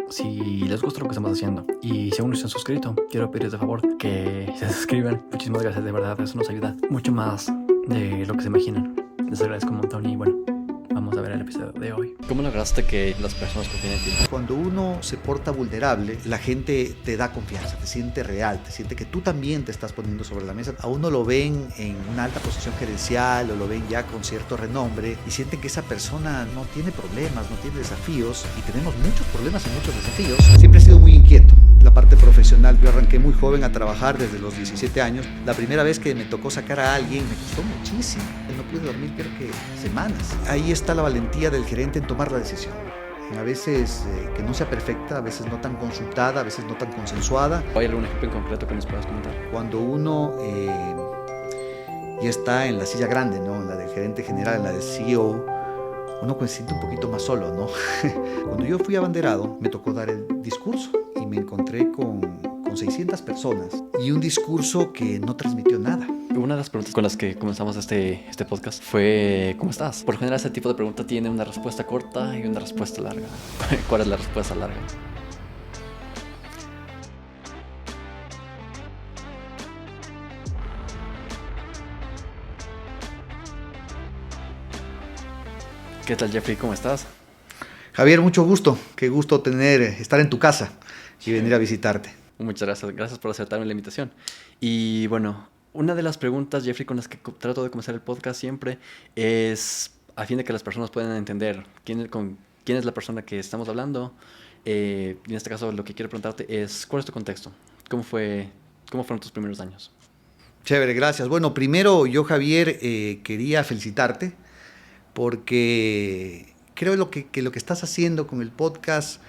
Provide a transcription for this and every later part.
Si les gusta lo que estamos haciendo y si aún no se han suscrito, quiero pedirles de favor que se suscriban. Muchísimas gracias, de verdad, eso nos ayuda mucho más de lo que se imaginan. Les agradezco un montón y bueno, vamos a ver el episodio de hoy. ¿Cómo lograste que las personas confíen en ti? Cuando uno se porta vulnerable, la gente te da confianza, te siente real, te siente que tú también te estás poniendo sobre la mesa. A uno lo ven en una alta posición gerencial o lo ven ya con cierto renombre y sienten que esa persona no tiene problemas, no tiene desafíos, y tenemos muchos problemas y muchos desafíos. Siempre he sido muy inquieto. La parte profesional, yo arranqué muy joven a trabajar desde los 17 años. La primera vez que me tocó sacar a alguien me costó muchísimo. No pude dormir creo que semanas. Ahí está la valentía del gerente en tomar la decisión. A veces que no sea perfecta, a veces no tan consultada, a veces no tan consensuada. ¿Hay algún ejemplo en concreto que nos puedas comentar? Cuando uno ya está en la silla grande, ¿no? En la del gerente general, en la del CEO, uno se siente un poquito más solo, ¿no? Cuando yo fui abanderado, me tocó dar el discurso y me encontré con 600 personas y un discurso que no transmitió nada. Una de las preguntas con las que comenzamos este podcast fue ¿cómo estás? Por lo general ese tipo de pregunta tiene una respuesta corta y una respuesta larga. ¿Cuál es la respuesta larga? ¿Qué tal, Jeffrey? ¿Cómo estás? Javier, mucho gusto. Qué gusto estar en tu casa y venir a visitarte. Muchas gracias. Gracias por aceptarme la invitación. Y bueno, una de las preguntas, Jeffrey, con las que trato de comenzar el podcast siempre es a fin de que las personas puedan entender quién es la persona que estamos hablando. Y en este caso lo que quiero preguntarte es ¿cuál es tu contexto? ¿Cómo fueron tus primeros años? Chévere, gracias. Bueno, primero yo, Javier, quería felicitarte porque creo que lo que estás haciendo con el podcast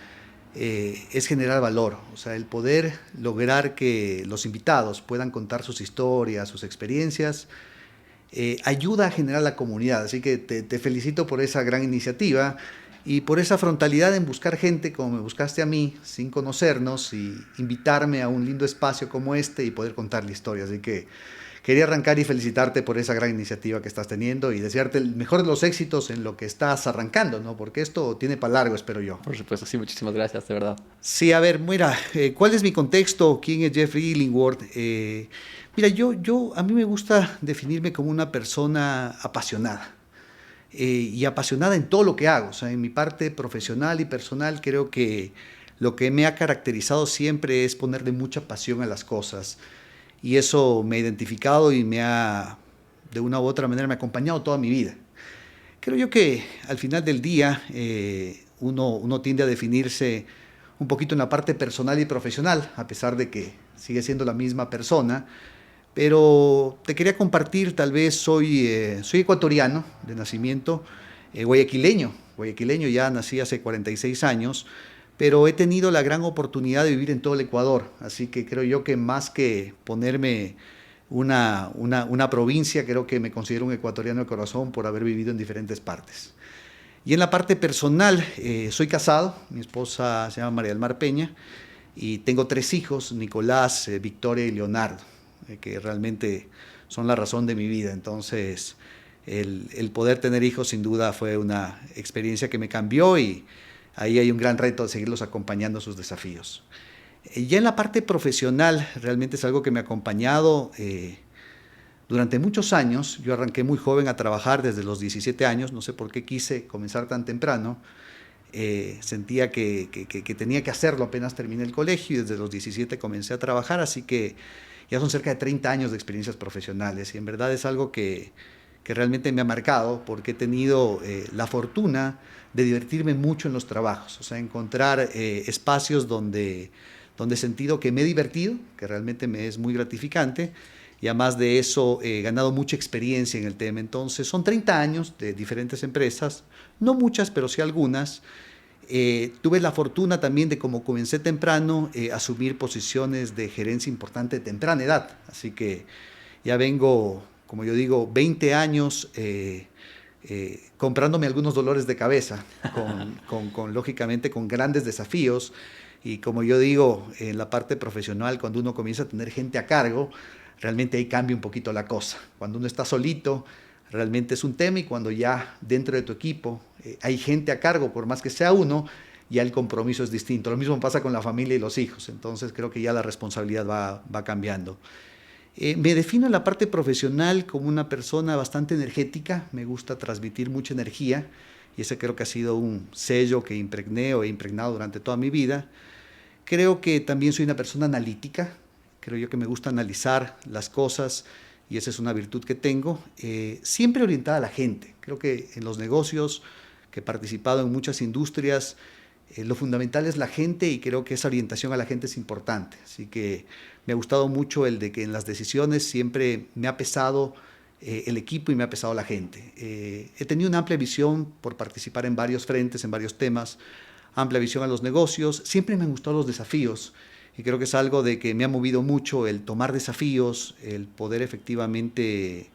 es generar valor. O sea, el poder lograr que los invitados puedan contar sus historias, sus experiencias, ayuda a generar la comunidad. Así que te felicito por esa gran iniciativa y por esa frontalidad en buscar gente como me buscaste a mí, sin conocernos, y invitarme a un lindo espacio como este y poder contar la historia. Así que quería arrancar y felicitarte por esa gran iniciativa que estás teniendo y desearte el mejor de los éxitos en lo que estás arrancando, ¿no? Porque esto tiene para largo, espero yo. Por supuesto, sí, muchísimas gracias, de verdad. Sí, a ver, mira, ¿cuál es mi contexto? ¿Quién es Jeffrey Illingworth? Mira, a mí me gusta definirme como una persona apasionada. Y apasionada en todo lo que hago. O sea, en mi parte profesional y personal creo que lo que me ha caracterizado siempre es ponerle mucha pasión a las cosas. Y eso me ha identificado y de una u otra manera, me ha acompañado toda mi vida. Creo yo que al final del día uno tiende a definirse un poquito en la parte personal y profesional, a pesar de que sigue siendo la misma persona. Pero te quería compartir, tal vez soy ecuatoriano de nacimiento, guayaquileño, ya nací hace 46 años, pero he tenido la gran oportunidad de vivir en todo el Ecuador, así que creo yo que más que ponerme una provincia, creo que me considero un ecuatoriano de corazón por haber vivido en diferentes partes. Y en la parte personal, soy casado, mi esposa se llama María del Mar Peña, y tengo 3 hijos, Nicolás, Victoria y Leonardo, que realmente son la razón de mi vida. Entonces, el poder tener hijos sin duda fue una experiencia que me cambió y ahí hay un gran reto de seguirlos acompañando a sus desafíos. Ya en la parte profesional, realmente es algo que me ha acompañado durante muchos años. Yo arranqué muy joven a trabajar desde los 17 años, no sé por qué quise comenzar tan temprano. Sentía que tenía que hacerlo apenas terminé el colegio y desde los 17 comencé a trabajar, así que ya son cerca de 30 años de experiencias profesionales y en verdad es algo que realmente me ha marcado porque he tenido la fortuna de divertirme mucho en los trabajos, o sea, encontrar espacios donde he sentido que me he divertido, que realmente me es muy gratificante y además de eso he ganado mucha experiencia en el tema. Entonces son 30 años de diferentes empresas, no muchas, pero sí algunas. Tuve la fortuna también de, como comencé temprano, asumir posiciones de gerencia importante de temprana edad. Así que ya vengo, como yo digo, 20 años comprándome algunos dolores de cabeza, lógicamente con grandes desafíos. Y como yo digo, en la parte profesional, cuando uno comienza a tener gente a cargo, realmente ahí cambia un poquito la cosa. Cuando uno está solito, realmente es un tema, y cuando ya dentro de tu equipo hay gente a cargo, por más que sea uno, ya el compromiso es distinto. Lo mismo pasa con la familia y los hijos, entonces creo que ya la responsabilidad va cambiando. Me defino en la parte profesional como una persona bastante energética, me gusta transmitir mucha energía y ese creo que ha sido un sello que impregné o he impregnado durante toda mi vida. Creo que también soy una persona analítica, creo yo que me gusta analizar las cosas y esa es una virtud que tengo, siempre orientada a la gente. Creo que en los negocios, que he participado en muchas industrias, lo fundamental es la gente y creo que esa orientación a la gente es importante. Así que me ha gustado mucho el de que en las decisiones siempre me ha pesado el equipo y me ha pesado la gente. He tenido una amplia visión por participar en varios frentes, en varios temas, amplia visión a los negocios. Siempre me han gustado los desafíos y creo que es algo de que me ha movido mucho el tomar desafíos, el poder efectivamente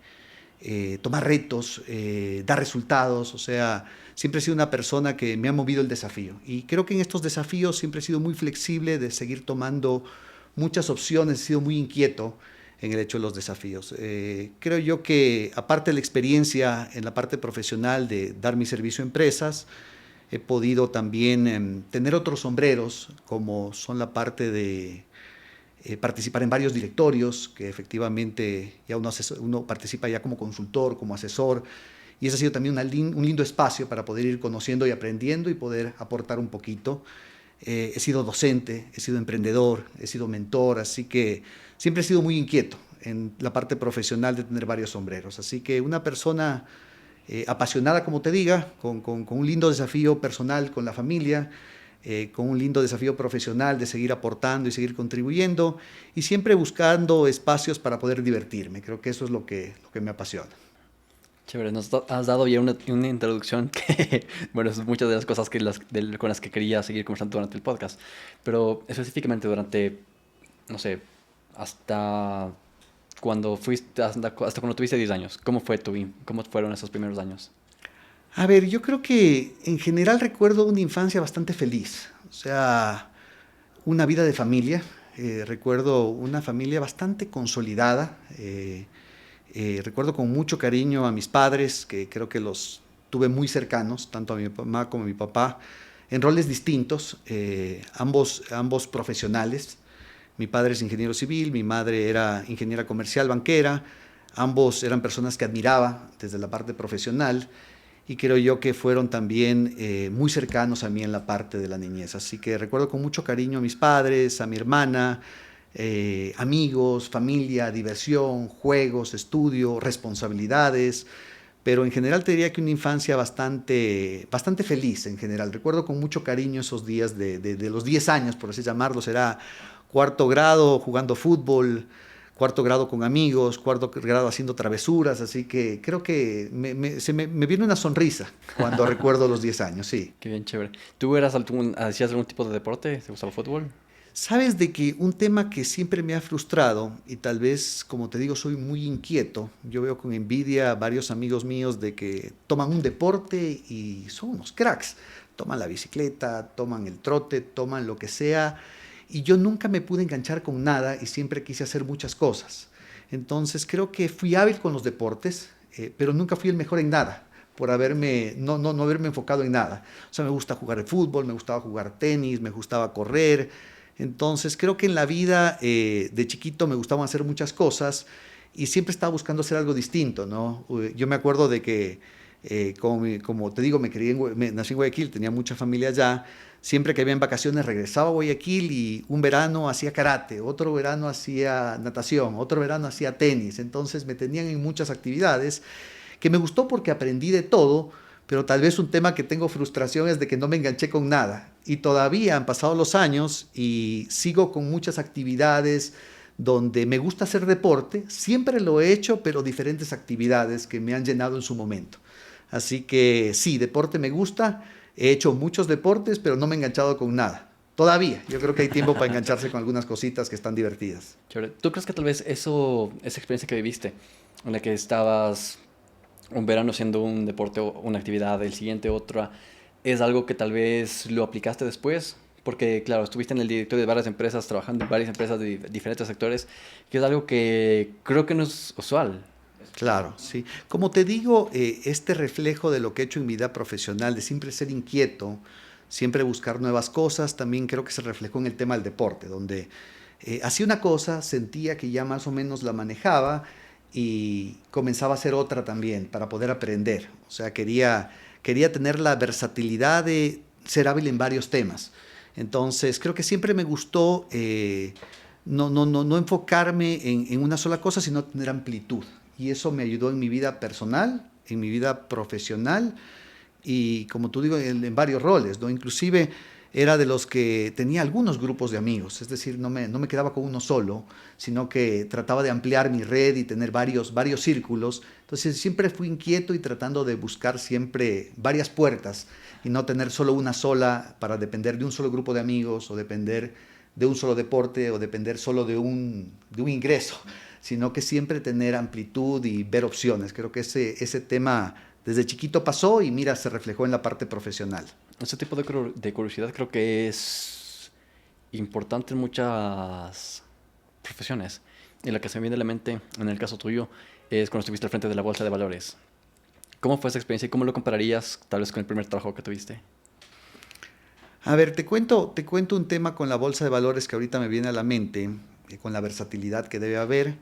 tomar retos, dar resultados, o sea, siempre he sido una persona que me ha movido el desafío y creo que en estos desafíos siempre he sido muy flexible de seguir tomando muchas opciones, he sido muy inquieto en el hecho de los desafíos. Creo yo que aparte de la experiencia en la parte profesional de dar mi servicio a empresas, he podido también tener otros sombreros como son la parte de participar en varios directorios, que efectivamente ya uno participa ya como consultor, como asesor, y ese ha sido también un lindo espacio para poder ir conociendo y aprendiendo y poder aportar un poquito. He sido docente, he sido emprendedor, he sido mentor, así que siempre he sido muy inquieto en la parte profesional de tener varios sombreros. Así que una persona apasionada, como te diga, con un lindo desafío personal con la familia, con un lindo desafío profesional de seguir aportando y seguir contribuyendo y siempre buscando espacios para poder divertirme. Creo que eso es lo que me apasiona. Chévere, nos has dado ya una introducción que, bueno, es muchas de las cosas con las que quería seguir conversando durante el podcast, pero específicamente durante, no sé, hasta hasta cuando tuviste 10 años, ¿cómo fueron esos primeros años? A ver, yo creo que en general recuerdo una infancia bastante feliz, o sea, una vida de familia. Recuerdo una familia bastante consolidada. Recuerdo con mucho cariño a mis padres, que creo que los tuve muy cercanos, tanto a mi mamá como a mi papá, en roles distintos, ambos profesionales. Mi padre es ingeniero civil, mi madre era ingeniera comercial, banquera. Ambos eran personas que admiraba desde la parte profesional y creo yo que fueron también muy cercanos a mí en la parte de la niñez. Así que recuerdo con mucho cariño a mis padres, a mi hermana, amigos, familia, diversión, juegos, estudio, responsabilidades, pero en general te diría que una infancia bastante feliz en general. Recuerdo con mucho cariño esos días de los 10 años, por así llamarlos, era cuarto grado jugando fútbol, cuarto grado con amigos, cuarto grado haciendo travesuras, así que creo que me viene una sonrisa cuando recuerdo los 10 años, sí. Qué bien, chévere. ¿Hacías algún tipo de deporte? ¿Te gustaba el fútbol? Sabes de que un tema que siempre me ha frustrado y tal vez, como te digo, soy muy inquieto. Yo veo con envidia a varios amigos míos de que toman un deporte y son unos cracks. Toman la bicicleta, toman el trote, toman lo que sea. Y yo nunca me pude enganchar con nada y siempre quise hacer muchas cosas. Entonces creo que fui hábil con los deportes, pero nunca fui el mejor en nada por no haberme enfocado en nada. O sea, me gusta jugar el fútbol, me gustaba jugar tenis, me gustaba correr. Entonces creo que en la vida de chiquito me gustaban hacer muchas cosas y siempre estaba buscando hacer algo distinto, ¿no? Yo me acuerdo de que, como te digo, nací en Guayaquil, tenía mucha familia allá. Siempre que había en vacaciones regresaba a Guayaquil y un verano hacía karate, otro verano hacía natación, otro verano hacía tenis. Entonces me tenían en muchas actividades que me gustó porque aprendí de todo, pero tal vez un tema que tengo frustración es de que no me enganché con nada. Y todavía han pasado los años y sigo con muchas actividades donde me gusta hacer deporte. Siempre lo he hecho, pero diferentes actividades que me han llenado en su momento. Así que sí, deporte me gusta. He hecho muchos deportes, pero no me he enganchado con nada. Todavía, yo creo que hay tiempo para engancharse con algunas cositas que están divertidas. Chévere. ¿Tú crees que tal vez esa experiencia que viviste, en la que estabas un verano haciendo un deporte o una actividad, el siguiente otra, es algo que tal vez lo aplicaste después? Porque, claro, estuviste en el directorio de varias empresas, trabajando en varias empresas de diferentes sectores, que es algo que creo que no es usual. Claro, sí. Como te digo, este reflejo de lo que he hecho en mi vida profesional, de siempre ser inquieto, siempre buscar nuevas cosas. También creo que se reflejó en el tema del deporte, donde hacía una cosa, sentía que ya más o menos la manejaba y comenzaba a hacer otra también para poder aprender. O sea, quería tener la versatilidad de ser hábil en varios temas. Entonces, creo que siempre me gustó no enfocarme en una sola cosa, sino tener amplitud. Y eso me ayudó en mi vida personal, en mi vida profesional y, como tú digo, en varios roles, ¿no? Inclusive era de los que tenía algunos grupos de amigos, es decir, no me quedaba con uno solo, sino que trataba de ampliar mi red y tener varios círculos. Entonces siempre fui inquieto y tratando de buscar siempre varias puertas y no tener solo una sola para depender de un solo grupo de amigos o depender de un solo deporte o depender solo de un ingreso, sino que siempre tener amplitud y ver opciones. Creo que ese tema desde chiquito pasó y mira, se reflejó en la parte profesional. Ese tipo de curiosidad creo que es importante en muchas profesiones. Y la que se me viene a la mente, en el caso tuyo, es cuando estuviste al frente de la bolsa de valores. ¿Cómo fue esa experiencia y cómo lo compararías tal vez con el primer trabajo que tuviste? A ver, te cuento un tema con la bolsa de valores que ahorita me viene a la mente, con la versatilidad que debe haber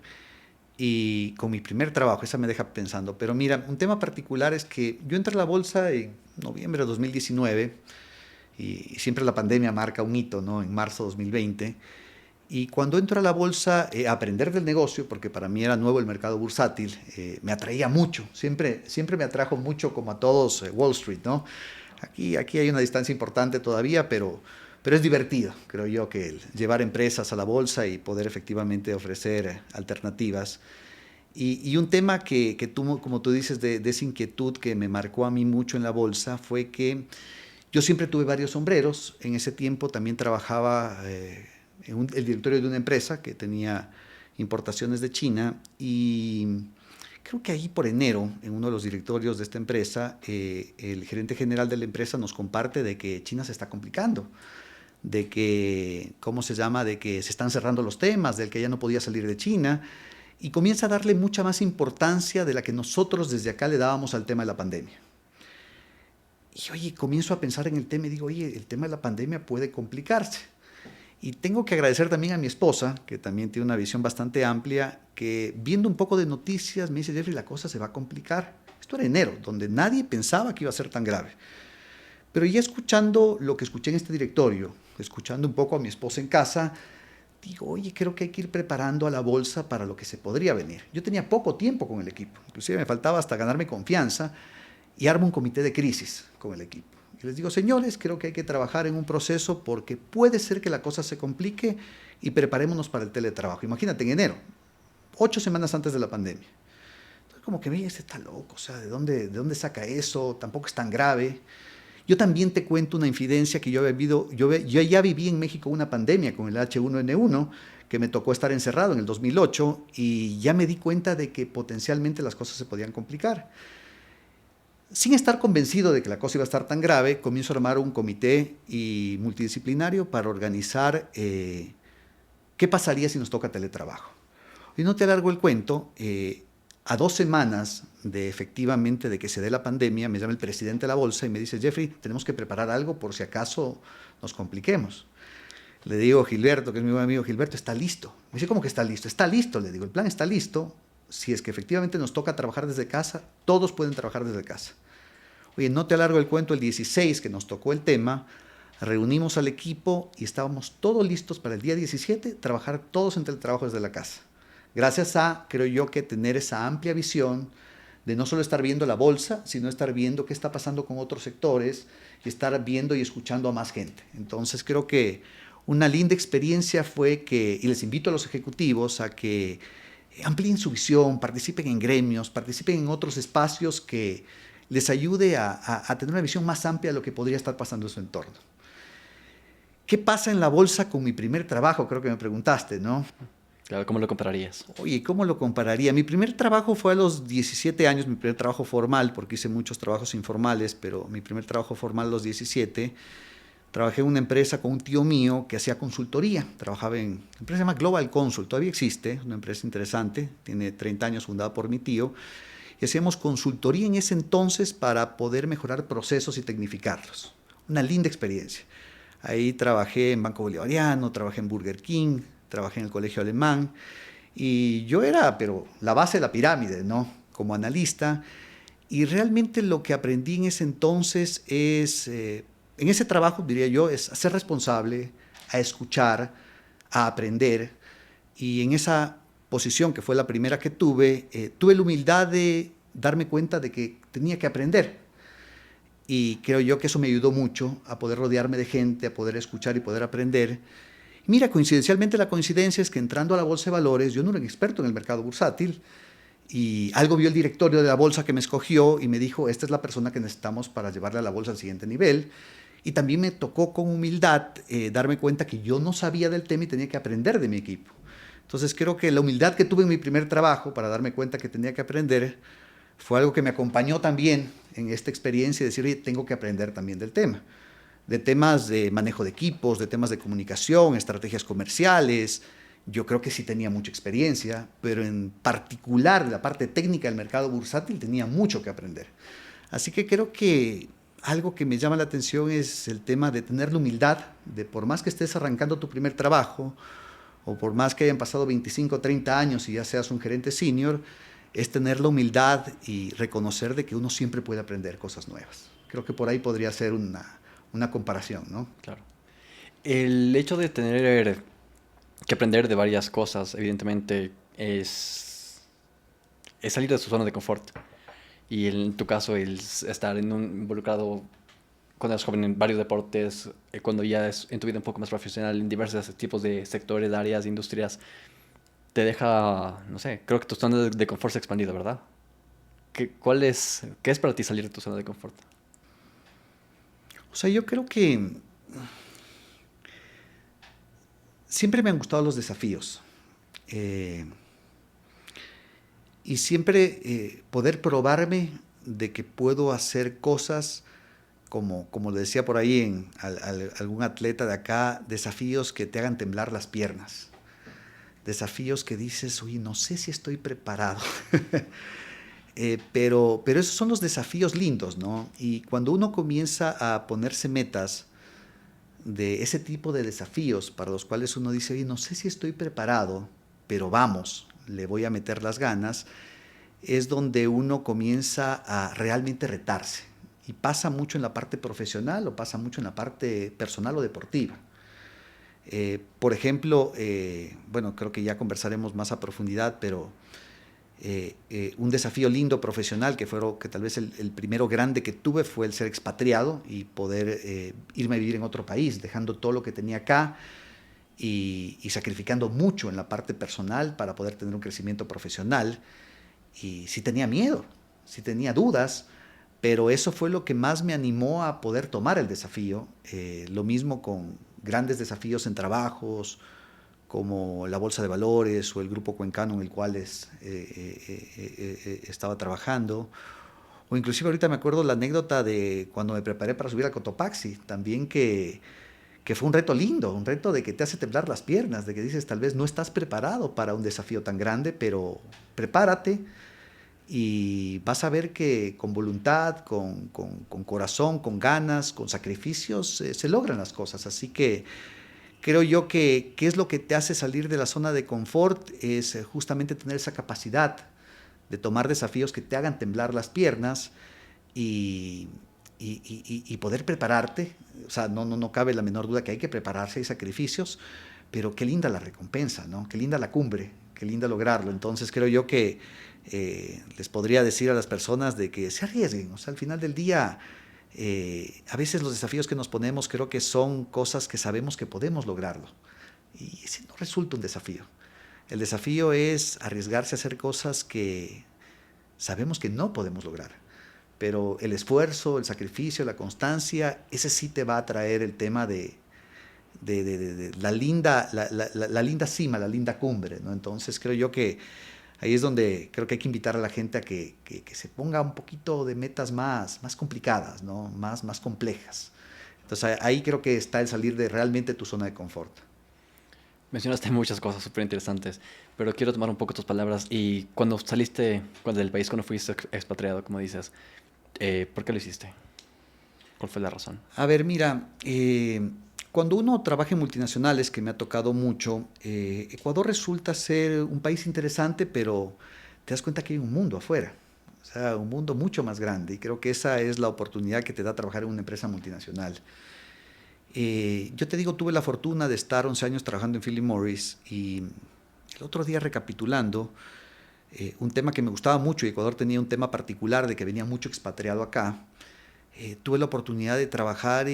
y con mi primer trabajo, esa me deja pensando. Pero mira, un tema particular es que yo entré a la bolsa en noviembre de 2019 y siempre la pandemia marca un hito, ¿no? En marzo de 2020. Y cuando entro a la bolsa a aprender del negocio, porque para mí era nuevo el mercado bursátil, me atraía mucho, siempre me atrajo mucho, como a todos, Wall Street, ¿no? Aquí hay una distancia importante todavía, pero es divertido, creo yo, que llevar empresas a la bolsa y poder efectivamente ofrecer alternativas. Y un tema que tú, como tú dices, de esa inquietud que me marcó a mí mucho en la bolsa fue que yo siempre tuve varios sombreros. En ese tiempo también trabajaba en el directorio de una empresa que tenía importaciones de China y creo que ahí por enero, en uno de los directorios de esta empresa, el gerente general de la empresa nos comparte de que China se está complicando, de que, ¿cómo se llama?, de que se están cerrando los temas, del que ya no podía salir de China, y comienza a darle mucha más importancia de la que nosotros desde acá le dábamos al tema de la pandemia. Y oye, comienzo a pensar en el tema y digo, oye, el tema de la pandemia puede complicarse. Y tengo que agradecer también a mi esposa, que también tiene una visión bastante amplia, que viendo un poco de noticias me dice, Jeffrey, la cosa se va a complicar. Esto era enero, donde nadie pensaba que iba a ser tan grave. Pero ya escuchando lo que escuché en este directorio, escuchando un poco a mi esposa en casa, digo, oye, creo que hay que ir preparando a la bolsa para lo que se podría venir. Yo tenía poco tiempo con el equipo, inclusive me faltaba hasta ganarme confianza, y armo un comité de crisis con el equipo. Y les digo, señores, creo que hay que trabajar en un proceso porque puede ser que la cosa se complique y preparémonos para el teletrabajo. Imagínate, en enero, 8 semanas antes de la pandemia. Entonces, como que, oye, este está loco, o sea, ¿de dónde saca eso? Tampoco es tan grave. Yo también te cuento una infidencia que yo ya viví en México una pandemia con el H1N1, que me tocó estar encerrado en el 2008 y ya me di cuenta de que potencialmente las cosas se podían complicar. Sin estar convencido de que la cosa iba a estar tan grave, comienzo a armar un comité multidisciplinario para organizar qué pasaría si nos toca teletrabajo. Y no te alargo el cuento, a 2 semanas de efectivamente de que se dé la pandemia, me llama el presidente de la bolsa y me dice, Jeffrey, tenemos que preparar algo por si acaso nos compliquemos. Le digo, Gilberto, que es mi buen amigo, Gilberto, está listo. Me dice, ¿cómo que está listo? Está listo, le digo, el plan está listo. Si es que efectivamente nos toca trabajar desde casa, todos pueden trabajar desde casa. Oye, no te alargo el cuento, el 16 que nos tocó el tema, reunimos al equipo y estábamos todos listos para el día 17, trabajar todos en teletrabajo desde la casa. Gracias a, creo yo, que tener esa amplia visión de no solo estar viendo la bolsa, sino estar viendo qué está pasando con otros sectores y estar viendo y escuchando a más gente. Entonces creo que una linda experiencia fue que, y les invito a los ejecutivos a que amplíen su visión, participen en gremios, participen en otros espacios que les ayude a tener una visión más amplia de lo que podría estar pasando en su entorno. ¿Qué pasa en la bolsa con mi primer trabajo? Creo que me preguntaste, ¿no? Claro, ¿cómo lo compararías? Oye, ¿cómo lo compararía? Mi primer trabajo fue a los 17 años, mi primer trabajo formal, porque hice muchos trabajos informales, pero mi primer trabajo formal a los 17. Trabajé en una empresa con un tío mío que hacía consultoría. Trabajaba en una empresa que se llama Global Consult, todavía existe, una empresa interesante, tiene 30 años, fundada por mi tío. Y hacíamos consultoría en ese entonces para poder mejorar procesos y tecnificarlos. una linda experiencia. Ahí trabajé en Banco Bolivariano, trabajé en Burger King, trabajé en el Colegio Alemán y yo era, pero la base de la pirámide, ¿no? Como analista. Y realmente lo que aprendí en ese entonces es, en ese trabajo, diría yo, es a ser responsable, a escuchar, a aprender. Y en esa posición, que fue la primera que tuve, tuve la humildad de darme cuenta de que tenía que aprender. Y creo yo que eso me ayudó mucho a poder rodearme de gente, a poder escuchar y poder aprender. Y mira, coincidencialmente la coincidencia es que entrando a la bolsa de valores, yo no era un experto en el mercado bursátil, y algo vio el directorio de la bolsa que me escogió y me dijo, esta es la persona que necesitamos para llevarle a la bolsa al siguiente nivel. Y también me tocó con humildad darme cuenta que yo no sabía del tema y tenía que aprender de mi equipo. Entonces creo que la humildad que tuve en mi primer trabajo para darme cuenta que tenía que aprender fue algo que me acompañó también en esta experiencia y decir, oye, tengo que aprender también del tema. De temas de manejo de equipos, de temas de comunicación, estrategias comerciales. Yo creo que sí tenía mucha experiencia, pero en particular la parte técnica del mercado bursátil tenía mucho que aprender. Así que creo que algo que me llama la atención es el tema de tener la humildad, de por más que estés arrancando tu primer trabajo, o por más que hayan pasado 25 o 30 años y ya seas un gerente senior, es tener la humildad y reconocer de que uno siempre puede aprender cosas nuevas. Creo que por ahí podría ser una comparación, ¿no? Claro. El hecho de tener que aprender de varias cosas, evidentemente, es salir de su zona de confort. Y en tu caso, el estar involucrado cuando eres joven en varios deportes, cuando ya es en tu vida un poco más profesional, en diversos tipos de sectores, áreas, industrias, te deja, no sé, creo que tu zona de confort se ha expandido, ¿verdad? ¿Qué es para ti salir de tu zona de confort? O sea, yo creo que siempre me han gustado los desafíos. Eh, y siempre poder probarme de que puedo hacer cosas como le decía por ahí algún atleta de acá, desafíos que te hagan temblar las piernas. Desafíos que dices, oye, no sé si estoy preparado. Pero esos son los desafíos lindos, ¿no? Y cuando uno comienza a ponerse metas de ese tipo de desafíos para los cuales uno dice, oye, no sé si estoy preparado, pero vamos, le voy a meter las ganas, es donde uno comienza a realmente retarse. Y pasa mucho en la parte profesional o pasa mucho en la parte personal o deportiva. Por ejemplo, bueno, creo que ya conversaremos más a profundidad, pero un desafío lindo profesional que tal vez el primero grande que tuve fue el ser expatriado y poder irme a vivir en otro país, dejando todo lo que tenía acá y sacrificando mucho en la parte personal para poder tener un crecimiento profesional. Y sí tenía miedo, sí tenía dudas, pero eso fue lo que más me animó a poder tomar el desafío. Lo mismo con grandes desafíos en trabajos, como la Bolsa de Valores o el Grupo Cuencano en el cual estaba trabajando. O inclusive ahorita me acuerdo la anécdota de cuando me preparé para subir a Cotopaxi, también que fue un reto lindo, un reto de que te hace temblar las piernas, de que dices tal vez no estás preparado para un desafío tan grande, pero prepárate y vas a ver que con voluntad, con corazón, con ganas, con sacrificios, se logran las cosas. Así que creo yo que qué es lo que te hace salir de la zona de confort es justamente tener esa capacidad de tomar desafíos que te hagan temblar las piernas y, y poder prepararte. O sea, no cabe la menor duda que hay que prepararse, hay sacrificios, pero qué linda la recompensa, ¿no? Qué linda la cumbre, qué linda lograrlo. Entonces creo yo que les podría decir a las personas de que se arriesguen. O sea, al final del día, a veces los desafíos que nos ponemos creo que son cosas que sabemos que podemos lograrlo. Y ese no resulta un desafío. El desafío es arriesgarse a hacer cosas que sabemos que no podemos lograr. Pero el esfuerzo, el sacrificio, la constancia, ese sí te va a traer el tema de la linda cima, la linda cumbre, ¿no? Entonces creo yo que ahí es donde creo que hay que invitar a la gente a que se ponga un poquito de metas más complicadas, ¿no? Más complejas. Entonces ahí creo que está el salir de realmente tu zona de confort. Mencionaste muchas cosas súper interesantes, pero quiero tomar un poco tus palabras. Y cuando saliste del país, cuando fuiste expatriado, como dices, ¿por qué lo hiciste? ¿Cuál fue la razón? A ver, mira, cuando uno trabaja en multinacionales, que me ha tocado mucho, Ecuador resulta ser un país interesante, pero te das cuenta que hay un mundo afuera, o sea, un mundo mucho más grande, y creo que esa es la oportunidad que te da trabajar en una empresa multinacional. Yo te digo, tuve la fortuna de estar 11 años trabajando en Philip Morris, y el otro día recapitulando, un tema que me gustaba mucho, y Ecuador tenía un tema particular de que venía mucho expatriado acá. Tuve la oportunidad de trabajar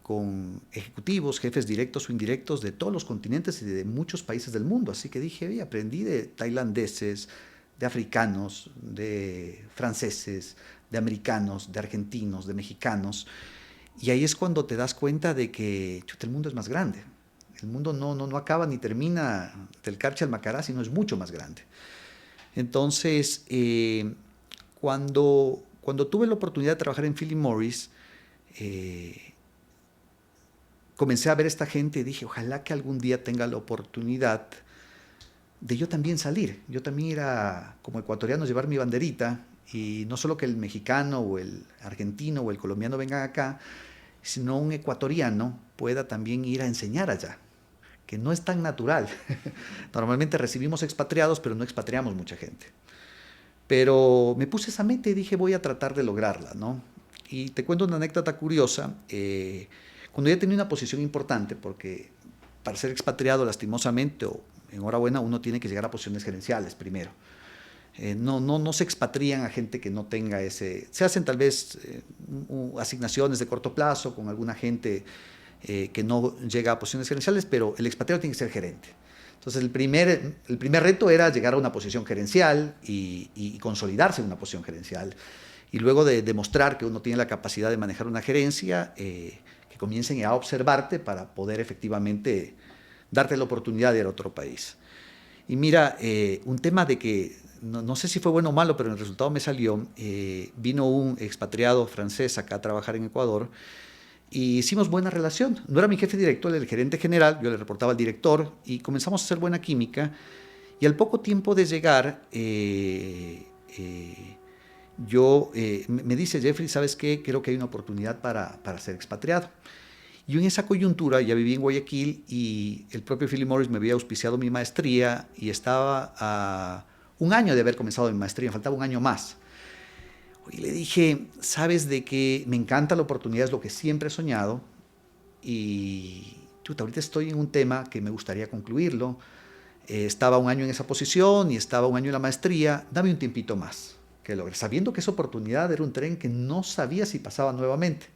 con ejecutivos, jefes directos o indirectos de todos los continentes y de muchos países del mundo. Así que dije, oye, aprendí de tailandeses, de africanos, de franceses, de americanos, de argentinos, de mexicanos. Y ahí es cuando te das cuenta de que chuta, el mundo es más grande. El mundo no acaba ni termina del Carchi al Macará, sino es mucho más grande. Entonces, cuando tuve la oportunidad de trabajar en Philip Morris, comencé a ver a esta gente y dije, ojalá que algún día tenga la oportunidad de yo también salir. Yo también era, como ecuatoriano, llevar mi banderita y no solo que el mexicano o el argentino o el colombiano vengan acá, sino un ecuatoriano pueda también ir a enseñar allá, que no es tan natural. Normalmente recibimos expatriados, pero no expatriamos mucha gente. Pero me puse esa meta y dije, voy a tratar de lograrla, ¿no? Y te cuento una anécdota curiosa. Cuando ya tenía una posición importante, porque para ser expatriado, lastimosamente, o enhorabuena, uno tiene que llegar a posiciones gerenciales primero. No se expatrian a gente que no tenga ese... Se hacen tal vez asignaciones de corto plazo con alguna gente que no llega a posiciones gerenciales, pero el expatriado tiene que ser gerente. Entonces el primer reto era llegar a una posición gerencial y consolidarse en una posición gerencial. Y luego de demostrar que uno tiene la capacidad de manejar una gerencia, que comiencen a observarte para poder efectivamente darte la oportunidad de ir a otro país. Y mira, un tema de que, no sé si fue bueno o malo, pero el resultado me salió, vino un expatriado francés acá a trabajar en Ecuador, y hicimos buena relación. No era mi jefe directo, era el gerente general, yo le reportaba al director y comenzamos a hacer buena química. Y al poco tiempo de llegar, me dice Jeffrey, ¿sabes qué? Creo que hay una oportunidad para ser expatriado. Yo en esa coyuntura ya viví en Guayaquil y el propio Philip Morris me había auspiciado mi maestría y estaba a un año de haber comenzado mi maestría, me faltaba un año más. Y le dije, sabes de que me encanta la oportunidad, es lo que siempre he soñado y chuta, ahorita estoy en un tema que me gustaría concluirlo. Estaba un año en esa posición y estaba un año en la maestría, dame un tiempito más que logre, sabiendo que esa oportunidad era un tren que no sabía si pasaba nuevamente.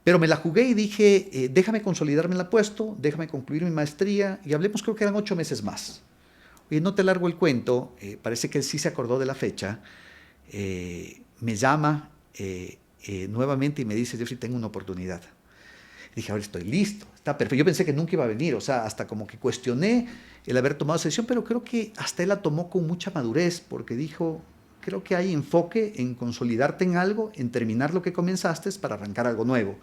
Pero me la jugué y dije, déjame consolidarme en el puesto, déjame concluir mi maestría y hablemos, creo que eran 8 meses más. Oye, no te largo el cuento, parece que él sí se acordó de la fecha. Me llama nuevamente y me dice, Jeffrey, tengo una oportunidad. Dije, ahora estoy listo, está perfecto. Yo pensé que nunca iba a venir, o sea, hasta como que cuestioné el haber tomado esa decisión, pero creo que hasta él la tomó con mucha madurez, porque dijo, creo que hay enfoque en consolidarte en algo, en terminar lo que comenzaste para arrancar algo nuevo.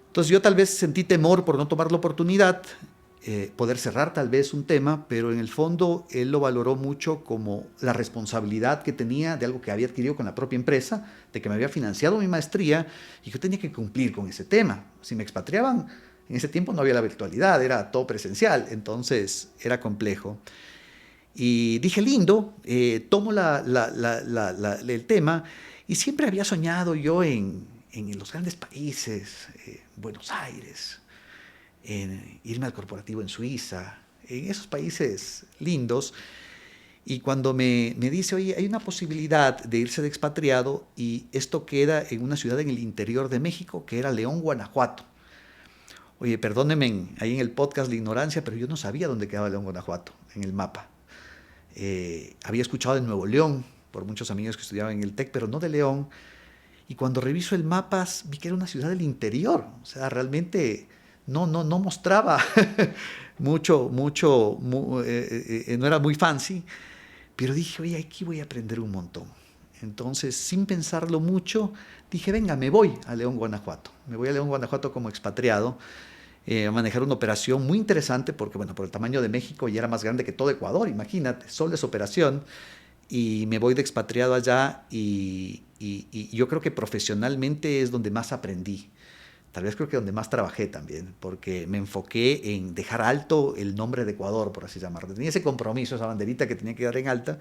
Entonces yo tal vez sentí temor por no tomar la oportunidad, poder cerrar tal vez un tema, pero en el fondo él lo valoró mucho como la responsabilidad que tenía de algo que había adquirido con la propia empresa, de que me había financiado mi maestría y yo tenía que cumplir con ese tema. Si me expatriaban, en ese tiempo no había la virtualidad, era todo presencial, entonces era complejo. Y dije, lindo, tomo el tema y siempre había soñado yo en los grandes países, Buenos Aires, en irme al corporativo en Suiza, en esos países lindos. Y cuando me dice, oye, hay una posibilidad de irse de expatriado y esto queda en una ciudad en el interior de México, que era León, Guanajuato. Oye, perdónenme ahí en el podcast la ignorancia, pero yo no sabía dónde quedaba León, Guanajuato, en el mapa. Había escuchado de Nuevo León, por muchos amigos que estudiaban en el TEC, pero no de León. Y cuando reviso el mapa, vi que era una ciudad del interior. O sea, realmente no mostraba no era muy fancy, pero dije, oye, aquí voy a aprender un montón. Entonces, sin pensarlo mucho, dije, venga, me voy a León, Guanajuato. Me voy a León, Guanajuato como expatriado, a manejar una operación muy interesante, porque, bueno, por el tamaño de México ya era más grande que todo Ecuador, imagínate, solo esa operación. y me voy de expatriado allá y yo creo que profesionalmente es donde más aprendí. Tal vez creo que donde más trabajé también, porque me enfoqué en dejar alto el nombre de Ecuador, por así llamarlo. Tenía ese compromiso, esa banderita que tenía que dar en alta,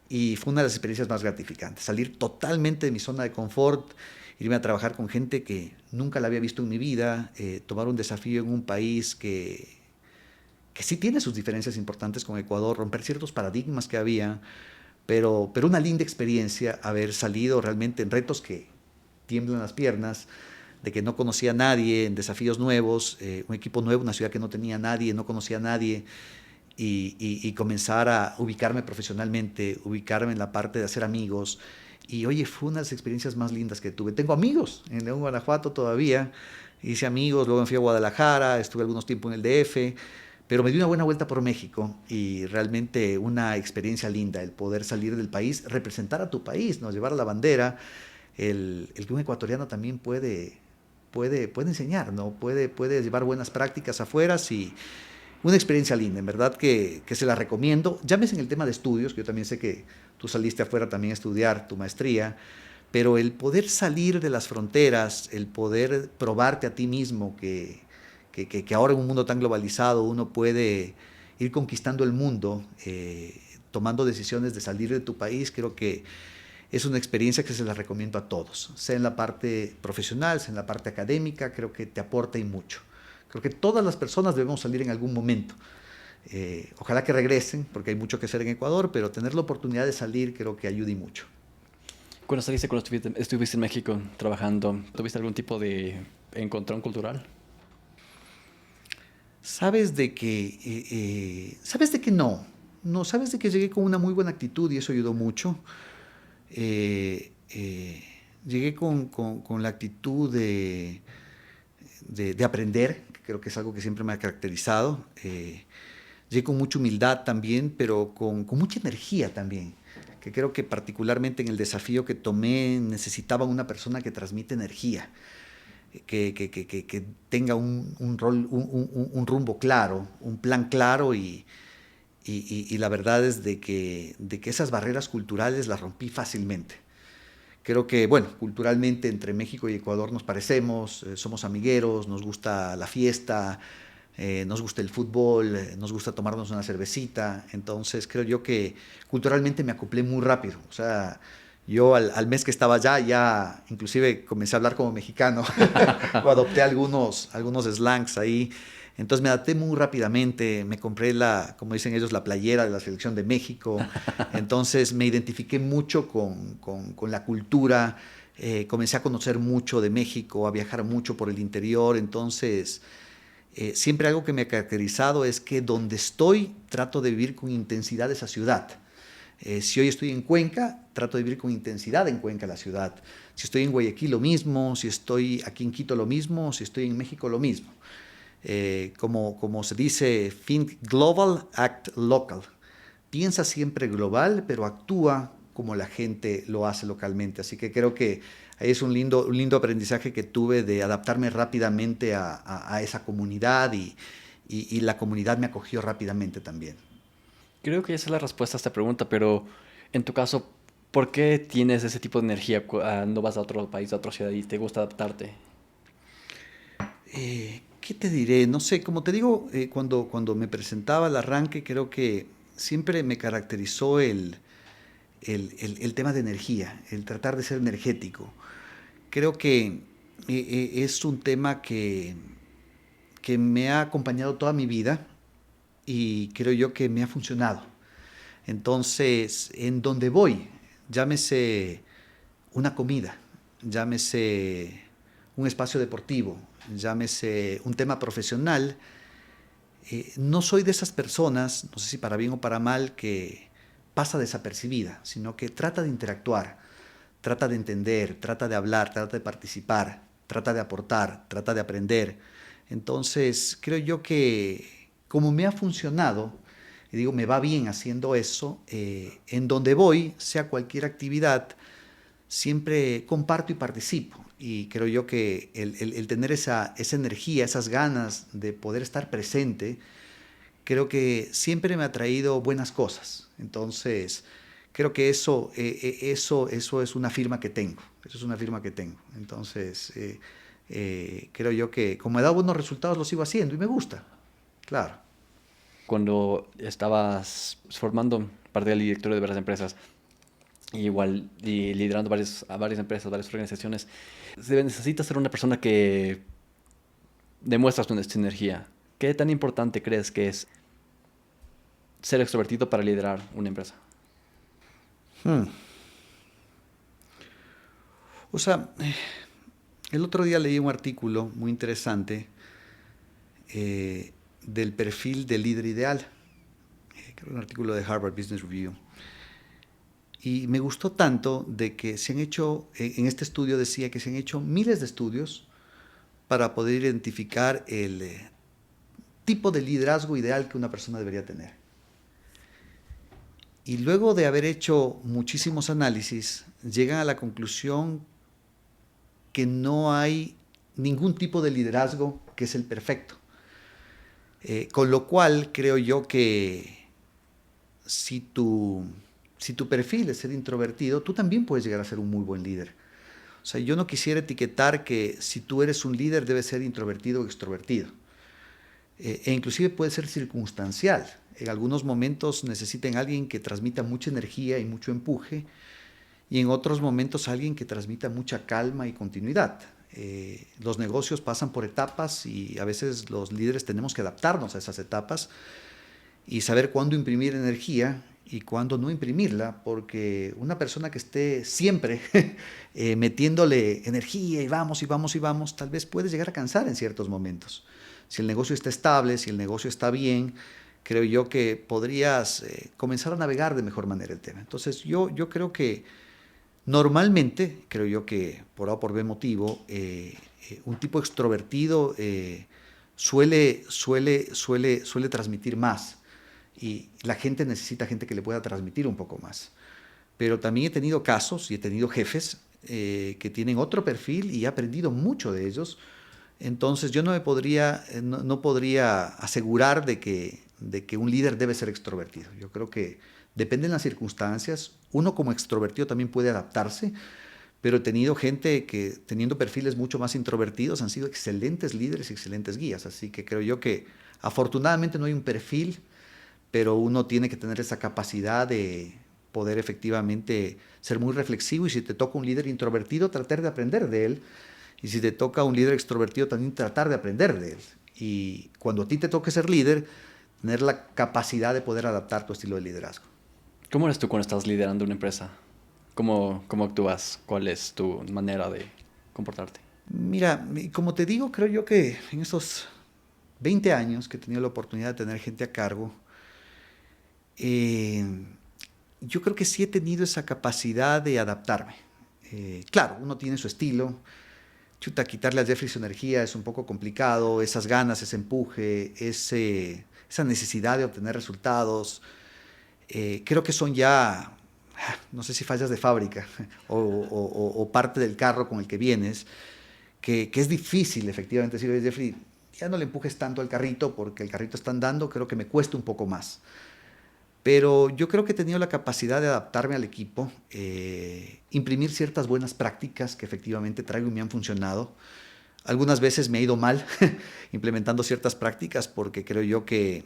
y fue una de las experiencias más gratificantes. Salir totalmente de mi zona de confort, irme a trabajar con gente que nunca la había visto en mi vida, tomar un desafío en un país que sí tiene sus diferencias importantes con Ecuador, romper ciertos paradigmas que había, pero una linda experiencia haber salido realmente en retos que tiemblan las piernas, de que no conocía a nadie, en desafíos nuevos, un equipo nuevo, una ciudad que no tenía a nadie, no conocía a nadie, y comenzar a ubicarme profesionalmente, ubicarme en la parte de hacer amigos. Y oye, fue una de las experiencias más lindas que tuve. Tengo amigos en León, Guanajuato todavía, hice amigos, luego me fui a Guadalajara, estuve algunos tiempos en el DF, pero me di una buena vuelta por México y realmente una experiencia linda, el poder salir del país, representar a tu país, ¿no? Llevar la bandera, el que un ecuatoriano también puede enseñar, ¿no? Puede llevar buenas prácticas afuera, y una experiencia linda, en verdad que se la recomiendo. Llámese en el tema de estudios, que yo también sé que tú saliste afuera también a estudiar tu maestría, pero el poder salir de las fronteras, el poder probarte a ti mismo, que ahora en un mundo tan globalizado uno puede ir conquistando el mundo, tomando decisiones de salir de tu país, creo que es una experiencia que se la recomiendo a todos, sea en la parte profesional, sea en la parte académica, creo que te aporta y mucho. Creo que todas las personas debemos salir en algún momento. Ojalá que regresen, porque hay mucho que hacer en Ecuador, pero tener la oportunidad de salir creo que ayuda y mucho. Cuando saliste, cuando estuviste en México trabajando, ¿tuviste algún tipo de encontrón cultural? Sabes de que no. No, sabes de que llegué con una muy buena actitud y eso ayudó mucho. Eh, eh, Llegué con la actitud de aprender, que creo que es algo que siempre me ha caracterizado. Llegué con mucha humildad también, pero con mucha energía también, que creo que particularmente en el desafío que tomé necesitaba una persona que transmite energía, que tenga un rol, un rumbo claro, un plan claro y la verdad es de que esas barreras culturales las rompí fácilmente. Creo que, bueno, culturalmente entre México y Ecuador nos parecemos, somos amigueros, nos gusta la fiesta, nos gusta el fútbol, nos gusta tomarnos una cervecita. Entonces creo yo que culturalmente me acoplé muy rápido. O sea, yo al mes que estaba allá, ya inclusive comencé a hablar como mexicano, o adopté algunos slangs ahí. Entonces me adapté muy rápidamente, me compré como dicen ellos, la playera de la selección de México. Entonces me identifiqué mucho con la cultura, comencé a conocer mucho de México, a viajar mucho por el interior. Entonces, siempre algo que me ha caracterizado es que donde estoy trato de vivir con intensidad esa ciudad. Si hoy estoy en Cuenca, trato de vivir con intensidad en Cuenca, la ciudad. Si estoy en Guayaquil, lo mismo. Si estoy aquí en Quito, lo mismo. Si estoy en México, lo mismo. Como se dice, think global, act local. Piensa siempre global, pero actúa como la gente lo hace localmente. Así que creo que ahí es un lindo aprendizaje que tuve de adaptarme rápidamente a esa comunidad y la comunidad me acogió rápidamente también. Creo que esa es la respuesta a esta pregunta, pero en tu caso, ¿por qué tienes ese tipo de energía cuando vas a otro país, a otra ciudad y te gusta adaptarte? ¿Qué te diré? No sé, como te digo, cuando me presentaba al arranque, creo que siempre me caracterizó el tema de energía, el tratar de ser energético. Creo que es un tema que me ha acompañado toda mi vida y creo yo que me ha funcionado. Entonces, en donde voy, llámese una comida, llámese un espacio deportivo, llámese un tema profesional, no soy de esas personas, no sé si para bien o para mal, que pasa desapercibida, sino que trata de interactuar, trata de entender, trata de hablar, trata de participar, trata de aportar, trata de aprender. Entonces, creo yo que como me ha funcionado, y digo, me va bien haciendo eso, en donde voy, sea cualquier actividad, siempre comparto y participo. Y creo yo que el tener esa energía, esas ganas de poder estar presente, creo que siempre me ha traído buenas cosas. Entonces, Creo que eso es una firma que tengo. Eso es una firma que tengo. Entonces, creo yo que como he dado buenos resultados, lo sigo haciendo y me gusta. Claro. Cuando estabas formando parte del directorio de varias empresas, y liderando a varias empresas, varias organizaciones, necesitas ser una persona que demuestras tu energía. ¿Qué tan importante crees que es ser extrovertido para liderar una empresa? O sea, el otro día leí un artículo muy interesante del perfil del líder ideal. Creo que un artículo de Harvard Business Review. Y me gustó tanto de que se han hecho, en este estudio decía que se han hecho miles de estudios para poder identificar el tipo de liderazgo ideal que una persona debería tener. Y luego de haber hecho muchísimos análisis, llegan a la conclusión que no hay ningún tipo de liderazgo que es el perfecto. Con lo cual creo yo que si tu perfil es ser introvertido, tú también puedes llegar a ser un muy buen líder. O sea, yo no quisiera etiquetar que si tú eres un líder debes ser introvertido o extrovertido. E inclusive puede ser circunstancial. En algunos momentos necesitan alguien que transmita mucha energía y mucho empuje, y en otros momentos alguien que transmita mucha calma y continuidad. Los negocios pasan por etapas y a veces los líderes tenemos que adaptarnos a esas etapas y saber cuándo imprimir energía y cuándo no imprimirla, porque una persona que esté siempre metiéndole energía y vamos y vamos y vamos, tal vez puede llegar a cansar en ciertos momentos. Si el negocio está estable, si el negocio está bien, creo yo que podrías comenzar a navegar de mejor manera el tema. Entonces yo creo que normalmente, creo yo que por A o por B motivo, un tipo extrovertido suele transmitir más. Y la gente necesita gente que le pueda transmitir un poco más. Pero también he tenido casos y he tenido jefes que tienen otro perfil y he aprendido mucho de ellos. Entonces yo no podría asegurar de que un líder debe ser extrovertido. Yo creo que depende de las circunstancias. Uno como extrovertido también puede adaptarse, pero he tenido gente que teniendo perfiles mucho más introvertidos han sido excelentes líderes y excelentes guías. Así que creo yo que afortunadamente no hay un perfil, pero uno tiene que tener esa capacidad de poder efectivamente ser muy reflexivo, y si te toca un líder introvertido, tratar de aprender de él, y si te toca un líder extrovertido, también tratar de aprender de él. Y cuando a ti te toque ser líder, tener la capacidad de poder adaptar tu estilo de liderazgo. ¿Cómo eres tú cuando estás liderando una empresa? ¿Cómo actúas? ¿Cuál es tu manera de comportarte? Mira, como te digo, creo yo que en estos 20 años que he tenido la oportunidad de tener gente a cargo, yo creo que sí he tenido esa capacidad de adaptarme. Claro, uno tiene su estilo. Chuta, quitarle a Jeffrey su energía es un poco complicado, esas ganas, ese empuje, esa necesidad de obtener resultados. Creo que son ya, no sé si fallas de fábrica o parte del carro con el que vienes, que es difícil efectivamente decir, oye, Jeffrey, ya no le empujes tanto al carrito porque el carrito está andando, creo que me cuesta un poco más. Pero yo creo que he tenido la capacidad de adaptarme al equipo, imprimir ciertas buenas prácticas que efectivamente traigo y me han funcionado. Algunas veces me ha ido mal implementando ciertas prácticas porque creo yo que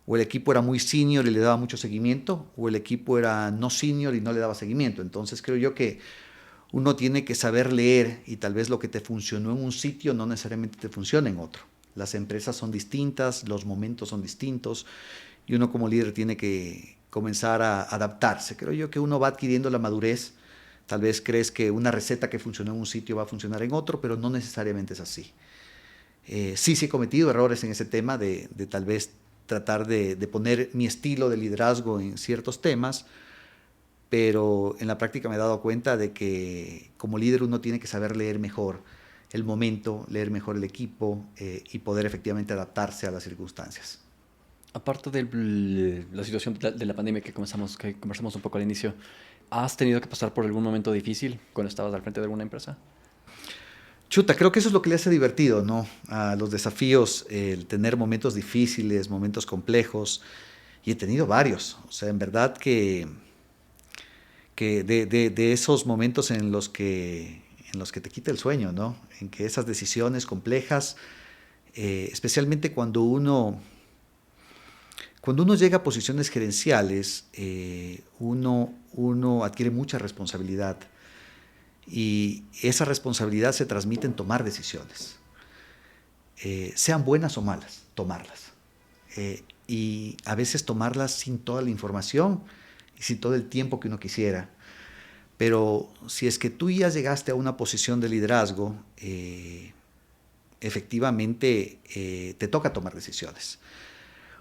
o el equipo era muy senior y le daba mucho seguimiento, o el equipo era no senior y no le daba seguimiento. Entonces creo yo que uno tiene que saber leer, y tal vez lo que te funcionó en un sitio no necesariamente te funciona en otro. Las empresas son distintas, los momentos son distintos, y uno como líder tiene que comenzar a adaptarse. Creo yo que uno va adquiriendo la madurez. Tal vez crees que una receta que funcionó en un sitio va a funcionar en otro, pero no necesariamente es así. Sí he cometido errores en ese tema de tal vez tratar de poner mi estilo de liderazgo en ciertos temas, pero en la práctica me he dado cuenta de que como líder uno tiene que saber leer mejor el momento, leer mejor el equipo y poder efectivamente adaptarse a las circunstancias. Aparte de la situación de la pandemia que conversamos un poco al inicio, ¿has tenido que pasar por algún momento difícil cuando estabas al frente de alguna empresa? Chuta, creo que eso es lo que le hace divertido, ¿no? A los desafíos, el tener momentos difíciles, momentos complejos, y he tenido varios. O sea, en verdad que de esos momentos en los que te quita el sueño, ¿no? En que esas decisiones complejas, especialmente cuando uno llega a posiciones gerenciales, uno adquiere mucha responsabilidad y esa responsabilidad se transmite en tomar decisiones, sean buenas o malas, tomarlas. Y a veces tomarlas sin toda la información y sin todo el tiempo que uno quisiera. Pero si es que tú ya llegaste a una posición de liderazgo, efectivamente te toca tomar decisiones.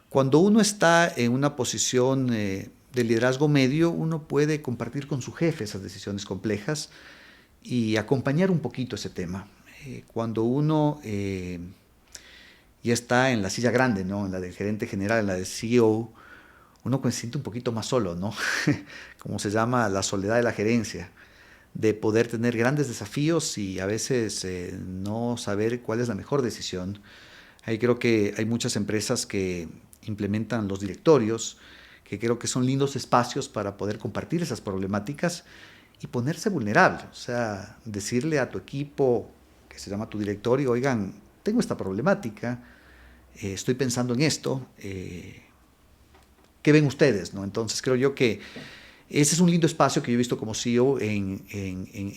Cuando uno está en una posición de liderazgo medio, uno puede compartir con su jefe esas decisiones complejas y acompañar un poquito ese tema. Cuando uno ya está en la silla grande, ¿no? En la del gerente general, en la del CEO, uno se siente un poquito más solo, ¿no? Como se llama la soledad de la gerencia, de poder tener grandes desafíos y a veces no saber cuál es la mejor decisión. Ahí creo que hay muchas empresas que implementan los directorios, que creo que son lindos espacios para poder compartir esas problemáticas y ponerse vulnerable. O sea, decirle a tu equipo, que se llama tu directorio, oigan, tengo esta problemática, estoy pensando en esto, ¿qué ven ustedes? ¿No? Entonces creo yo que ese es un lindo espacio que yo he visto como CEO en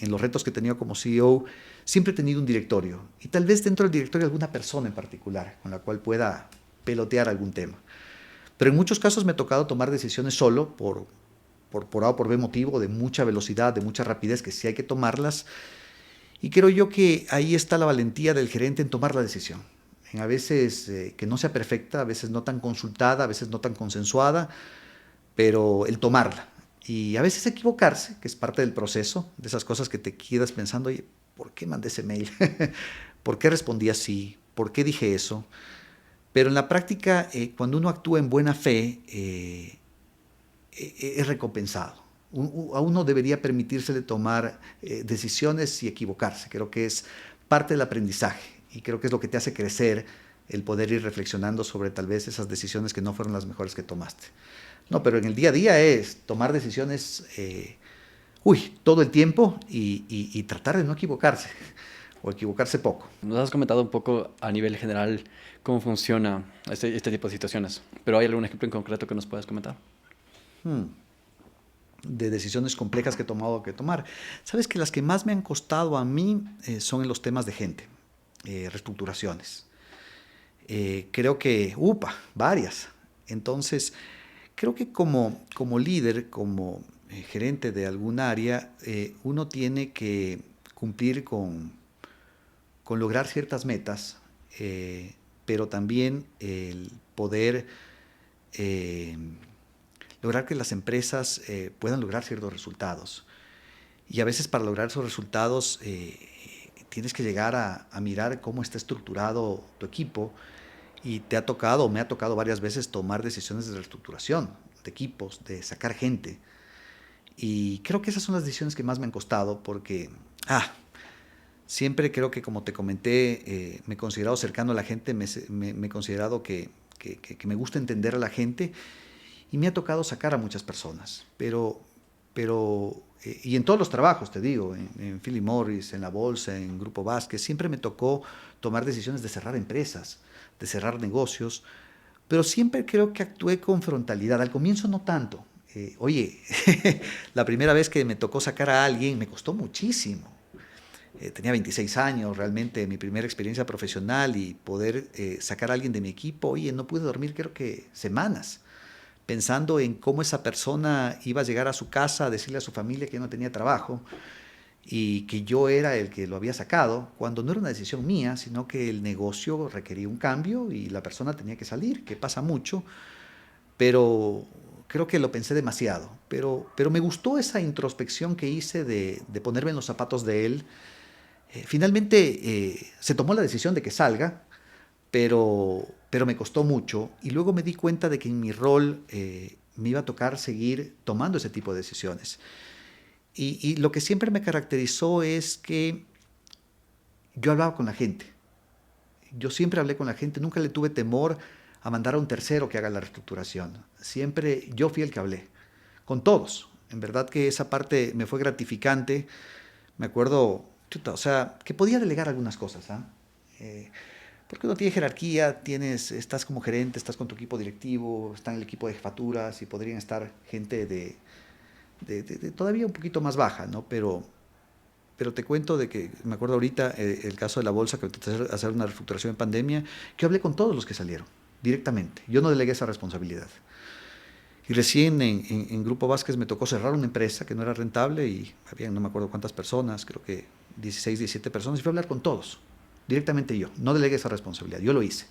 los retos que he tenido como CEO. Siempre he tenido un directorio y tal vez dentro del directorio alguna persona en particular con la cual pueda pelotear algún tema. Pero en muchos casos me ha tocado tomar decisiones solo por A o por B motivo, de mucha velocidad, de mucha rapidez, que sí hay que tomarlas. Y creo yo que ahí está la valentía del gerente en tomar la decisión. En a veces que no sea perfecta, a veces no tan consultada, a veces no tan consensuada, pero el tomarla. Y a veces equivocarse, que es parte del proceso, de esas cosas que te quedas pensando, oye, ¿por qué mandé ese mail? ¿Por qué respondí así? ¿Por qué dije eso? Pero en la práctica, cuando uno actúa en buena fe, es recompensado. A uno debería permitírsele tomar decisiones y equivocarse. Creo que es parte del aprendizaje y creo que es lo que te hace crecer el poder ir reflexionando sobre tal vez esas decisiones que no fueron las mejores que tomaste. No, pero en el día a día es tomar decisiones todo el tiempo y tratar de no equivocarse o equivocarse poco. Nos has comentado un poco a nivel general cómo funciona este tipo de situaciones, pero ¿hay algún ejemplo en concreto que nos puedas comentar? De decisiones complejas que he tomado que tomar. Sabes que las que más me han costado a mí son en los temas de gente, reestructuraciones. Creo que, varias. Entonces, creo que como líder, como gerente de algún área, uno tiene que cumplir con lograr ciertas metas, pero también el poder lograr que las empresas puedan lograr ciertos resultados. Y a veces para lograr esos resultados tienes que llegar a mirar cómo está estructurado tu equipo. Y me ha tocado varias veces tomar decisiones de reestructuración de equipos, de sacar gente. Y creo que esas son las decisiones que más me han costado porque, siempre creo que, como te comenté, me he considerado cercano a la gente, me he considerado que me gusta entender a la gente y me ha tocado sacar a muchas personas. Pero y en todos los trabajos, te digo, en Philip Morris, en la bolsa, en Grupo Vázquez, siempre me tocó tomar decisiones de cerrar empresas, de cerrar negocios, pero siempre creo que actué con frontalidad. Al comienzo no tanto. La primera vez que me tocó sacar a alguien me costó muchísimo. Tenía 26 años, realmente mi primera experiencia profesional y poder sacar a alguien de mi equipo, no pude dormir creo que semanas, pensando en cómo esa persona iba a llegar a su casa a decirle a su familia que no tenía trabajo y que yo era el que lo había sacado, cuando no era una decisión mía, sino que el negocio requería un cambio y la persona tenía que salir, que pasa mucho, pero creo que lo pensé demasiado. Pero me gustó esa introspección que hice de ponerme en los zapatos de él. Finalmente se tomó la decisión de que salga, pero me costó mucho y luego me di cuenta de que en mi rol me iba a tocar seguir tomando ese tipo de decisiones. Y lo que siempre me caracterizó es que yo hablaba con la gente. Yo siempre hablé con la gente, nunca le tuve temor a mandar a un tercero que haga la reestructuración. Siempre yo fui el que hablé, con todos. En verdad que esa parte me fue gratificante. Me acuerdo, chuta, o sea, que podía delegar algunas cosas, ¿ah? Porque uno tiene jerarquía, estás como gerente, estás con tu equipo directivo, está en el equipo de jefaturas y podrían estar gente de todavía un poquito más baja, ¿no? Pero te cuento de que, me acuerdo ahorita, el caso de la bolsa, que intenté hacer una reestructuración en pandemia, que hablé con todos los que salieron, directamente. Yo no delegué esa responsabilidad. Y recién en Grupo Vázquez me tocó cerrar una empresa que no era rentable y había no me acuerdo cuántas personas, creo que 16, 17 personas, y fui a hablar con todos, directamente yo. No delegué esa responsabilidad, yo lo hice.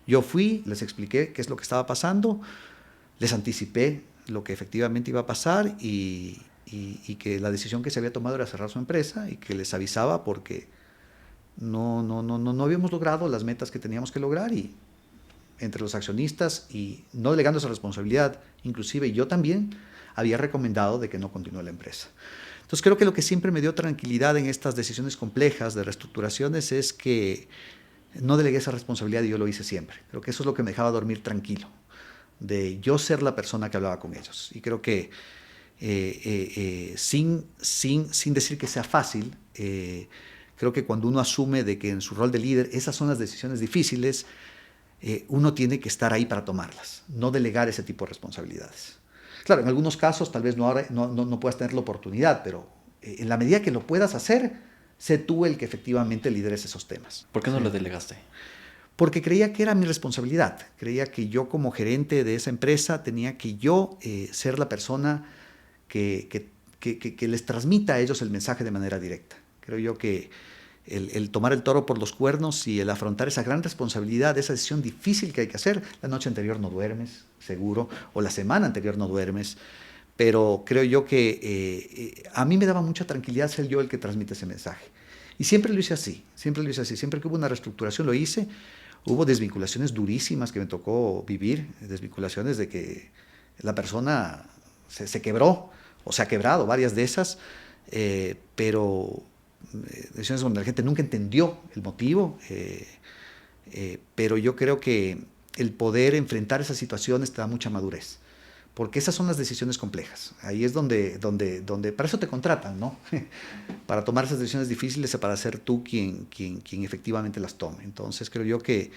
Yo fui, les expliqué qué es lo que estaba pasando, les anticipé lo que efectivamente iba a pasar y que la decisión que se había tomado era cerrar su empresa y que les avisaba porque no habíamos logrado las metas que teníamos que lograr y entre los accionistas y no delegando esa responsabilidad, inclusive yo también había recomendado de que no continúe la empresa. Entonces creo que lo que siempre me dio tranquilidad en estas decisiones complejas de reestructuraciones es que no delegué esa responsabilidad y yo lo hice siempre. Creo que eso es lo que me dejaba dormir tranquilo, de yo ser la persona que hablaba con ellos. Y creo que sin decir que sea fácil, creo que cuando uno asume de que en su rol de líder esas son las decisiones difíciles, uno tiene que estar ahí para tomarlas, no delegar ese tipo de responsabilidades. Claro, en algunos casos tal vez no puedas tener la oportunidad, pero en la medida que lo puedas hacer, sé tú el que efectivamente lideres esos temas. ¿Por qué no lo delegaste? Porque creía que era mi responsabilidad, creía que yo como gerente de esa empresa tenía que yo ser la persona que les transmita a ellos el mensaje de manera directa. Creo yo que el tomar el toro por los cuernos y el afrontar esa gran responsabilidad, esa decisión difícil que hay que hacer, la noche anterior no duermes, seguro, o la semana anterior no duermes, pero creo yo que a mí me daba mucha tranquilidad ser yo el que transmite ese mensaje. Y siempre lo hice así, siempre que hubo una reestructuración lo hice. Hubo desvinculaciones durísimas que me tocó vivir, desvinculaciones de que la persona se quebró o se ha quebrado, varias de esas, pero decisiones donde la gente nunca entendió el motivo, pero yo creo que el poder enfrentar esas situaciones te da mucha madurez, porque esas son las decisiones complejas. Ahí es donde para eso te contratan, ¿no? Para tomar esas decisiones difíciles, para ser tú quien efectivamente las tome. Entonces creo yo que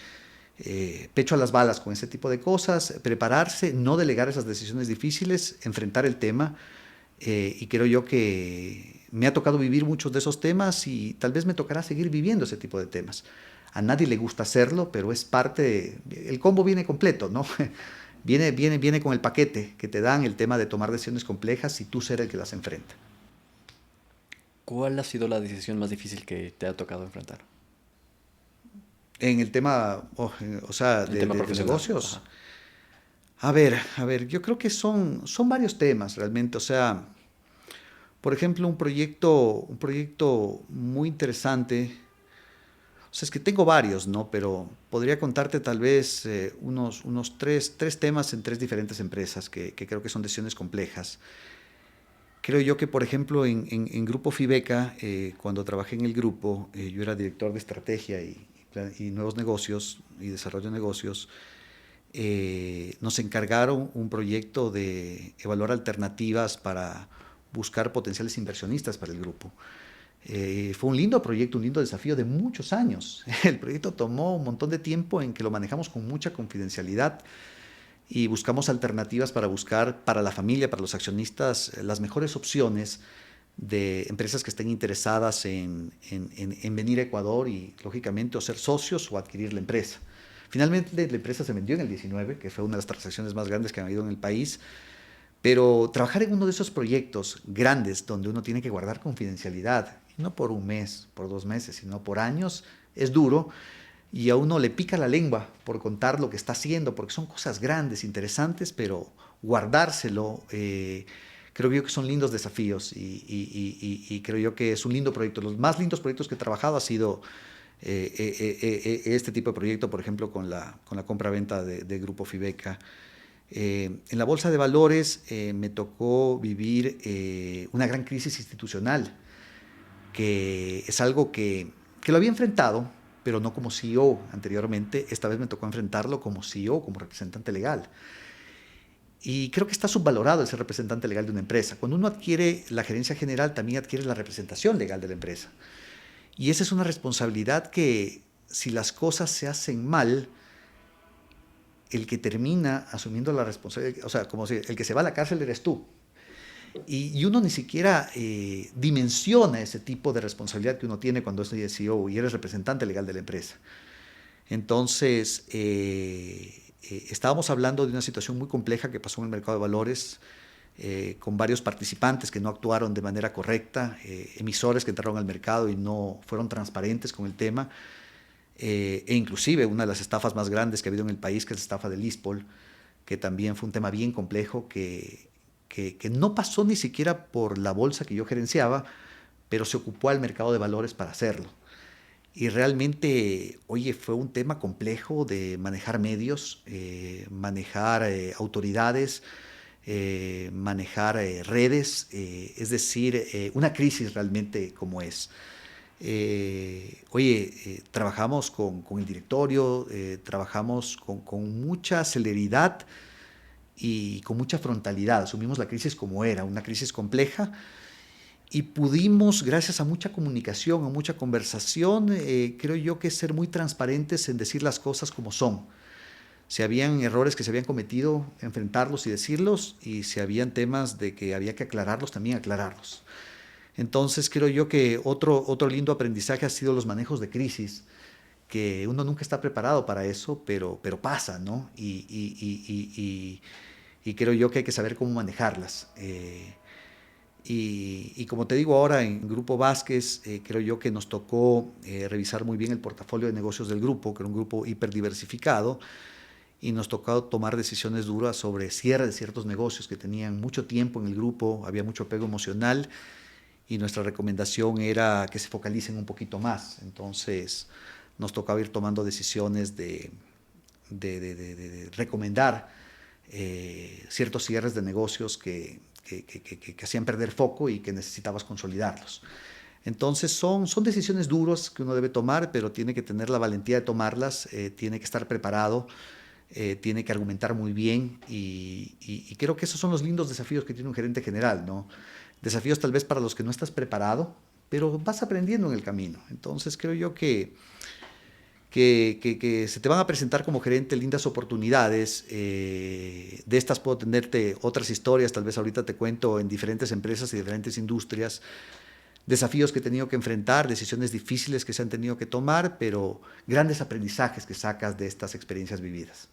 pecho a las balas con ese tipo de cosas, prepararse, no delegar esas decisiones difíciles, enfrentar el tema, y creo yo que me ha tocado vivir muchos de esos temas y tal vez me tocará seguir viviendo ese tipo de temas. A nadie le gusta hacerlo, pero es parte, el combo viene completo, ¿no? Viene con el paquete que te dan el tema de tomar decisiones complejas y tú ser el que las enfrenta. ¿Cuál ha sido la decisión más difícil que te ha tocado enfrentar? En el tema, o sea, El tema de profesional. negocios. Ajá. A ver, yo creo que son varios temas realmente. O sea, por ejemplo, un proyecto muy interesante. O sea, es que tengo varios, ¿no? Pero podría contarte tal vez unos tres temas en tres diferentes empresas que creo que son decisiones complejas. Creo yo que, por ejemplo, en Grupo Fibeca, cuando trabajé en el grupo, yo era director de estrategia y nuevos negocios y desarrollo de negocios. Nos encargaron un proyecto de evaluar alternativas para buscar potenciales inversionistas para el grupo. Fue un lindo proyecto, un lindo desafío de muchos años. El proyecto tomó un montón de tiempo en que lo manejamos con mucha confidencialidad y buscamos alternativas para buscar para la familia, para los accionistas, las mejores opciones de empresas que estén interesadas en venir a Ecuador y, lógicamente, o ser socios o adquirir la empresa. Finalmente, la empresa se vendió en el 19, que fue una de las transacciones más grandes que han habido en el país, pero trabajar en uno de esos proyectos grandes donde uno tiene que guardar confidencialidad, no por un mes, por 2 meses, sino por años, es duro y a uno le pica la lengua por contar lo que está haciendo, porque son cosas grandes, interesantes, pero guardárselo, creo yo que son lindos desafíos y creo yo que es un lindo proyecto. Los más lindos proyectos que he trabajado ha sido este tipo de proyecto, por ejemplo, con la compra-venta de Grupo Fibeca. En la bolsa de valores me tocó vivir una gran crisis institucional, que es algo que lo había enfrentado, pero no como CEO anteriormente. Esta vez me tocó enfrentarlo como CEO, como representante legal. Y creo que está subvalorado el ser representante legal de una empresa. Cuando uno adquiere la gerencia general, también adquiere la representación legal de la empresa. Y esa es una responsabilidad que, si las cosas se hacen mal, el que termina asumiendo la responsabilidad, o sea, como si el que se va a la cárcel eres tú. Y uno ni siquiera dimensiona ese tipo de responsabilidad que uno tiene cuando es CEO y eres representante legal de la empresa. Entonces, estábamos hablando de una situación muy compleja que pasó en el mercado de valores, con varios participantes que no actuaron de manera correcta, emisores que entraron al mercado y no fueron transparentes con el tema, e inclusive una de las estafas más grandes que ha habido en el país, que es la estafa del ISPOL, que también fue un tema bien complejo que no pasó ni siquiera por la bolsa que yo gerenciaba, pero se ocupó al mercado de valores para hacerlo. Y realmente, oye, fue un tema complejo de manejar medios, manejar autoridades, manejar redes, es decir, una crisis realmente como es. Trabajamos con el directorio, trabajamos con mucha celeridad y con mucha frontalidad. Asumimos la crisis como era, una crisis compleja, y pudimos, gracias a mucha comunicación, a mucha conversación, creo yo que ser muy transparentes en decir las cosas como son. Si habían errores que se habían cometido, enfrentarlos y decirlos, y si habían temas de que había que aclararlos, también aclararlos. Entonces creo yo que otro lindo aprendizaje ha sido los manejos de crisis, que uno nunca está preparado para eso, pero pasa, ¿no? Y creo yo que hay que saber cómo manejarlas. Y como te digo ahora, en Grupo Vázquez, creo yo que nos tocó revisar muy bien el portafolio de negocios del grupo, que era un grupo hiperdiversificado, y nos tocó tomar decisiones duras sobre cierre de ciertos negocios que tenían mucho tiempo en el grupo, había mucho apego emocional, y nuestra recomendación era que se focalicen un poquito más. Entonces nos tocaba ir tomando decisiones de recomendar ciertos cierres de negocios que hacían perder foco y que necesitabas consolidarlos. Entonces son decisiones duras que uno debe tomar, pero tiene que tener la valentía de tomarlas, tiene que estar preparado, tiene que argumentar muy bien, y creo que esos son los lindos desafíos que tiene un gerente general, ¿no? Desafíos tal vez para los que no estás preparado, pero vas aprendiendo en el camino. Entonces creo yo que se te van a presentar como gerente lindas oportunidades. De estas puedo tenerte otras historias, tal vez ahorita te cuento, en diferentes empresas y diferentes industrias, desafíos que he tenido que enfrentar, decisiones difíciles que se han tenido que tomar, pero grandes aprendizajes que sacas de estas experiencias vividas.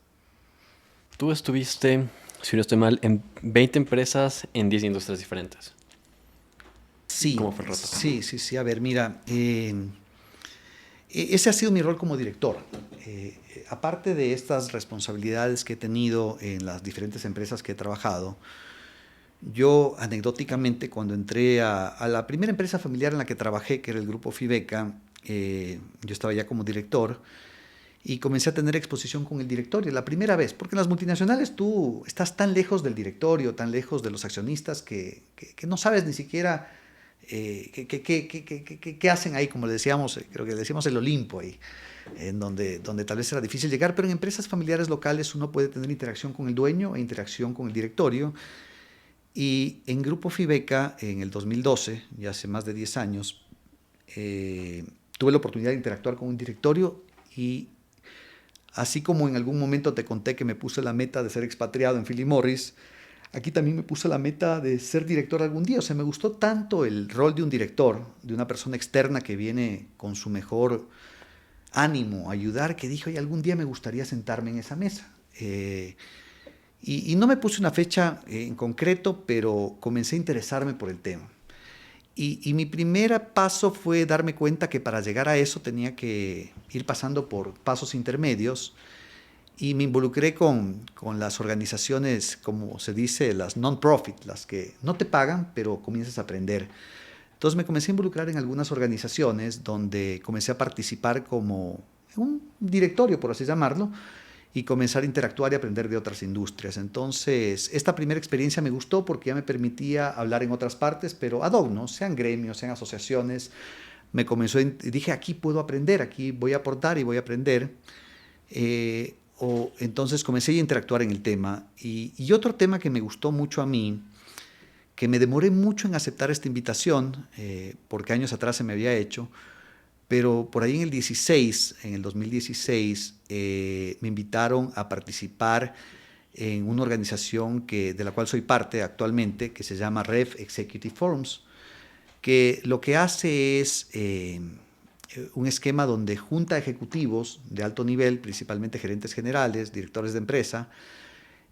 Tú estuviste, si no estoy mal, en 20 empresas en 10 industrias diferentes. Sí, ¿Cómo fue el reto? sí. A ver, mira, ese ha sido mi rol como director. Aparte de estas responsabilidades que he tenido en las diferentes empresas que he trabajado, yo anecdóticamente, cuando entré a la primera empresa familiar en la que trabajé, que era el Grupo Fibeca, yo estaba ya como director y comencé a tener exposición con el directorio la primera vez, porque en las multinacionales tú estás tan lejos del directorio, tan lejos de los accionistas, que no sabes ni siquiera qué hacen ahí, como le decíamos, creo que le decíamos el Olimpo ahí, en donde tal vez era difícil llegar, pero en empresas familiares locales uno puede tener interacción con el dueño e interacción con el directorio. Y en Grupo Fibeca, en el 2012, ya hace más de 10 años, tuve la oportunidad de interactuar con un directorio, y así como en algún momento te conté que me puse la meta de ser expatriado en Philip Morris, aquí también me puse la meta de ser director algún día. O sea, me gustó tanto el rol de un director, de una persona externa que viene con su mejor ánimo a ayudar, que dije, oye, algún día me gustaría sentarme en esa mesa. Y no me puse una fecha en concreto, pero comencé a interesarme por el tema. Y mi primer paso fue darme cuenta que para llegar a eso tenía que ir pasando por pasos intermedios, y me involucré con las organizaciones, como se dice, las non-profit, las que no te pagan, pero comienzas a aprender. Entonces me comencé a involucrar en algunas organizaciones donde comencé a participar como un directorio, por así llamarlo, y comenzar a interactuar y aprender de otras industrias. Entonces, esta primera experiencia me gustó porque ya me permitía hablar en otras partes, pero ad hoc, ¿no? Sean gremios, sean asociaciones. Dije, aquí puedo aprender, aquí voy a aportar y voy a aprender. Entonces comencé a interactuar en el tema. Y otro tema que me gustó mucho a mí, que me demoré mucho en aceptar esta invitación, porque años atrás se me había hecho, pero por ahí en el 2016, me invitaron a participar en una organización de la cual soy parte actualmente, que se llama REF Executive Forums, que lo que hace es un esquema donde junta ejecutivos de alto nivel, principalmente gerentes generales, directores de empresa,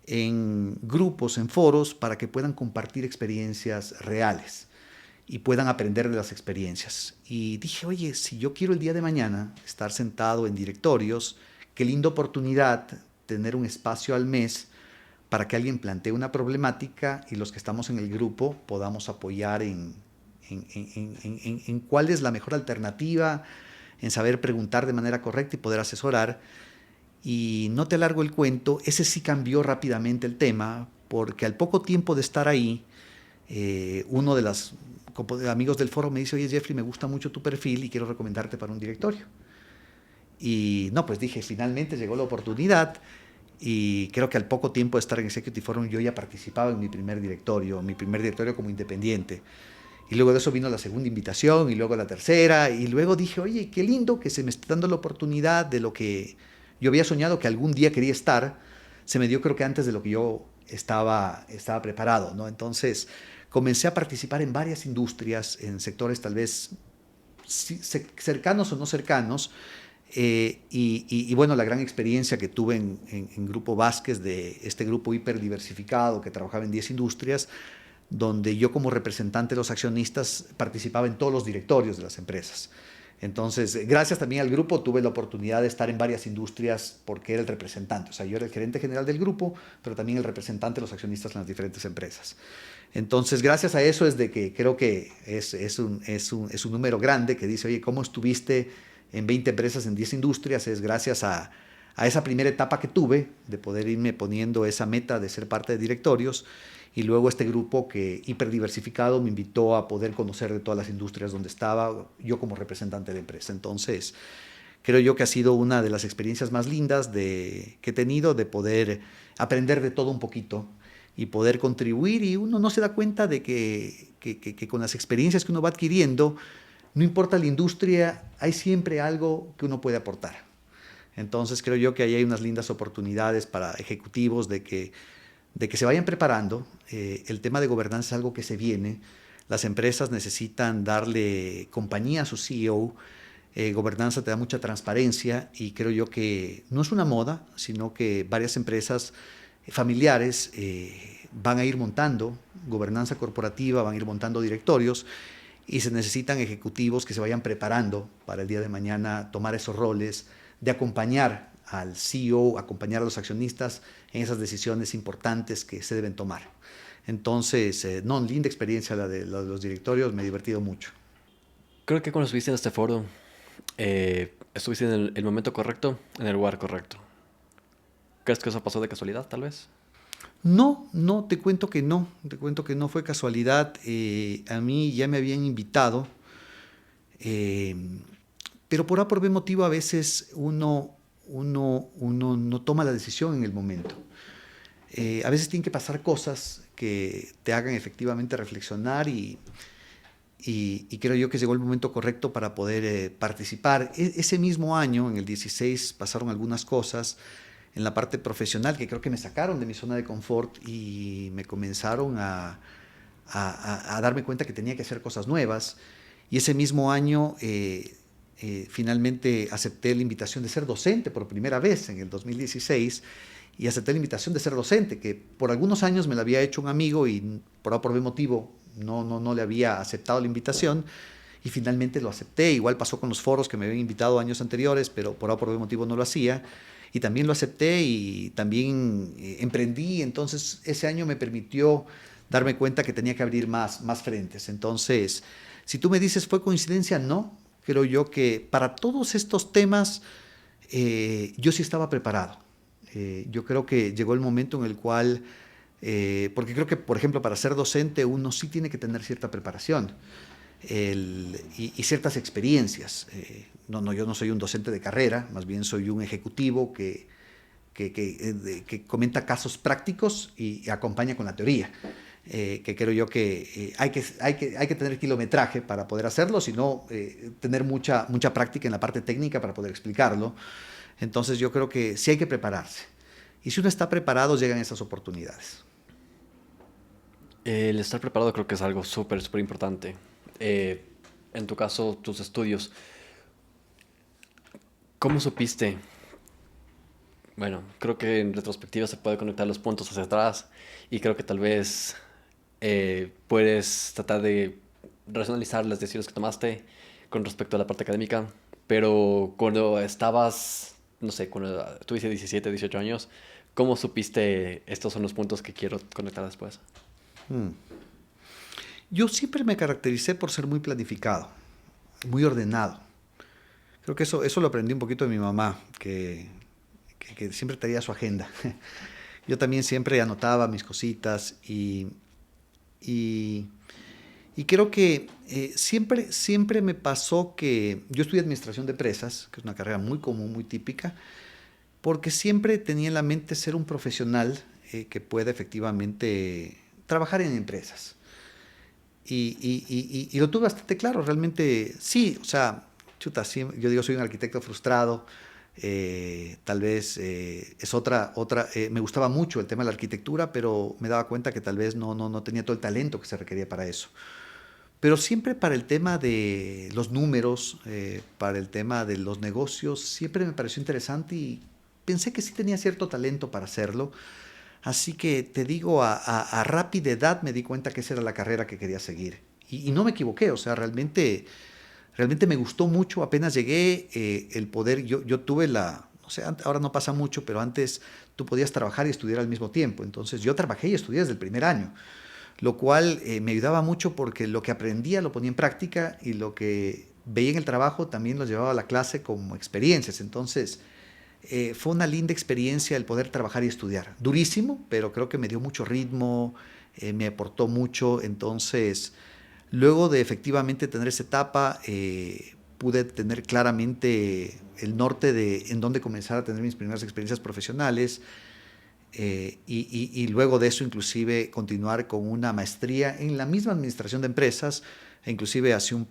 en grupos, en foros, para que puedan compartir experiencias reales y puedan aprender de las experiencias. Y dije, oye, si yo quiero el día de mañana estar sentado en directorios, qué linda oportunidad tener un espacio al mes para que alguien plantee una problemática y los que estamos en el grupo podamos apoyar en cuál es la mejor alternativa, en saber preguntar de manera correcta y poder asesorar. Y no te alargo el cuento, ese sí cambió rápidamente el tema, porque al poco tiempo de estar ahí, uno de los amigos del foro me dice, oye Jeffrey, me gusta mucho tu perfil y quiero recomendarte para un directorio. Y no, pues dije, finalmente llegó la oportunidad. Y creo que al poco tiempo de estar en Executive Forum yo ya participaba en mi primer directorio como independiente. Y luego de eso vino la segunda invitación y luego la tercera. Y luego dije, oye, qué lindo que se me esté dando la oportunidad de lo que yo había soñado que algún día quería estar. Se me dio creo que antes de lo que yo estaba preparado, ¿no? Entonces comencé a participar en varias industrias, en sectores tal vez cercanos o no cercanos. Y bueno, la gran experiencia que tuve en Grupo Vázquez, de este grupo hiperdiversificado que trabajaba en 10 industrias, donde yo como representante de los accionistas participaba en todos los directorios de las empresas. Entonces, gracias también al grupo, tuve la oportunidad de estar en varias industrias porque era el representante. O sea, yo era el gerente general del grupo, pero también el representante de los accionistas en las diferentes empresas. Entonces, gracias a eso es de que creo que es un número grande que dice, oye, ¿cómo estuviste en 20 empresas, en 10 industrias? Es gracias a esa primera etapa que tuve de poder irme poniendo esa meta de ser parte de directorios, y luego este grupo que hiperdiversificado me invitó a poder conocer de todas las industrias donde estaba yo como representante de empresa. Entonces, creo yo que ha sido una de las experiencias más lindas que he tenido, de poder aprender de todo un poquito y poder contribuir, y uno no se da cuenta de que con las experiencias que uno va adquiriendo, no importa la industria, hay siempre algo que uno puede aportar. Entonces creo yo que ahí hay unas lindas oportunidades para ejecutivos de que se vayan preparando. El tema de gobernanza es algo que se viene. Las empresas necesitan darle compañía a su CEO. Gobernanza te da mucha transparencia, y creo yo que no es una moda, sino que varias empresas familiares van a ir montando gobernanza corporativa, van a ir montando directorios, y se necesitan ejecutivos que se vayan preparando para el día de mañana tomar esos roles de acompañar al CEO, acompañar a los accionistas en esas decisiones importantes que se deben tomar. Entonces, linda experiencia la de los directorios, me he divertido mucho. Creo que cuando estuviste en este foro, estuviste en el momento correcto, en el lugar correcto. ¿Crees que eso pasó de casualidad, tal vez? No, te cuento que no fue casualidad. A mí ya me habían invitado, pero por A por B motivo a veces uno no toma la decisión en el momento. A veces tienen que pasar cosas que te hagan efectivamente reflexionar, y creo yo que llegó el momento correcto para poder participar. Ese mismo año, en el 16, pasaron algunas cosas en la parte profesional que creo que me sacaron de mi zona de confort y me comenzaron a darme cuenta que tenía que hacer cosas nuevas. Y ese mismo año finalmente acepté la invitación de ser docente por primera vez en el 2016, y acepté la invitación de ser docente, que por algunos años me la había hecho un amigo y por A por B motivo no le había aceptado la invitación, y finalmente lo acepté. Igual pasó con los foros que me habían invitado años anteriores, pero por A por B motivo no lo hacía, y también lo acepté y también emprendí. Entonces ese año me permitió darme cuenta que tenía que abrir más frentes. Entonces, si tú me dices, ¿fue coincidencia? No, creo yo que para todos estos temas yo sí estaba preparado. Yo creo que llegó el momento en el cual, porque creo que, por ejemplo, para ser docente uno sí tiene que tener cierta preparación y ciertas experiencias. Yo no soy un docente de carrera, más bien soy un ejecutivo que que comenta casos prácticos y acompaña con la teoría. Que creo yo que hay que tener kilometraje para poder hacerlo, sino tener mucha práctica en la parte técnica para poder explicarlo. Entonces yo creo que sí hay que prepararse. Y si uno está preparado, llegan esas oportunidades. El estar preparado creo que es algo súper, súper importante. En tu caso, tus estudios, ¿cómo supiste? Bueno, creo que en retrospectiva se puede conectar los puntos hacia atrás y creo que tal vez puedes tratar de racionalizar las decisiones que tomaste con respecto a la parte académica, pero cuando estabas, no sé, cuando tuviste 17, 18 años, ¿cómo supiste estos son los puntos que quiero conectar después? Hmm. Yo siempre me caractericé por ser muy planificado, muy ordenado. Creo que eso lo aprendí un poquito de mi mamá, que siempre traía su agenda. Yo también siempre anotaba mis cositas y, y creo que siempre me pasó que yo estudié administración de empresas, que es una carrera muy común, muy típica, porque siempre tenía en la mente ser un profesional que pueda efectivamente trabajar en empresas. Y lo tuve bastante claro, realmente sí, o sea, chuta, sí, yo digo, soy un arquitecto frustrado, tal vez me gustaba mucho el tema de la arquitectura, pero me daba cuenta que tal vez no tenía todo el talento que se requería para eso. Pero siempre para el tema de los números, para el tema de los negocios, siempre me pareció interesante y pensé que sí tenía cierto talento para hacerlo. Así que te digo, a rápida edad me di cuenta que esa era la carrera que quería seguir. Y no me equivoqué, o sea, realmente me gustó mucho. Apenas llegué, el poder, yo tuve o sea, ahora no pasa mucho, pero antes tú podías trabajar y estudiar al mismo tiempo. Entonces yo trabajé y estudié desde el primer año, lo cual me ayudaba mucho porque lo que aprendía lo ponía en práctica y lo que veía en el trabajo también lo llevaba a la clase como experiencias. Entonces fue una linda experiencia el poder trabajar y estudiar. Durísimo, pero creo que me dio mucho ritmo, me aportó mucho. Entonces, luego de efectivamente tener esa etapa, pude tener claramente el norte de en dónde comenzar a tener mis primeras experiencias profesionales. Y luego de eso inclusive continuar con una maestría en la misma administración de empresas, e inclusive hace un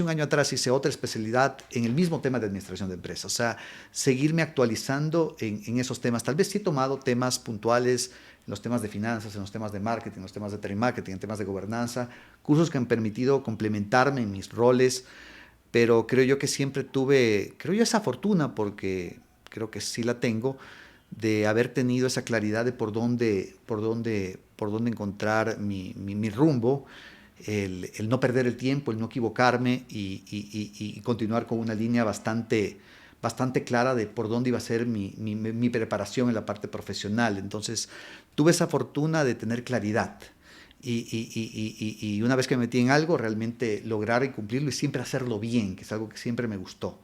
año atrás hice otra especialidad en el mismo tema de administración de empresas, o sea, seguirme actualizando en esos temas. Tal vez sí he tomado temas puntuales en los temas de finanzas, en los temas de marketing, en los temas de telemarketing, en temas de gobernanza, cursos que han permitido complementarme en mis roles, pero creo yo que siempre tuve, creo yo esa fortuna, porque creo que sí la tengo, de haber tenido esa claridad de por dónde encontrar mi rumbo, el no perder el tiempo, el no equivocarme y continuar con una línea bastante clara de por dónde iba a ser mi preparación en la parte profesional. Entonces, tuve esa fortuna de tener claridad. Y una vez que me metí en algo, realmente lograr y cumplirlo y siempre hacerlo bien, que es algo que siempre me gustó.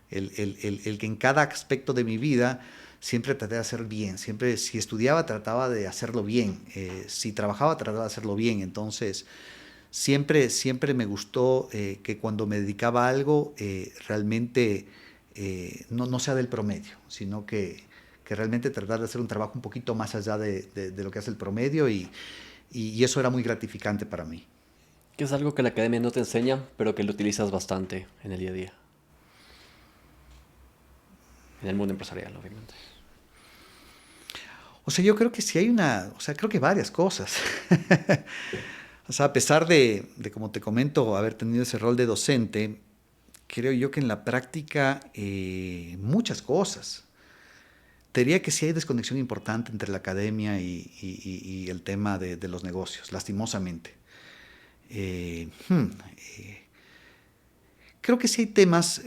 El que en cada aspecto de mi vida siempre traté de hacer bien. Siempre, si estudiaba, trataba de hacerlo bien. Si trabajaba, trataba de hacerlo bien. Entonces, siempre me gustó que cuando me dedicaba a algo, realmente no sea del promedio, sino que realmente tratar de hacer un trabajo un poquito más allá de lo que hace el promedio y eso era muy gratificante para mí. Que es algo que la academia no te enseña, pero que lo utilizas bastante en el día a día, en el mundo empresarial, obviamente. O sea, yo creo que sí hay o sea, creo que varias cosas. O sea, a pesar como te comento, haber tenido ese rol de docente, creo yo que en la práctica muchas cosas. Te diría que sí hay desconexión importante entre la academia y el tema de los negocios, lastimosamente. Eh, hmm, eh, Creo que sí hay temas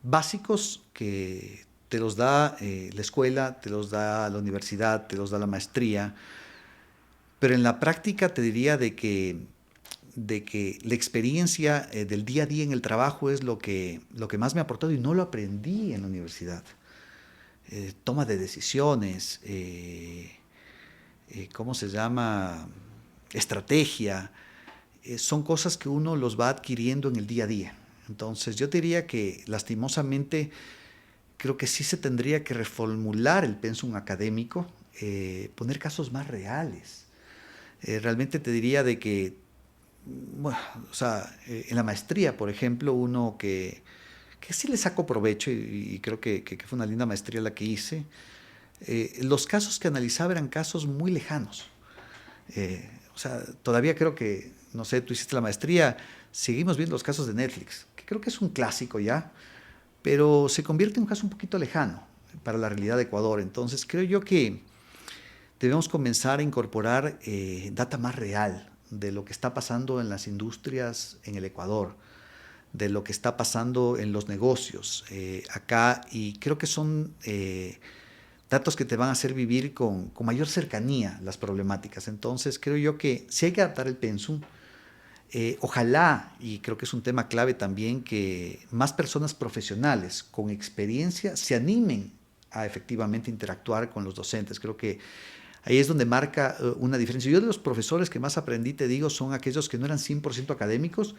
básicos que te los da la escuela, te los da la universidad, te los da la maestría, pero en la práctica te diría de que la experiencia del día a día en el trabajo es lo que más me ha aportado y no lo aprendí en la universidad. Toma de decisiones, ¿cómo se llama? Estrategia, son cosas que uno los va adquiriendo en el día a día. Entonces yo diría que lastimosamente creo que sí se tendría que reformular el pensum académico, poner casos más reales. Realmente te diría de que, bueno, o sea, en la maestría, por ejemplo, uno que sí le saco provecho y creo que fue una linda maestría la que hice, los casos que analizaba eran casos muy lejanos. O sea, todavía creo que, no sé, tú hiciste la maestría, seguimos viendo los casos de Netflix, que creo que es un clásico ya, pero se convierte en un caso un poquito lejano para la realidad de Ecuador. Entonces creo yo que debemos comenzar a incorporar data más real de lo que está pasando en las industrias en el Ecuador, de lo que está pasando en los negocios acá, y creo que son datos que te van a hacer vivir con mayor cercanía las problemáticas. Entonces creo yo que si hay que adaptar el pensum, ojalá, y creo que es un tema clave también, que más personas profesionales con experiencia se animen a efectivamente interactuar con los docentes. Creo que ahí es donde marca una diferencia. Yo de los profesores que más aprendí, te digo, son aquellos que no eran 100% académicos,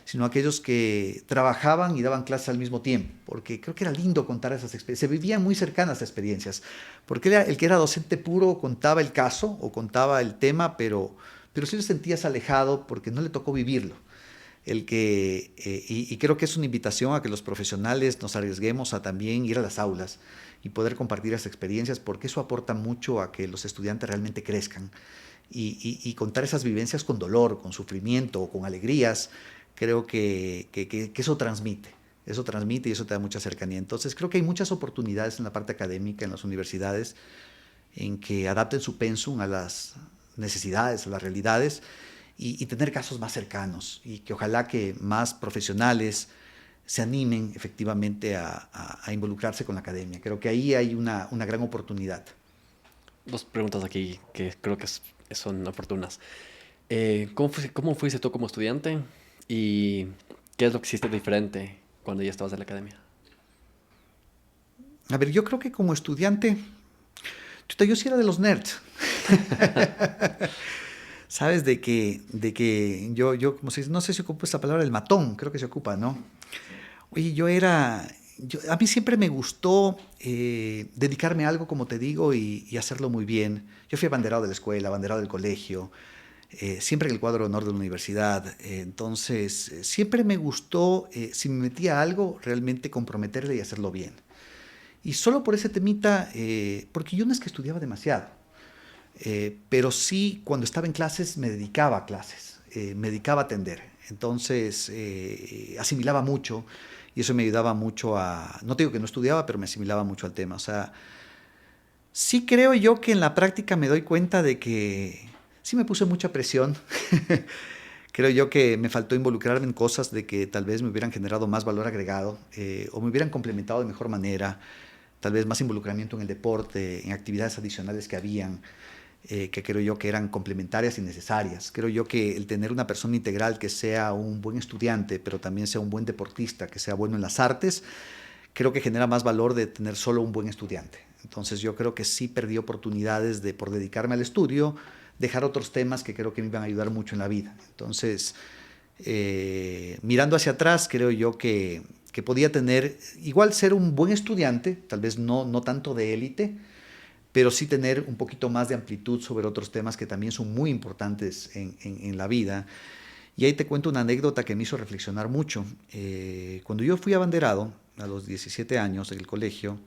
sino aquellos que trabajaban y daban clases al mismo tiempo, porque creo que era lindo contar esas experiencias, se vivían muy cercanas a experiencias, porque el que era docente puro contaba el caso o contaba el tema, pero sí lo sentías alejado porque no le tocó vivirlo. Y creo que es una invitación a que los profesionales nos arriesguemos a también ir a las aulas y poder compartir esas experiencias, porque eso aporta mucho a que los estudiantes realmente crezcan. Y contar esas vivencias con dolor, con sufrimiento o con alegrías, creo que eso transmite y eso te da mucha cercanía. Entonces creo que hay muchas oportunidades en la parte académica, en las universidades, en que adapten su pensum a las necesidades, a las realidades, y tener casos más cercanos, y que ojalá que más profesionales se animen efectivamente a involucrarse con la academia. Creo que ahí hay una gran oportunidad. Dos preguntas aquí que creo que son oportunas. ¿Cómo fuiste tú como estudiante? ¿Y qué es lo que hiciste diferente cuando ya estabas en la academia? A ver, yo creo que como estudiante, yo sí era de los nerds. Sabes de que yo como se dice, no sé si ocupo esta palabra, el matón, creo que se ocupa, ¿no? Oye, a mí siempre me gustó dedicarme a algo, como te digo, y hacerlo muy bien. Yo fui abanderado de la escuela, abanderado del colegio, siempre en el cuadro de honor de la universidad. Entonces, siempre me gustó, si me metía a algo, realmente comprometerle y hacerlo bien. Y solo por ese temita, porque yo no es que estudiaba demasiado, pero sí cuando estaba en clases me dedicaba a clases, me dedicaba a atender. Entonces asimilaba mucho y eso me ayudaba mucho no te digo que no estudiaba, pero me asimilaba mucho al tema. O sea, sí creo yo que en la práctica me doy cuenta de que sí me puse mucha presión. Creo yo que me faltó involucrarme en cosas de que tal vez me hubieran generado más valor agregado, o me hubieran complementado de mejor manera, tal vez más involucramiento en el deporte, en actividades adicionales que habían, que creo yo que eran complementarias y necesarias. Creo yo que el tener una persona integral que sea un buen estudiante, pero también sea un buen deportista, que sea bueno en las artes, creo que genera más valor de tener solo un buen estudiante. Entonces yo creo que sí perdí oportunidades de, por dedicarme al estudio, dejar otros temas que creo que me iban a ayudar mucho en la vida. Entonces, mirando hacia atrás, creo yo que podía tener, igual ser un buen estudiante, tal vez no tanto de élite, pero sí tener un poquito más de amplitud sobre otros temas que también son muy importantes en la vida. Y ahí te cuento una anécdota que me hizo reflexionar mucho. Cuando yo fui abanderado a los 17 años en el colegio,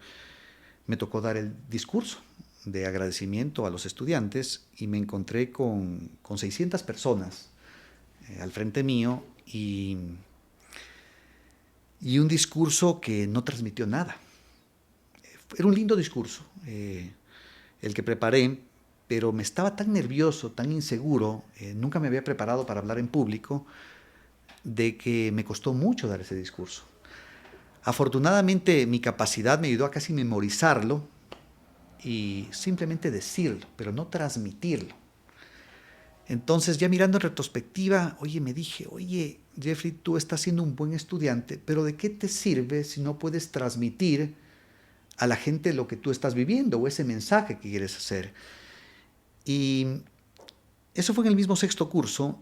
me tocó dar el discurso de agradecimiento a los estudiantes y me encontré con 600 personas al frente mío y un discurso que no transmitió nada. Era un lindo discurso el que preparé, pero me estaba tan nervioso, tan inseguro, nunca me había preparado para hablar en público, de que me costó mucho dar ese discurso. Afortunadamente mi capacidad me ayudó a casi memorizarlo y simplemente decirlo, pero no transmitirlo. Entonces ya mirando en retrospectiva, me dije, oye, Jeffrey, tú estás siendo un buen estudiante, pero ¿de qué te sirve si no puedes transmitir a la gente lo que tú estás viviendo o ese mensaje que quieres hacer? Y eso fue en el mismo sexto curso,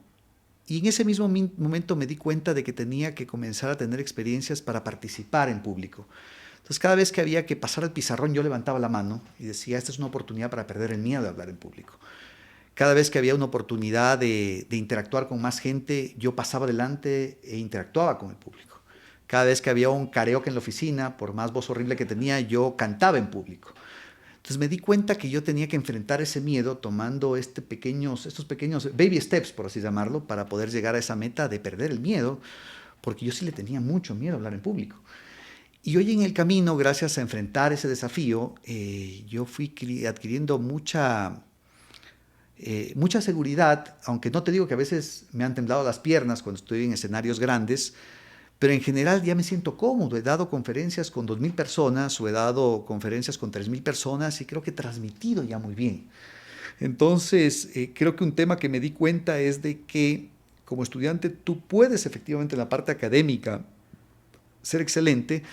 y en ese mismo momento me di cuenta de que tenía que comenzar a tener experiencias para participar en público. Entonces, cada vez que había que pasar el pizarrón, yo levantaba la mano y decía, esta es una oportunidad para perder el miedo de hablar en público. Cada vez que había una oportunidad de interactuar con más gente, yo pasaba adelante e interactuaba con el público. Cada vez que había un karaoke en la oficina, por más voz horrible que tenía, yo cantaba en público. Entonces me di cuenta que yo tenía que enfrentar ese miedo tomando estos pequeños baby steps, por así llamarlo, para poder llegar a esa meta de perder el miedo, porque yo sí le tenía mucho miedo a hablar en público. Y hoy en el camino, gracias a enfrentar ese desafío, yo fui adquiriendo mucha seguridad, aunque no te digo que a veces me han temblado las piernas cuando estoy en escenarios grandes, pero en general ya me siento cómodo. He dado conferencias con 2.000 personas o he dado conferencias con 3.000 personas y creo que he transmitido ya muy bien. Entonces, creo que un tema que me di cuenta es de que como estudiante tú puedes efectivamente en la parte académica ser excelente,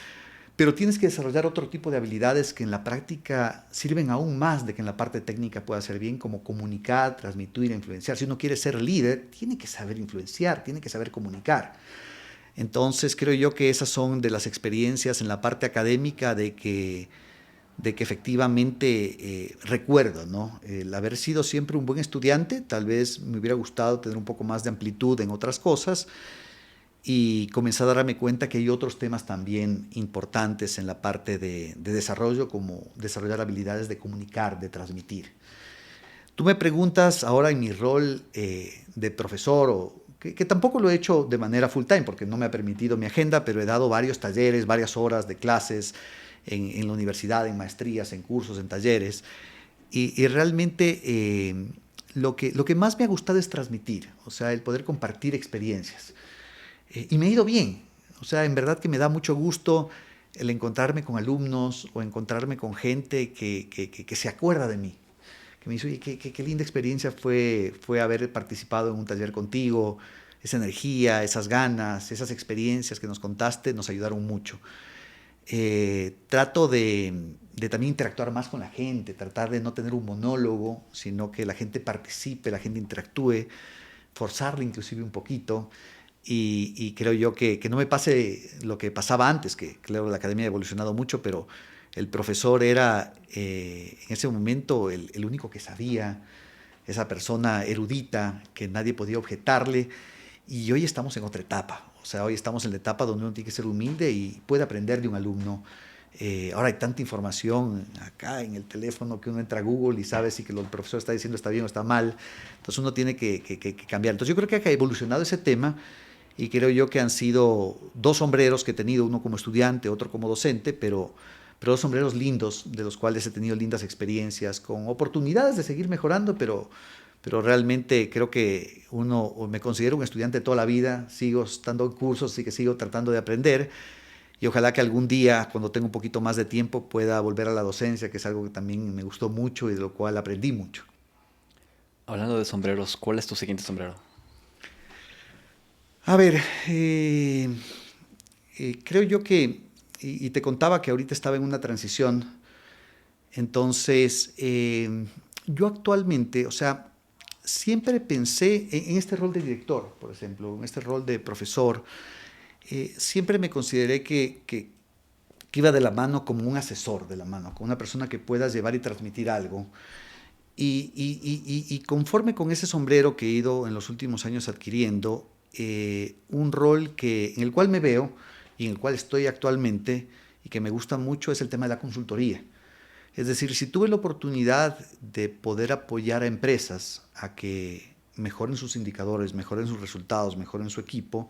pero tienes que desarrollar otro tipo de habilidades que en la práctica sirven aún más de que en la parte técnica pueda ser bien, como comunicar, transmitir, influenciar. Si uno quiere ser líder, tiene que saber influenciar, tiene que saber comunicar. Entonces creo yo que esas son de las experiencias en la parte académica de que efectivamente recuerdo, ¿no? El haber sido siempre un buen estudiante, tal vez me hubiera gustado tener un poco más de amplitud en otras cosas, y comencé a darme cuenta que hay otros temas también importantes en la parte de desarrollo, como desarrollar habilidades de comunicar, de transmitir. Tú me preguntas ahora en mi rol de profesor, que tampoco lo he hecho de manera full time, porque no me ha permitido mi agenda, pero he dado varios talleres, varias horas de clases en la universidad, en maestrías, en cursos, en talleres, y realmente lo que más me ha gustado es transmitir, o sea, el poder compartir experiencias. Y me ha ido bien. O sea, en verdad que me da mucho gusto el encontrarme con alumnos o encontrarme con gente que se acuerda de mí. Que me dice, oye, qué linda experiencia fue haber participado en un taller contigo. Esa energía, esas ganas, esas experiencias que nos contaste nos ayudaron mucho. Trato de también interactuar más con la gente, tratar de no tener un monólogo, sino que la gente participe, la gente interactúe, forzarle inclusive un poquito. Y creo yo que no me pase lo que pasaba antes, que claro, la academia ha evolucionado mucho, pero el profesor era en ese momento el único que sabía, esa persona erudita que nadie podía objetarle, y hoy estamos en otra etapa. O sea, hoy estamos en la etapa donde uno tiene que ser humilde y puede aprender de un alumno. Ahora hay tanta información acá en el teléfono que uno entra a Google y sabe si que lo que el profesor está diciendo está bien o está mal. Entonces uno tiene que cambiar. Entonces yo creo que ha evolucionado ese tema y creo yo que han sido dos sombreros que he tenido, uno como estudiante, otro como docente, pero dos sombreros lindos, de los cuales he tenido lindas experiencias, con oportunidades de seguir mejorando, pero realmente creo que me considero un estudiante de toda la vida, sigo estando en cursos y que sigo tratando de aprender, y ojalá que algún día, cuando tenga un poquito más de tiempo, pueda volver a la docencia, que es algo que también me gustó mucho y de lo cual aprendí mucho. Hablando de sombreros, ¿cuál es tu siguiente sombrero? A ver, creo yo que, y te contaba que ahorita estaba en una transición, entonces yo actualmente, o sea, siempre pensé en este rol de director, por ejemplo, en este rol de profesor, siempre me consideré que iba de la mano como un asesor de la mano, como una persona que pueda llevar y transmitir algo. Y conforme con ese sombrero que he ido en los últimos años adquiriendo, un rol en el cual me veo y en el cual estoy actualmente y que me gusta mucho es el tema de la consultoría. Es decir, si tuve la oportunidad de poder apoyar a empresas a que mejoren sus indicadores, mejoren sus resultados, mejoren su equipo,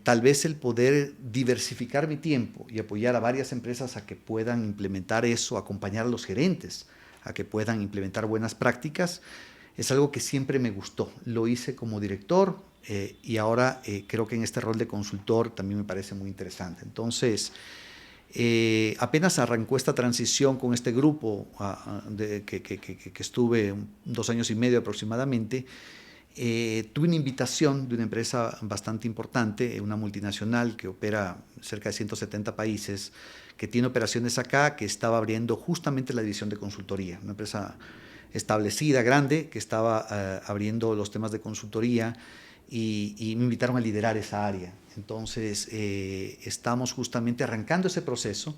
tal vez el poder diversificar mi tiempo y apoyar a varias empresas a que puedan implementar eso, acompañar a los gerentes a que puedan implementar buenas prácticas, es algo que siempre me gustó. Lo hice como director y ahora creo que en este rol de consultor también me parece muy interesante. Entonces, apenas arrancó esta transición con este grupo que estuve 2 años y medio aproximadamente. Tuve una invitación de una empresa bastante importante, una multinacional que opera cerca de 170 países, que tiene operaciones acá, que estaba abriendo justamente la división de consultoría, una empresa establecida, grande, que estaba abriendo los temas de consultoría y me invitaron a liderar esa área. Entonces, estamos justamente arrancando ese proceso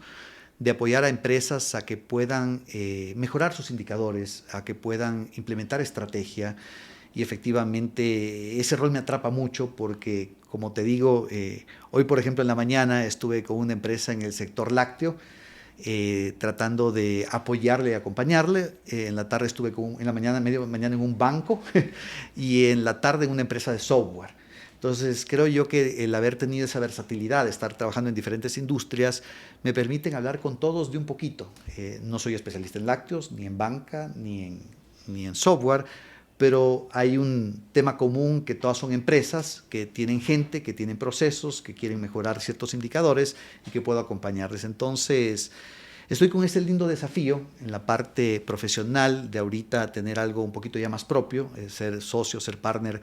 de apoyar a empresas a que puedan mejorar sus indicadores, a que puedan implementar estrategia. Y efectivamente ese rol me atrapa mucho porque, como te digo, hoy por ejemplo en la mañana estuve con una empresa en el sector lácteo, tratando de apoyarle y acompañarle. En la tarde estuve en la mañana, medio mañana en un banco y en la tarde en una empresa de software. Entonces creo yo que el haber tenido esa versatilidad, de estar trabajando en diferentes industrias, me permiten hablar con todos de un poquito. No soy especialista en lácteos, ni en banca, ni en software, pero hay un tema común que todas son empresas que tienen gente, que tienen procesos, que quieren mejorar ciertos indicadores y que puedo acompañarles. Entonces, estoy con este lindo desafío en la parte profesional de ahorita tener algo un poquito ya más propio, ser socio, ser partner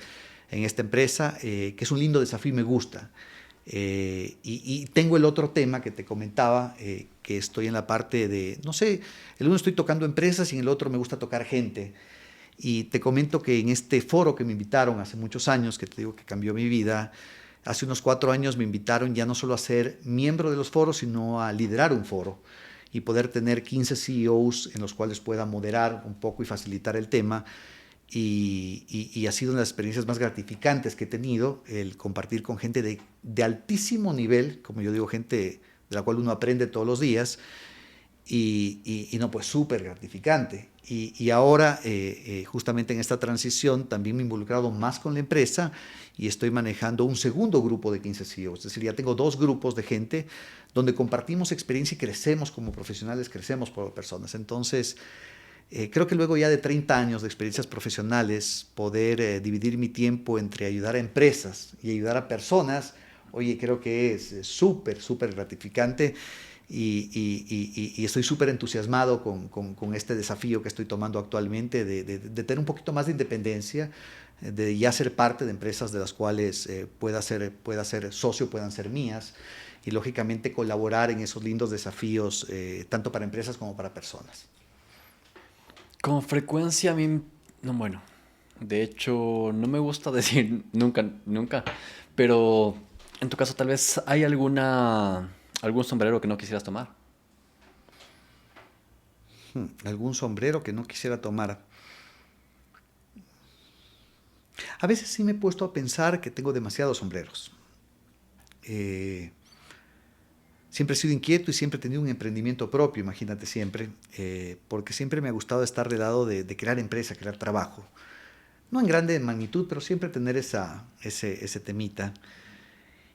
en esta empresa, que es un lindo desafío y me gusta. Y tengo el otro tema que te comentaba, que estoy en la parte de, no sé, el uno estoy tocando empresas y en el otro me gusta tocar gente. Y te comento que en este foro que me invitaron hace muchos años, que te digo que cambió mi vida, hace unos 4 años me invitaron ya no solo a ser miembro de los foros, sino a liderar un foro y poder tener 15 CEOs en los cuales pueda moderar un poco y facilitar el tema. Y ha sido una de las experiencias más gratificantes que he tenido, el compartir con gente de altísimo nivel, como yo digo, gente de la cual uno aprende todos los días, y no, pues súper gratificante. Y ahora, justamente en esta transición, también me he involucrado más con la empresa y estoy manejando un segundo grupo de 15 CEOs. Es decir, ya tengo 2 grupos de gente donde compartimos experiencia y crecemos como profesionales, crecemos como personas. Entonces, creo que luego ya de 30 años de experiencias profesionales, poder dividir mi tiempo entre ayudar a empresas y ayudar a personas, oye, creo que es súper, súper gratificante. Y estoy súper entusiasmado con este desafío que estoy tomando actualmente de tener un poquito más de independencia, de ya ser parte de empresas de las cuales pueda ser socio, puedan ser mías, y lógicamente colaborar en esos lindos desafíos, tanto para empresas como para personas. Con frecuencia a mí, no, bueno, de hecho no me gusta decir nunca, nunca, pero en tu caso tal vez hay algún sombrero que no quisieras tomar. ¿Algún sombrero que no quisiera tomar? A veces sí me he puesto a pensar que tengo demasiados sombreros. Eh, Siempre he sido inquieto y siempre he tenido un emprendimiento propio, imagínate siempre, porque siempre me ha gustado estar del lado de crear empresa, crear trabajo. No en grande magnitud, pero siempre tener ese temita.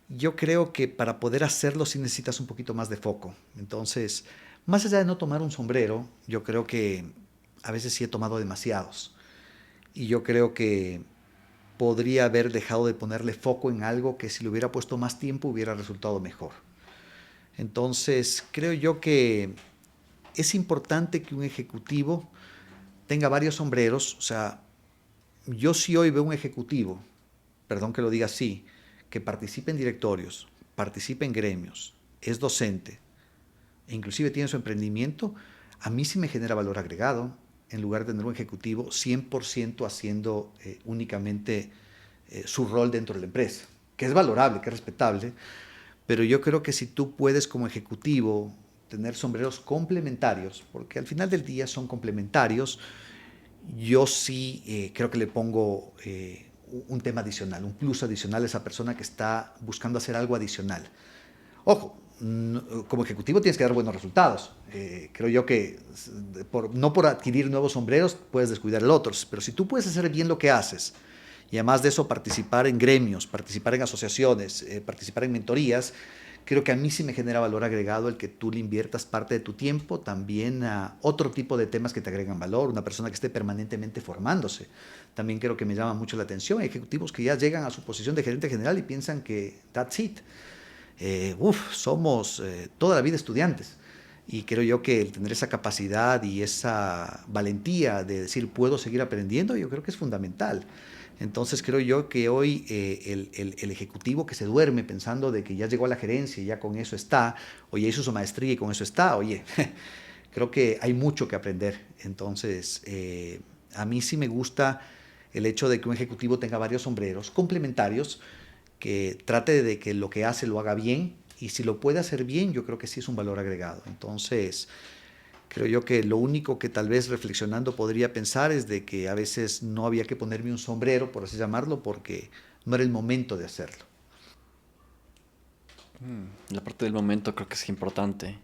Yo creo que para poder hacerlo sí necesitas un poquito más de foco. Entonces, más allá de no tomar un sombrero, yo creo que a veces sí he tomado demasiados. Y yo creo que podría haber dejado de ponerle foco en algo que si le hubiera puesto más tiempo hubiera resultado mejor. Entonces, creo yo que es importante que un ejecutivo tenga varios sombreros. O sea, yo si hoy veo un ejecutivo, perdón que lo diga así, que participe en directorios, participe en gremios, es docente e inclusive tiene su emprendimiento, a mí sí me genera valor agregado en lugar de tener un ejecutivo 100% haciendo únicamente su rol dentro de la empresa, que es valorable, que es respetable, pero yo creo que si tú puedes como ejecutivo tener sombreros complementarios, porque al final del día son complementarios, yo sí creo que le pongo un tema adicional, un plus adicional a esa persona que está buscando hacer algo adicional. Ojo, como ejecutivo tienes que dar buenos resultados. Creo yo que no por adquirir nuevos sombreros puedes descuidar el otro, pero si tú puedes hacer bien lo que haces y además de eso participar en gremios, participar en asociaciones, participar en mentorías, creo que a mí sí me genera valor agregado el que tú le inviertas parte de tu tiempo también a otro tipo de temas que te agregan valor, una persona que esté permanentemente formándose. También creo que me llama mucho la atención, hay ejecutivos que ya llegan a su posición de gerente general y piensan que that's it. Somos toda la vida estudiantes. Y creo yo que el tener esa capacidad y esa valentía de decir puedo seguir aprendiendo, yo creo que es fundamental. Entonces creo yo que hoy el ejecutivo que se duerme pensando de que ya llegó a la gerencia y ya con eso está, o ya hizo su maestría y con eso está, oye, creo que hay mucho que aprender. Entonces, a mí sí me gusta el hecho de que un ejecutivo tenga varios sombreros complementarios, que trate de que lo que hace lo haga bien, y si lo puede hacer bien, yo creo que sí es un valor agregado. Entonces, creo yo que lo único que tal vez reflexionando podría pensar es de que a veces no había que ponerme un sombrero, por así llamarlo, porque no era el momento de hacerlo. La parte del momento creo que es importante.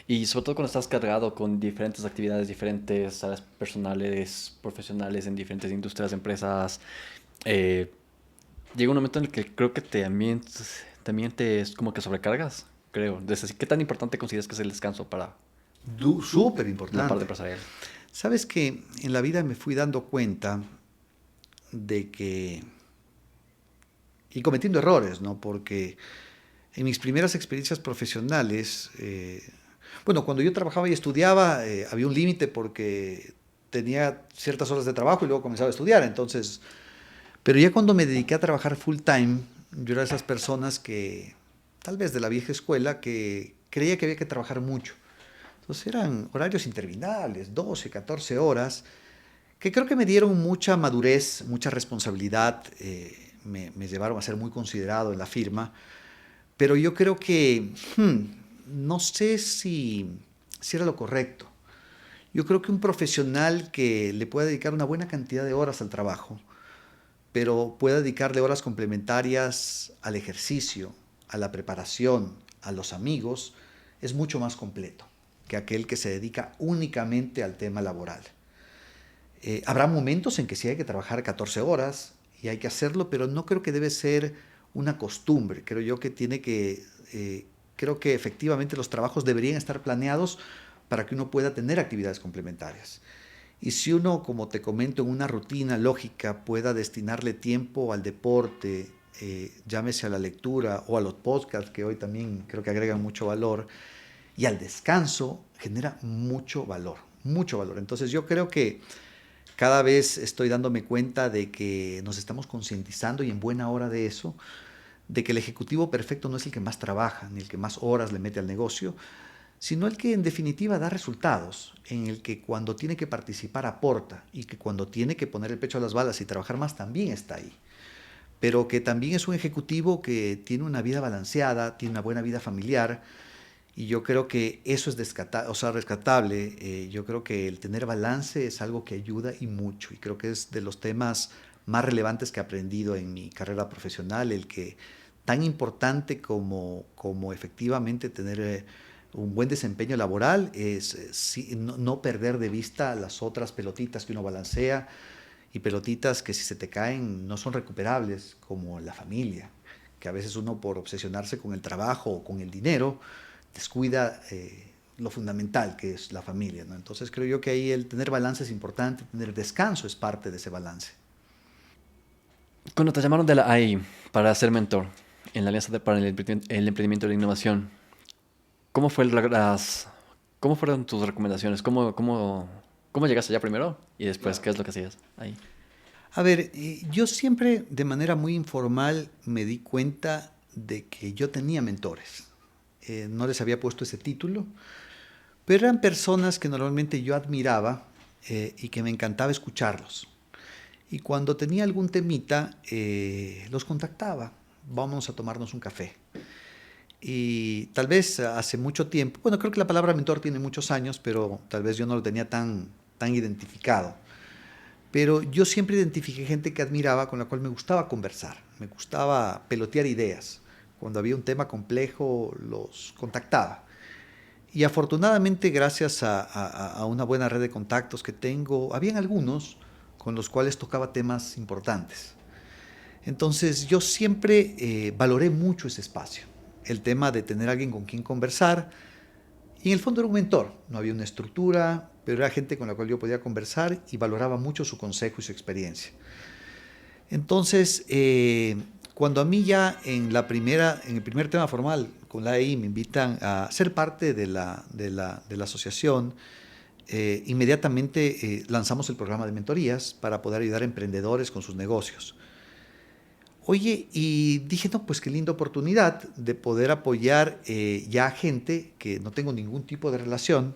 Y sobre todo cuando estás cargado con diferentes actividades, diferentes áreas personales, profesionales en diferentes industrias, empresas, eh, llega un momento en el que creo que también te es como que sobrecargas, creo. Entonces, ¿qué tan importante consideras que es el descanso para Súper la parte importante. empresarial? Sabes que en la vida me fui dando cuenta de que, y cometiendo errores, ¿no? Porque en mis primeras experiencias profesionales, bueno, cuando yo trabajaba y estudiaba, había un límite porque tenía ciertas horas de trabajo y luego comenzaba a estudiar. Entonces, pero ya cuando me dediqué a trabajar full time, yo era de esas personas que, tal vez de la vieja escuela, que creía que había que trabajar mucho. Entonces eran horarios interminables, 12, 14 horas, que creo que me dieron mucha madurez, mucha responsabilidad, me llevaron a ser muy considerado en la firma, pero yo creo que no sé si era lo correcto. Yo creo que un profesional que le pueda dedicar una buena cantidad de horas al trabajo, pero pueda dedicarle horas complementarias al ejercicio, a la preparación, a los amigos, es mucho más completo que aquel que se dedica únicamente al tema laboral. Habrá momentos en que sí hay que trabajar 14 horas y hay que hacerlo, pero no creo que debe ser una costumbre. Creo yo que creo que efectivamente los trabajos deberían estar planeados para que uno pueda tener actividades complementarias. Y si uno, como te comento, en una rutina lógica pueda destinarle tiempo al deporte, llámese a la lectura o a los podcasts, que hoy también creo que agregan mucho valor, y al descanso, genera mucho valor, mucho valor. Entonces yo creo que cada vez estoy dándome cuenta de que nos estamos concientizando, y en buena hora de eso, de que el ejecutivo perfecto no es el que más trabaja, ni el que más horas le mete al negocio, sino el que en definitiva da resultados, en el que cuando tiene que participar aporta, y que cuando tiene que poner el pecho a las balas y trabajar más también está ahí. Pero que también es un ejecutivo que tiene una vida balanceada, tiene una buena vida familiar, y yo creo que eso es rescatable. Yo creo que el tener balance es algo que ayuda y mucho. Y creo que es de los temas más relevantes que he aprendido en mi carrera profesional, el que tan importante como efectivamente tener un buen desempeño laboral es no perder de vista las otras pelotitas que uno balancea, y pelotitas que si se te caen no son recuperables, como la familia, que a veces uno por obsesionarse con el trabajo o con el dinero descuida lo fundamental que es la familia, ¿no? Entonces creo yo que ahí el tener balance es importante, tener descanso es parte de ese balance. Cuando te llamaron de la AI para ser mentor en la Alianza para el Emprendimiento y la Innovación, ¿cómo fue cómo fueron tus recomendaciones? ¿Cómo llegaste allá primero? Y después, ¿qué es lo que hacías ahí? A ver, yo siempre de manera muy informal me di cuenta de que yo tenía mentores. No les había puesto ese título, pero eran personas que normalmente yo admiraba, y que me encantaba escucharlos. Y cuando tenía algún temita, los contactaba. Vamos a tomarnos un café. Y tal vez hace mucho tiempo, bueno, creo que la palabra mentor tiene muchos años, pero tal vez yo no lo tenía tan identificado. Pero yo siempre identifiqué gente que admiraba, con la cual me gustaba conversar, me gustaba pelotear ideas. Cuando había un tema complejo, los contactaba. Y afortunadamente, gracias a una buena red de contactos que tengo, habían algunos con los cuales tocaba temas importantes. Entonces yo siempre valoré mucho ese espacio, el tema de tener alguien con quien conversar, y en el fondo era un mentor, no había una estructura, pero era gente con la cual yo podía conversar y valoraba mucho su consejo y su experiencia. Entonces, cuando a mí ya en el primer tema formal con la AI me invitan a ser parte de la asociación, inmediatamente lanzamos el programa de mentorías para poder ayudar a emprendedores con sus negocios. Oye, y dije, no, pues qué linda oportunidad de poder apoyar ya a gente que no tengo ningún tipo de relación,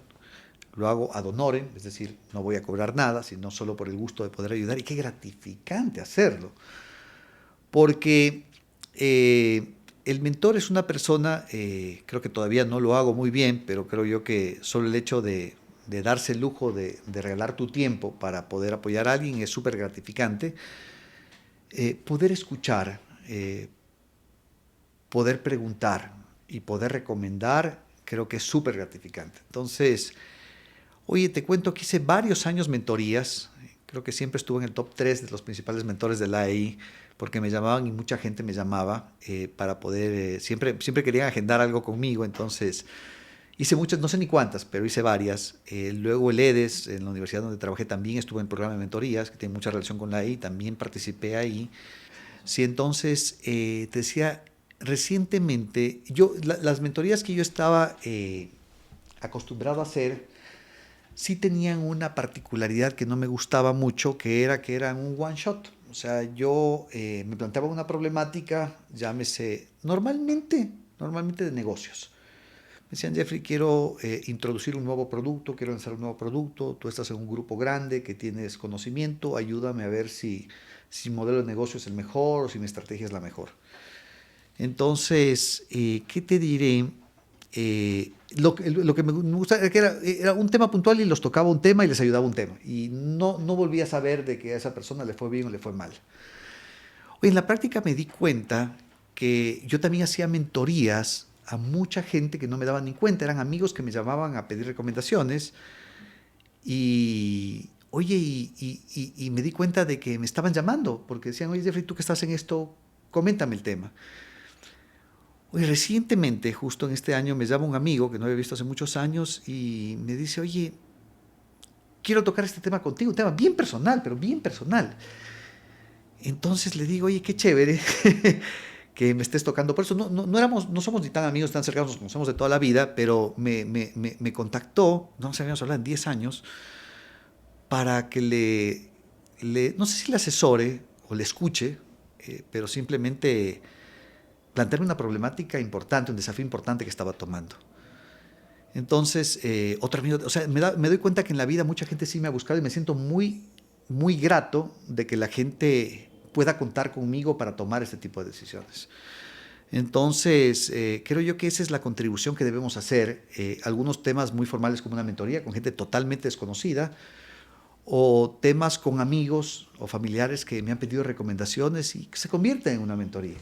lo hago ad honorem, es decir, no voy a cobrar nada, sino solo por el gusto de poder ayudar. Y qué gratificante hacerlo, porque el mentor es una persona, creo que todavía no lo hago muy bien, pero creo yo que solo el hecho de darse el lujo de regalar tu tiempo para poder apoyar a alguien es súper gratificante. Poder escuchar, poder preguntar y poder recomendar, creo que es súper gratificante. Entonces, oye, te cuento que hice varios años mentorías. Creo que siempre estuve en el top 3 de los principales mentores de la AEI, porque me llamaban y mucha gente me llamaba para poder, siempre querían agendar algo conmigo, entonces hice muchas, no sé ni cuántas, pero hice varias. Luego el EDES, en la universidad donde trabajé, también estuve en el programa de mentorías, que tiene mucha relación con la AEI, también participé ahí. Sí, entonces, te decía, recientemente, las mentorías que yo estaba acostumbrado a hacer, sí tenían una particularidad que no me gustaba mucho, que eran un one shot. O sea, yo me planteaba una problemática, llámese, normalmente de negocios. Me decían, Jeffrey, quiero introducir un nuevo producto, quiero lanzar un nuevo producto, tú estás en un grupo grande que tienes conocimiento, ayúdame a ver si mi modelo de negocio es el mejor o si mi estrategia es la mejor. Entonces, ¿qué te diré? Lo que me gusta era que era un tema puntual y los tocaba un tema y les ayudaba un tema. Y no volví a saber de que a esa persona le fue bien o le fue mal. Oye, en la práctica me di cuenta que yo también hacía mentorías a mucha gente que no me daban ni cuenta. Eran amigos que me llamaban a pedir recomendaciones. Y, oye, y me di cuenta de que me estaban llamando porque decían, oye, Jeffrey, tú que estás en esto, coméntame el tema. Oye, recientemente, justo en este año, me llama un amigo que no había visto hace muchos años y me dice, oye, quiero tocar este tema contigo, un tema bien personal, pero bien personal. Entonces le digo, oye, qué chévere que me estés tocando. Por eso no somos ni tan amigos, tan cercanos, nos conocemos de toda la vida, pero me contactó, no sé, habíamos hablado en 10 años, para que no sé si le asesore o le escuche, pero simplemente plantearme una problemática importante, un desafío importante que estaba tomando. Entonces, otro amigo, o sea, me doy cuenta que en la vida mucha gente sí me ha buscado y me siento muy grato de que la gente pueda contar conmigo para tomar este tipo de decisiones. Entonces, creo yo que esa es la contribución que debemos hacer. Algunos temas muy formales como una mentoría con gente totalmente desconocida, o temas con amigos o familiares que me han pedido recomendaciones y que se convierten en una mentoría.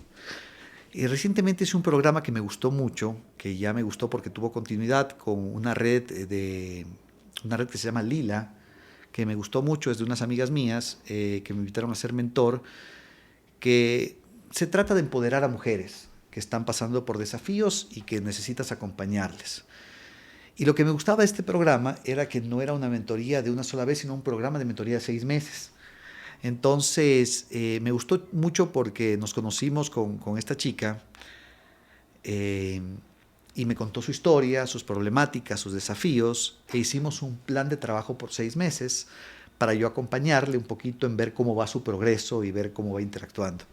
Recientemente hice un programa que me gustó mucho, que ya me gustó porque tuvo continuidad con una red que se llama Lila, que me gustó mucho, es de unas amigas mías que me invitaron a ser mentor, que se trata de empoderar a mujeres que están pasando por desafíos y que necesitas acompañarles. Y lo que me gustaba de este programa era que no era una mentoría de una sola vez, sino un programa de mentoría de 6 meses. Entonces, me gustó mucho porque nos conocimos con esta chica eh, y me contó su historia, sus problemáticas, sus desafíos, e hicimos un plan de trabajo por 6 meses para yo acompañarle un poquito en ver cómo va su progreso y ver cómo va interactuando.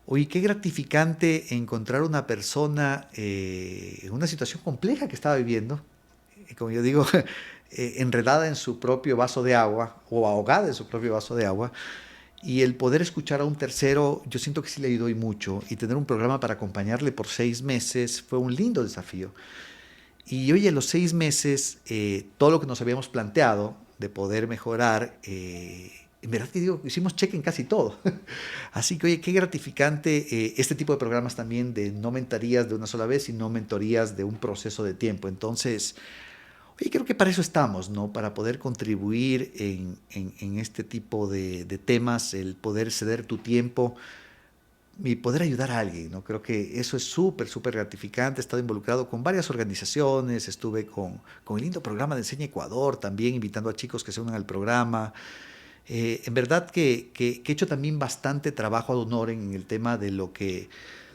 Oye, qué gratificante encontrar una persona en una situación compleja que estaba viviendo, como yo digo, enredada en su propio vaso de agua o ahogada en su propio vaso de agua. Y el poder escuchar a un tercero, yo siento que sí le ayudó y mucho. Y tener un programa para acompañarle por 6 meses fue un lindo desafío. Y oye, en los 6 meses, todo lo que nos habíamos planteado de poder mejorar, en verdad que digo, hicimos check en casi todo. Así que oye, qué gratificante este tipo de programas también de no mentorías de una sola vez, sino mentorías de un proceso de tiempo. Entonces, oye, creo que para eso estamos, ¿no? Para poder contribuir en este tipo de temas, el poder ceder tu tiempo y poder ayudar a alguien, ¿no? Creo que eso es súper gratificante. He estado involucrado con varias organizaciones, estuve con el lindo programa de Enseña Ecuador, también invitando a chicos que se unan al programa. En verdad que he hecho también bastante trabajo ad honorem en el tema de lo que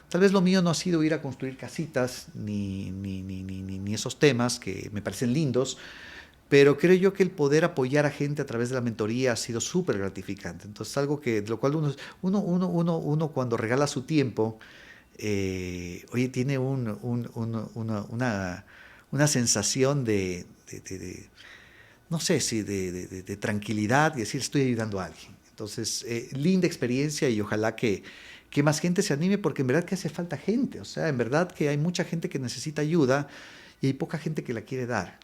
tal vez lo mío no ha sido ir a construir casitas ni esos temas que me parecen lindos, pero creo yo que el poder apoyar a gente a través de la mentoría ha sido súper gratificante. Entonces, algo que, de lo cual uno cuando regala su tiempo, oye, tiene una sensación no sé si de tranquilidad y decir estoy ayudando a alguien. Entonces, linda experiencia y ojalá que más gente se anime porque en verdad que hace falta gente, o sea, en verdad que hay mucha gente que necesita ayuda y hay poca gente que la quiere dar.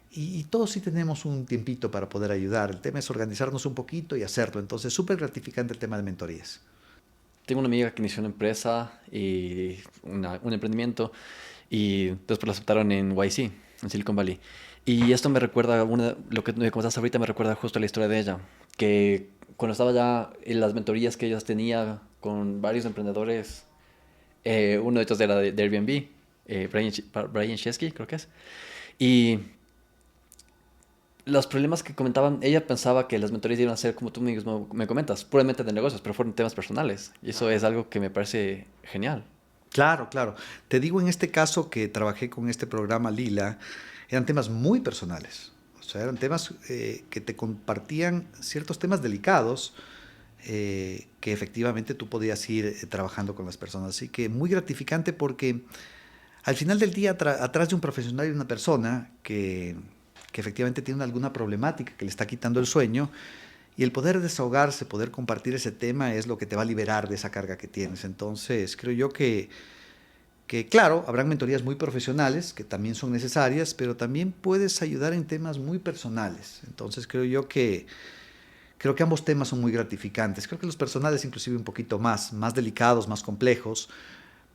Y todos sí tenemos un tiempito para poder ayudar. El tema es organizarnos un poquito y hacerlo. Entonces, súper gratificante el tema de mentorías. Tengo una amiga que inició una empresa y un emprendimiento y después lo aceptaron en YC, en Silicon Valley. Y esto me recuerda, lo que me contaste ahorita me recuerda justo a la historia de ella, que cuando estaba ya en las mentorías que ella tenía con varios emprendedores, uno de ellos era de Airbnb, Brian Chesky, creo que es. Y los problemas que comentaban, ella pensaba que las mentorías iban a ser, como tú mismo me comentas, puramente de negocios, pero fueron temas personales. Y eso es algo que me parece genial. Claro, claro. Te digo en este caso que trabajé con este programa Lila, eran temas muy personales. O sea, eran temas que te compartían ciertos temas delicados que efectivamente tú podías ir trabajando con las personas. Así que muy gratificante porque al final del día atrás de un profesional hay una persona que efectivamente tiene alguna problemática que le está quitando el sueño y el poder desahogarse, poder compartir ese tema es lo que te va a liberar de esa carga que tienes. Entonces, creo yo que claro, habrán mentorías muy profesionales que también son necesarias, pero también puedes ayudar en temas muy personales. Entonces, creo que ambos temas son muy gratificantes. Creo que los personales inclusive un poquito más delicados, más complejos,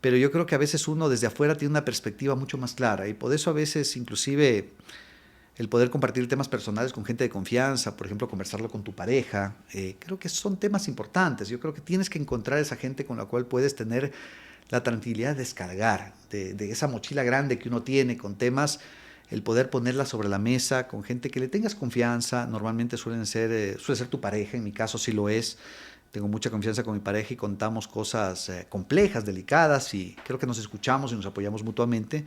pero yo creo que a veces uno desde afuera tiene una perspectiva mucho más clara y por eso a veces inclusive el poder compartir temas personales con gente de confianza, por ejemplo, conversarlo con tu pareja, creo que son temas importantes. Yo creo que tienes que encontrar esa gente con la cual puedes tener la tranquilidad de descargar de esa mochila grande que uno tiene con temas, el poder ponerla sobre la mesa con gente que le tengas confianza. Normalmente suele ser tu pareja, en mi caso sí lo es. Tengo mucha confianza con mi pareja y contamos cosas complejas, delicadas y creo que nos escuchamos y nos apoyamos mutuamente.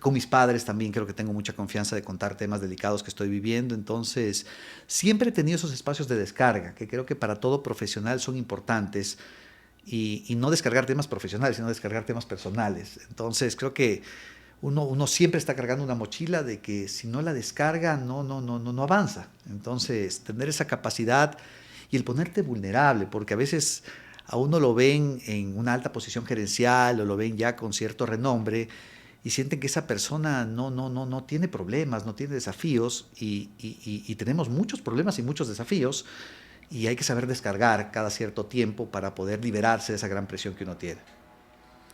Con mis padres también creo que tengo mucha confianza de contar temas delicados que estoy viviendo. Entonces, siempre he tenido esos espacios de descarga que creo que para todo profesional son importantes y no descargar temas profesionales, sino descargar temas personales. Entonces, creo que uno siempre está cargando una mochila de que si no la descarga no avanza. Entonces, tener esa capacidad y el ponerte vulnerable, porque a veces a uno lo ven en una alta posición gerencial o lo ven ya con cierto renombre y sienten que esa persona no tiene problemas, no tiene desafíos y tenemos muchos problemas y muchos desafíos y hay que saber descargar cada cierto tiempo para poder liberarse de esa gran presión que uno tiene.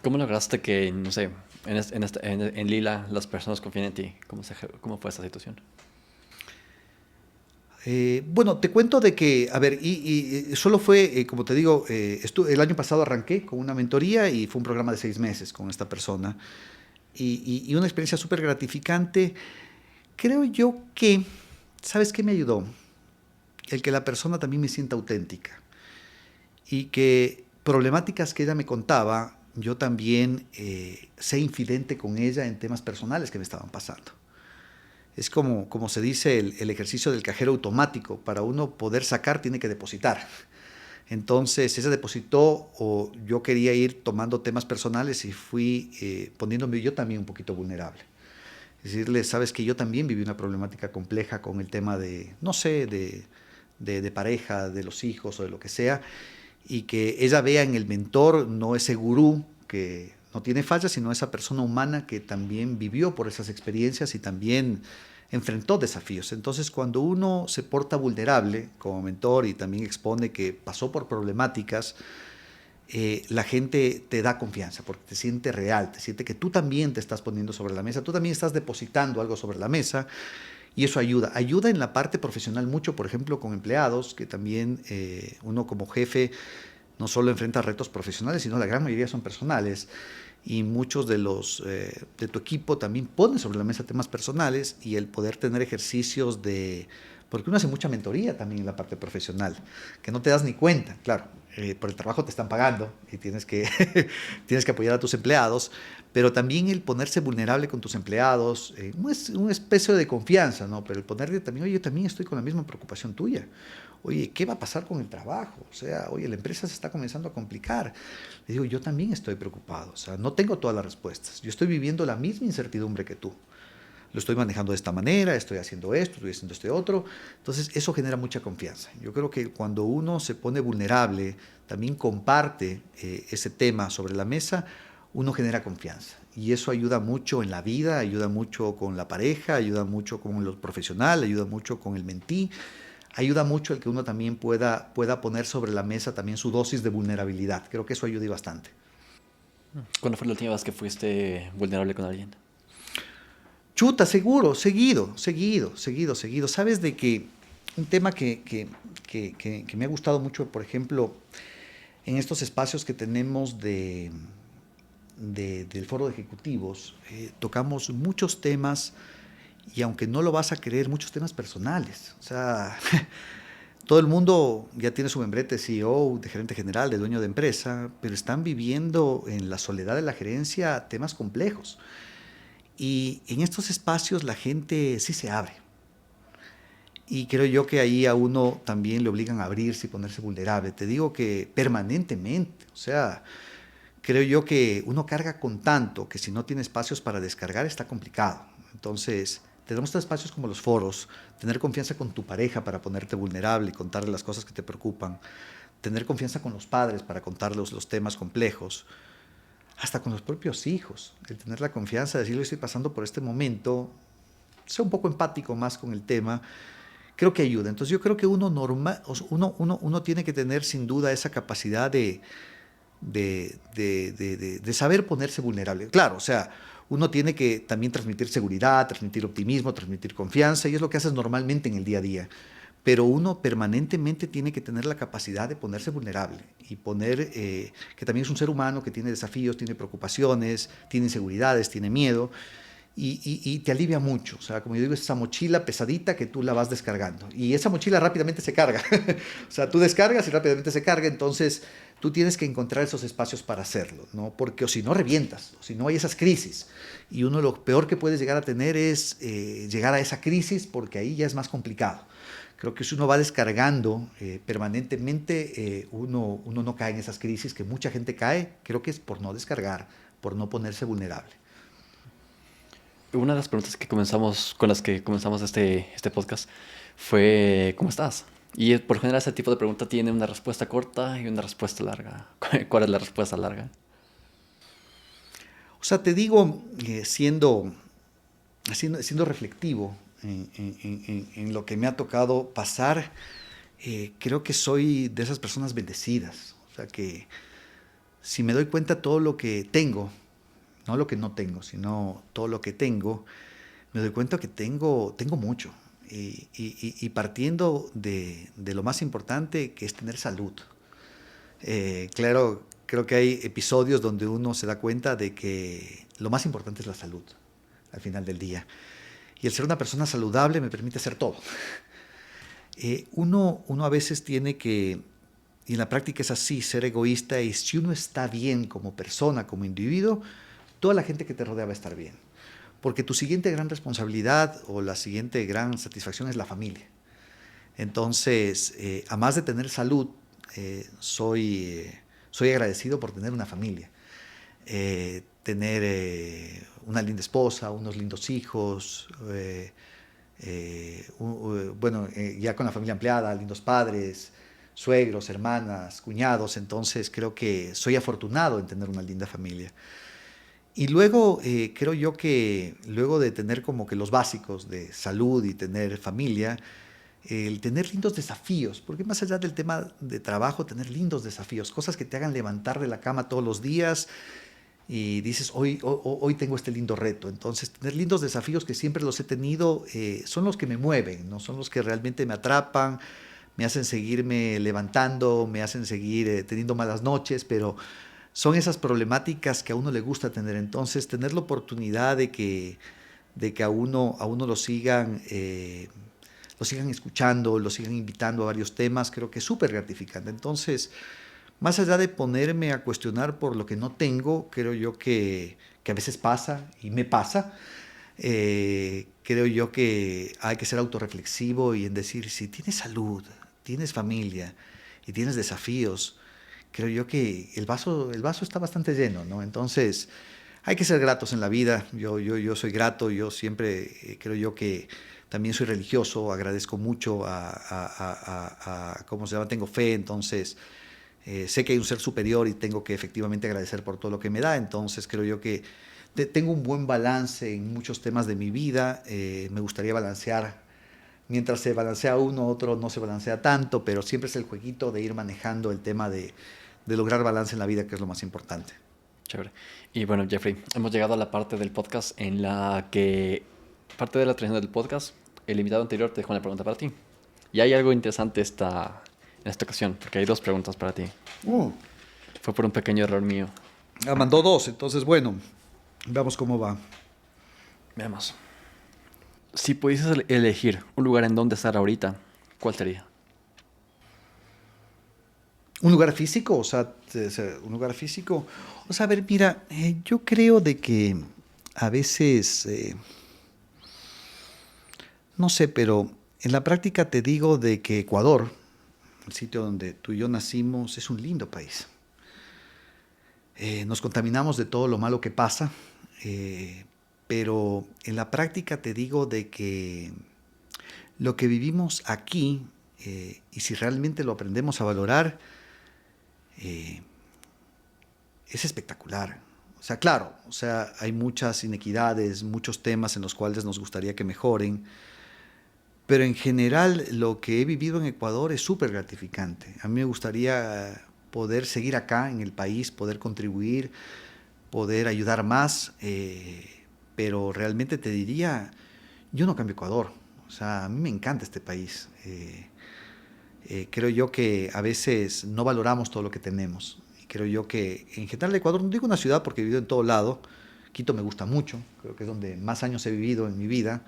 ¿Cómo lograste que, no sé, en Lila las personas confíen en ti? ¿Cómo fue esa situación? Bueno, te cuento de que, a ver, y solo fue, como te digo, el año pasado arranqué con una mentoría y fue un programa de 6 meses con esta persona y una experiencia súper gratificante. Creo yo que, ¿sabes qué me ayudó? El que la persona también me sienta auténtica y que problemáticas que ella me contaba, yo también sé infidente con ella en temas personales que me estaban pasando. Es como se dice el ejercicio del cajero automático. Para uno poder sacar tiene que depositar. Entonces ella depositó o yo quería ir tomando temas personales y fui poniéndome yo también un poquito vulnerable. Decirle, sabes que yo también viví una problemática compleja con el tema de, no sé, de pareja, de los hijos o de lo que sea, y que ella vea en el mentor no ese gurú que no tiene fallas, sino esa persona humana que también vivió por esas experiencias y también enfrentó desafíos. Entonces, cuando uno se porta vulnerable como mentor y también expone que pasó por problemáticas, la gente te da confianza porque te siente real, te siente que tú también te estás poniendo sobre la mesa, tú también estás depositando algo sobre la mesa y eso ayuda. Ayuda en la parte profesional mucho, por ejemplo, con empleados, que también uno como jefe no solo enfrenta retos profesionales, sino la gran mayoría son personales y muchos de tu equipo también ponen sobre la mesa temas personales y el poder tener ejercicios de... Porque uno hace mucha mentoría también en la parte profesional, que no te das ni cuenta, claro, por el trabajo te están pagando y tienes que apoyar a tus empleados, pero también el ponerse vulnerable con tus empleados, no es una especie de confianza, ¿no? Pero el ponerle también, oye, yo también estoy con la misma preocupación tuya. Oye, ¿qué va a pasar con el trabajo? O sea, oye, la empresa se está comenzando a complicar. Le digo, yo también estoy preocupado. O sea, no tengo todas las respuestas. Yo estoy viviendo la misma incertidumbre que tú. lo estoy manejando de esta manera, estoy haciendo esto, estoy haciendo este otro. Entonces, eso genera mucha confianza. Yo creo que cuando uno se pone vulnerable, también comparte ese tema sobre la mesa, uno genera confianza. Y eso ayuda mucho en la vida, ayuda mucho con la pareja, ayuda mucho con lo profesional, ayuda mucho con el mentí, ayuda mucho el que uno también pueda poner sobre la mesa también su dosis de vulnerabilidad. Creo que eso ayuda y bastante. ¿Cuándo fue la última vez que fuiste vulnerable con alguien? Chuta, seguro, seguido. Sabes de que un tema que me ha gustado mucho, por ejemplo, en estos espacios que tenemos del foro de ejecutivos, tocamos muchos temas y aunque no lo vas a creer, muchos temas personales. O sea, todo el mundo ya tiene su membrete de CEO, de gerente general, de dueño de empresa, pero están viviendo en la soledad de la gerencia temas complejos. Y en estos espacios la gente sí se abre. Y creo yo que ahí a uno también le obligan a abrirse y ponerse vulnerable. Te digo que permanentemente, o sea, creo yo que uno carga con tanto que si no tiene espacios para descargar está complicado. Entonces, tenemos estos espacios como los foros, tener confianza con tu pareja para ponerte vulnerable y contarle las cosas que te preocupan, tener confianza con los padres para contarles los temas complejos, hasta con los propios hijos, el tener la confianza de decirle estoy pasando por este momento, sea un poco empático más con el tema, creo que ayuda. Entonces yo creo que uno tiene que tener sin duda esa capacidad de saber ponerse vulnerable. Claro, o sea, uno tiene que también transmitir seguridad, transmitir optimismo, transmitir confianza, y es lo que haces normalmente en el día a día. Pero uno permanentemente tiene que tener la capacidad de ponerse vulnerable y poner que también es un ser humano que tiene desafíos, tiene preocupaciones, tiene inseguridades, tiene miedo y te alivia mucho. O sea, como yo digo, es esa mochila pesadita que tú la vas descargando y esa mochila rápidamente se carga. O sea, tú descargas y rápidamente se carga, entonces tú tienes que encontrar esos espacios para hacerlo, ¿no? Porque o si no revientas, o si no hay esas crisis. Y uno lo peor que puedes llegar a tener es llegar a esa crisis porque ahí ya es más complicado. Creo que si uno va descargando permanentemente, uno no cae en esas crisis que mucha gente cae, creo que es por no descargar, por no ponerse vulnerable. Una de las preguntas con las que comenzamos este podcast fue ¿cómo estás? Y por lo general ese tipo de pregunta tiene una respuesta corta y una respuesta larga. ¿Cuál es la respuesta larga? O sea, te digo, siendo reflectivo en lo que me ha tocado pasar, creo que soy de esas personas bendecidas. O sea, que si me doy cuenta todo lo que tengo, no lo que no tengo, sino todo lo que tengo, me doy cuenta que tengo mucho. Y partiendo de lo más importante, que es tener salud. Claro, creo que hay episodios donde uno se da cuenta de que lo más importante es la salud, al final del día. Y el ser una persona saludable me permite hacer todo. Uno a veces tiene que, y en la práctica es así, ser egoísta, y si uno está bien como persona, como individuo, toda la gente que te rodea va a estar bien. Porque tu siguiente gran responsabilidad o la siguiente gran satisfacción es la familia. Entonces, a más de tener salud, soy agradecido por tener una familia. Tener una linda esposa, unos lindos hijos, ya con la familia ampliada, lindos padres, suegros, hermanas, cuñados, entonces creo que soy afortunado en tener una linda familia. Y luego creo yo que luego de tener como que los básicos de salud y tener familia, el tener lindos desafíos, porque más allá del tema de trabajo, tener lindos desafíos, cosas que te hagan levantar de la cama todos los días y dices, hoy tengo este lindo reto. Entonces, tener lindos desafíos que siempre los he tenido son los que me mueven, ¿no? Son los que realmente me atrapan, me hacen seguirme levantando, me hacen seguir teniendo malas noches, pero son esas problemáticas que a uno le gusta tener. Entonces, tener la oportunidad de que a uno lo sigan escuchando, lo sigan invitando a varios temas, creo que es súper gratificante. Entonces, más allá de ponerme a cuestionar por lo que no tengo, creo yo que a veces pasa y me pasa. Creo yo que hay que ser autorreflexivo y en decir, si tienes salud, tienes familia y tienes desafíos, creo yo que el vaso está bastante lleno, ¿no? Entonces, hay que ser gratos en la vida. Yo soy grato, yo siempre creo yo que también soy religioso, agradezco mucho ¿cómo se llama? Tengo fe, entonces sé que hay un ser superior y tengo que efectivamente agradecer por todo lo que me da, entonces creo yo que tengo un buen balance en muchos temas de mi vida, me gustaría balancear, mientras se balancea uno, otro no se balancea tanto, pero siempre es el jueguito de ir manejando el tema de lograr balance en la vida, que es lo más importante. Chévere. Y bueno, Jeffrey, hemos llegado a la parte del podcast en la que, parte de la tradición del podcast, el invitado anterior te dejó una pregunta para ti. Y hay algo interesante en esta ocasión, porque hay dos preguntas para ti. Fue por un pequeño error mío. Mandó dos, entonces bueno, veamos cómo va. Veamos. Si pudieses elegir un lugar en donde estar ahorita, ¿cuál sería? ¿Un lugar físico? O sea, un lugar físico. O sea, a ver, mira, yo creo de que a veces, no sé, pero en la práctica te digo de que Ecuador, el sitio donde tú y yo nacimos, es un lindo país. Nos contaminamos de todo lo malo que pasa, pero en la práctica te digo de que lo que vivimos aquí, y si realmente lo aprendemos a valorar, es espectacular. O sea, claro, o sea, hay muchas inequidades, muchos temas en los cuales nos gustaría que mejoren, pero en general lo que he vivido en Ecuador es súper gratificante. A mí me gustaría poder seguir acá en el país, poder contribuir, poder ayudar más, pero realmente te diría, yo no cambio Ecuador. O sea, a mí me encanta este país. Creo yo que a veces no valoramos todo lo que tenemos. Y creo yo que en general Ecuador, no digo una ciudad porque he vivido en todo lado, Quito me gusta mucho, creo que es donde más años he vivido en mi vida,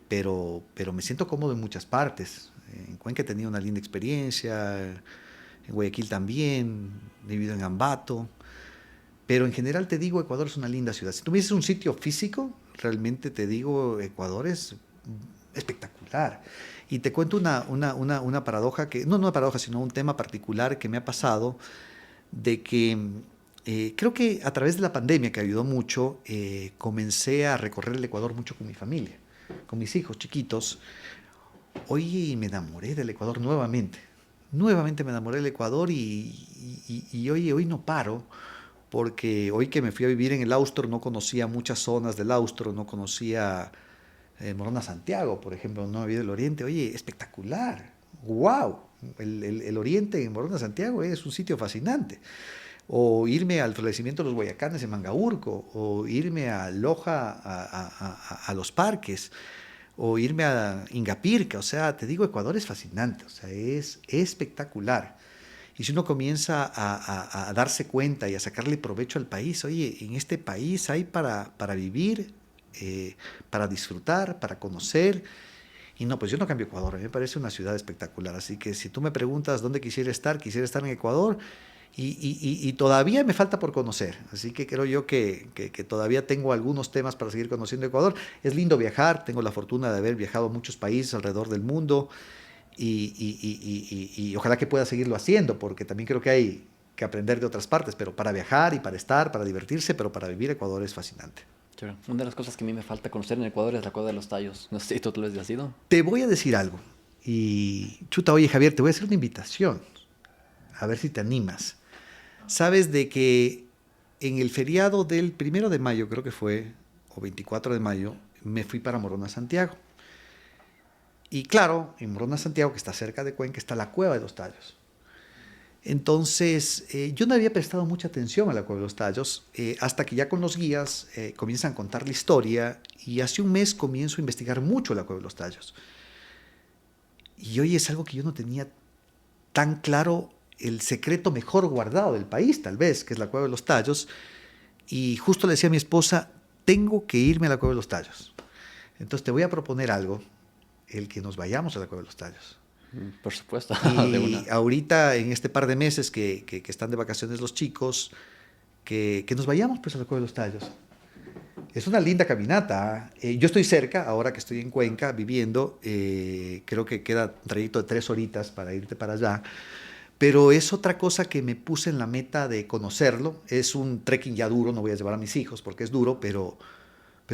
pero me siento cómodo en muchas partes. En Cuenca he tenido una linda experiencia, en Guayaquil también, he vivido en Ambato, pero en general te digo, Ecuador es una linda ciudad. Si tuvieses un sitio físico, realmente te digo, Ecuador es espectacular. Y te cuento una paradoja, no una paradoja, sino un tema particular que me ha pasado, de que creo que a través de la pandemia, que ayudó mucho, comencé a recorrer el Ecuador mucho con mi familia, con mis hijos chiquitos. Hoy me enamoré del Ecuador nuevamente. Nuevamente me enamoré del Ecuador y hoy no paro, porque hoy que me fui a vivir en el Austro no conocía muchas zonas del Austro, no conocía Morona Santiago, por ejemplo, no había del Oriente. Oye, espectacular, wow, el Oriente en Morona Santiago es un sitio fascinante. O irme al florecimiento de los Guayacanes en Mangaurco, o irme a Loja a los parques, o irme a Ingapirca. O sea, te digo, Ecuador es fascinante, o sea, es espectacular. Y si uno comienza a darse cuenta y a sacarle provecho al país, oye, en este país hay para vivir, para disfrutar, para conocer. Y no, pues yo no cambio Ecuador, a mí me parece una ciudad espectacular. Así que si tú me preguntas dónde quisiera estar en Ecuador. Y todavía me falta por conocer, así que creo yo que todavía tengo algunos temas para seguir conociendo Ecuador. Es lindo viajar, tengo la fortuna de haber viajado a muchos países alrededor del mundo y ojalá que pueda seguirlo haciendo, porque también creo que hay que aprender de otras partes, pero para viajar y para estar, para divertirse, pero para vivir Ecuador es fascinante. Chévere. Una de las cosas que a mí me falta conocer en Ecuador es la Cueva de los Tallos. No sé si tú lo has ido. Te voy a decir algo, y chuta, oye Javier, te voy a hacer una invitación, a ver si te animas. Sabes de que en el feriado del 1 de mayo, creo que fue, o 24 de mayo, me fui para Morona, Santiago. Y claro, en Morona, Santiago, que está cerca de Cuenca, está la Cueva de los Tallos. Entonces, yo no había prestado mucha atención a la Cueva de los Tallos, hasta que ya con los guías comienzan a contar la historia, y hace un mes comienzo a investigar mucho la Cueva de los Tallos. Y hoy es algo que yo no tenía tan claro, el secreto mejor guardado del país, tal vez, que es la Cueva de los Tallos. Y justo le decía a mi esposa, tengo que irme a la Cueva de los Tallos. Entonces te voy a proponer algo, el que nos vayamos a la Cueva de los Tallos. Por supuesto. Y ahorita, en este par de meses que están de vacaciones los chicos, que nos vayamos pues a la Cueva de los Tallos. Es una linda caminata. Yo estoy cerca, ahora que estoy en Cuenca viviendo, creo que queda un trayecto de 3 horitas para irte para allá. Pero es otra cosa que me puse en la meta de conocerlo. Es un trekking ya duro, no voy a llevar a mis hijos porque es duro, pero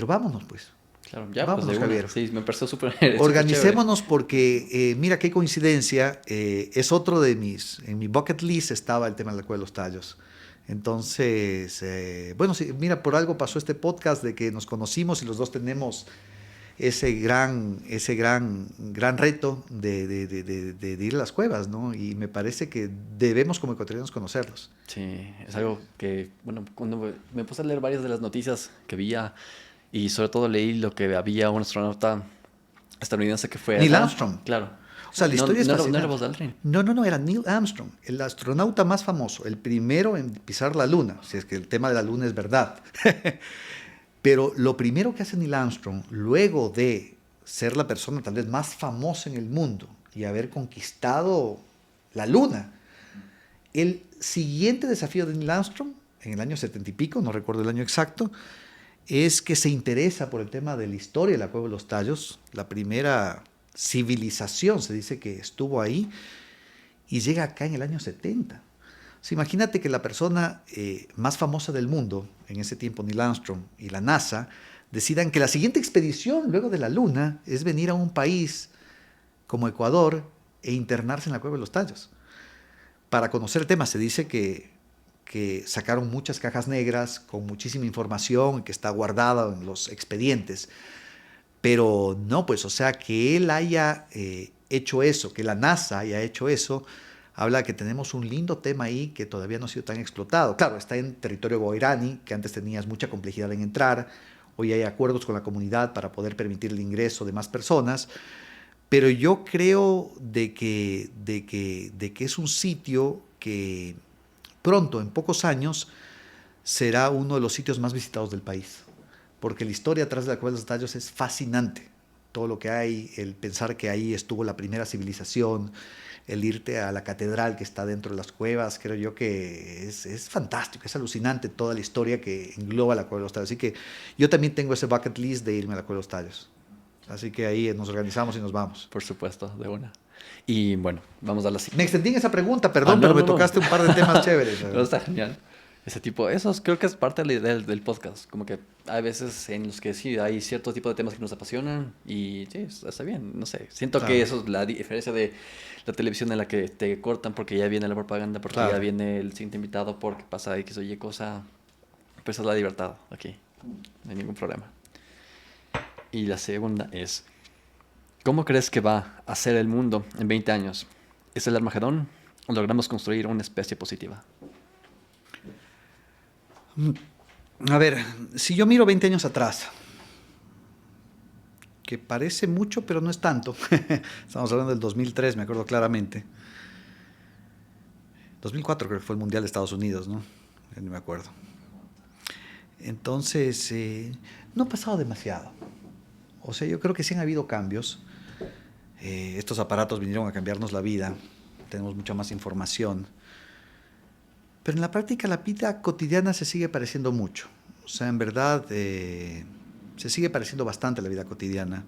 vámonos pues. Claro, ya, pues de Vámonos, una. Javier. Sí, me pareció súper chévere. Organicémonos porque, mira qué coincidencia, es otro de en mi bucket list estaba el tema de la Cueva de los Tallos. Entonces, bueno, sí, mira, por algo pasó este podcast de que nos conocimos y los dos tenemos ese gran reto de ir a las cuevas, ¿no? Y me parece que debemos como ecuatorianos conocerlos. Sí, es algo que, bueno, cuando me puse a leer varias de las noticias que había y sobre todo leí lo que había un astronauta estadounidense que fue Neil allá. Armstrong. Claro. O sea, la No, historia es no era fascinante. Buzz Aldrin. No, era Neil Armstrong, el astronauta más famoso, el primero en pisar la luna, si es que el tema de la luna es verdad. Pero lo primero que hace Neil Armstrong, luego de ser la persona tal vez más famosa en el mundo y haber conquistado la luna, el siguiente desafío de Neil Armstrong, en el año 70 y pico, no recuerdo el año exacto, es que se interesa por el tema de la historia de la Cueva de los Tallos, la primera civilización, se dice que estuvo ahí, y llega acá en el año 70. O sea, imagínate que la persona más famosa del mundo, en ese tiempo Neil Armstrong y la NASA, decidan que la siguiente expedición luego de la Luna es venir a un país como Ecuador e internarse en la Cueva de los Tallos. Para conocer el tema se dice que sacaron muchas cajas negras con muchísima información que está guardada en los expedientes. Pero no, pues, o sea, que él haya hecho eso, que la NASA haya hecho eso, habla de que tenemos un lindo tema ahí que todavía no ha sido tan explotado. Claro, está en territorio guairani, que antes tenías mucha complejidad en entrar, hoy hay acuerdos con la comunidad para poder permitir el ingreso de más personas, pero yo creo de que es un sitio que pronto, en pocos años, será uno de los sitios más visitados del país, porque la historia atrás de la Cueva de los Tallos es fascinante. Todo lo que hay, el pensar que ahí estuvo la primera civilización, el irte a la catedral que está dentro de las cuevas, creo yo que es fantástico, es alucinante toda la historia que engloba la Cueva de los Tallos. Así que yo también tengo ese bucket list de irme a la Cueva de los Tallos. Así que ahí nos organizamos y nos vamos. Por supuesto, de una. Y bueno, vamos a la Me siguiente. extendí en esa pregunta, perdón, No, pero me no, no. tocaste un par de temas chéveres. Pero está genial. Ese tipo, creo que es parte de la idea del podcast. Como que hay veces en los que sí hay cierto tipo de temas que nos apasionan y sí, está bien, no sé. Siento que Claro, eso es la diferencia de la televisión en la que te cortan porque ya viene la propaganda, porque ya claro. viene el siguiente invitado, porque pasa X o Y cosa. Pues es la libertad aquí. No hay ningún problema. Y la segunda es, ¿cómo crees que va a ser el mundo en 20 años? ¿Es el Armagedón o logramos construir una especie positiva? A ver, si yo miro 20 años atrás, que parece mucho, pero no es tanto. Estamos hablando del 2003, me acuerdo claramente. 2004 creo que fue el Mundial de Estados Unidos, ¿no? No me acuerdo. Entonces, no ha pasado demasiado. O sea, yo creo que sí han habido cambios. Estos aparatos vinieron a cambiarnos la vida. Tenemos mucha más información. Pero en la práctica la vida cotidiana se sigue pareciendo mucho. O sea, en verdad se sigue pareciendo bastante a la vida cotidiana.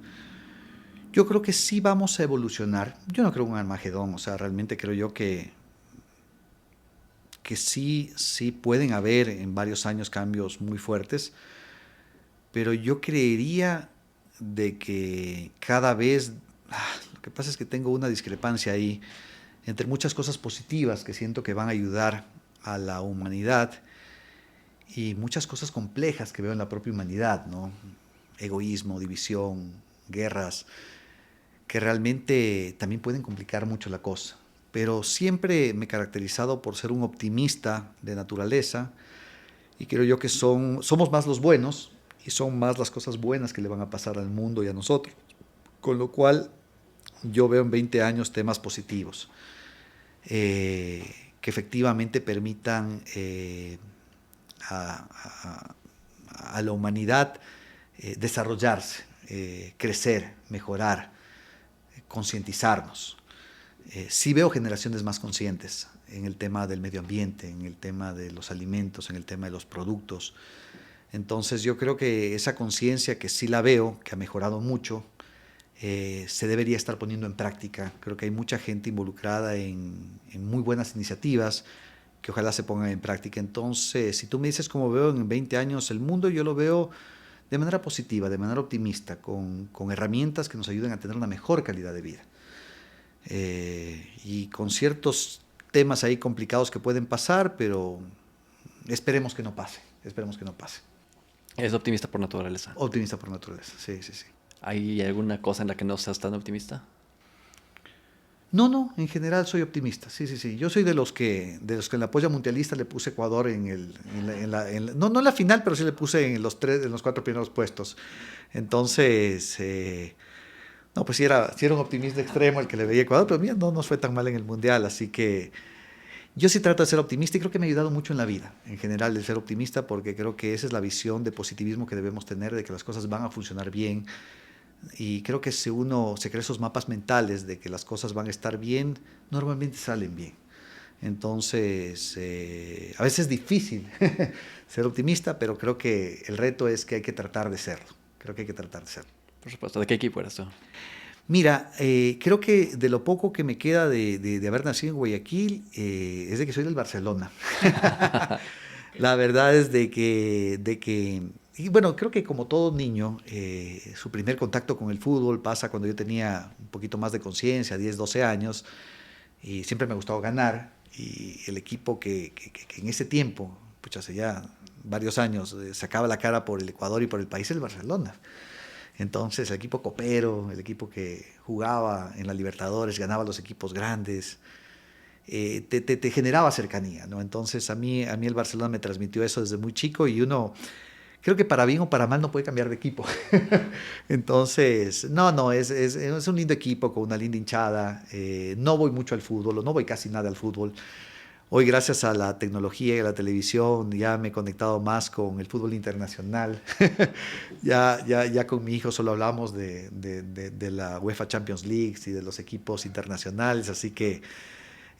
Yo creo que sí vamos a evolucionar. Yo no creo en un Armagedón. O sea, realmente creo yo que sí pueden haber en varios años cambios muy fuertes. Pero yo creería de que cada vez... lo que pasa es que tengo una discrepancia ahí entre muchas cosas positivas que siento que van a ayudar a la humanidad y muchas cosas complejas que veo en la propia humanidad, ¿no? Egoísmo, división, guerras, que realmente también pueden complicar mucho la cosa. Pero siempre me he caracterizado por ser un optimista de naturaleza y creo yo que somos más los buenos y son más las cosas buenas que le van a pasar al mundo y a nosotros. Con lo cual yo veo en 20 años temas positivos. Que efectivamente permitan a la humanidad desarrollarse, crecer, mejorar, concientizarnos. Sí veo generaciones más conscientes en el tema del medio ambiente, en el tema de los alimentos, en el tema de los productos. Entonces yo creo que esa conciencia que sí la veo, que ha mejorado mucho, se debería estar poniendo en práctica. Creo que hay mucha gente involucrada en en muy buenas iniciativas que ojalá se pongan en práctica. Entonces, si tú me dices cómo veo en 20 años el mundo, yo lo veo de manera positiva, de manera optimista, con herramientas que nos ayuden a tener una mejor calidad de vida. Y con ciertos temas ahí complicados que pueden pasar, pero esperemos que no pase, esperemos que no pase. Es optimista por naturaleza. Optimista por naturaleza, sí, sí, sí. ¿Hay alguna cosa en la que no seas tan optimista? No, en general soy optimista, sí, sí, sí. Yo soy de los que en la polla mundialista le puse Ecuador no en la final, pero sí le puse en los 4 primeros puestos. Entonces, no, pues sí era un optimista extremo el que le veía a Ecuador, pero mira, no nos fue tan mal en el mundial, así que yo sí trato de ser optimista y creo que me ha ayudado mucho en la vida, en general, el ser optimista, porque creo que esa es la visión de positivismo que debemos tener, de que las cosas van a funcionar bien. Y creo que si uno se crea esos mapas mentales de que las cosas van a estar bien, normalmente salen bien. Entonces, a veces es difícil ser optimista, pero creo que el reto es que hay que tratar de serlo. Creo que hay que tratar de serlo. Por supuesto. ¿De qué equipo eres tú? Mira, creo que de lo poco que me queda de haber nacido en Guayaquil, es de que soy del Barcelona. La verdad es de que y bueno, creo que como todo niño, su primer contacto con el fútbol pasa cuando yo tenía un poquito más de conciencia, 10, 12 años, y siempre me ha gustado ganar, y el equipo que en ese tiempo, pues hace ya varios años, sacaba la cara por el Ecuador y por el país, el Barcelona. Entonces, el equipo copero, el equipo que jugaba en la Libertadores, ganaba los equipos grandes, te generaba cercanía, ¿no? Entonces, a mí el Barcelona me transmitió eso desde muy chico y uno, creo que para bien o para mal no puede cambiar de equipo. Entonces, no, es un lindo equipo con una linda hinchada. No voy mucho al fútbol, o no voy casi nada al fútbol. Hoy, gracias a la tecnología y a la televisión, ya me he conectado más con el fútbol internacional. ya con mi hijo solo hablamos de la UEFA Champions League y de los equipos internacionales, así que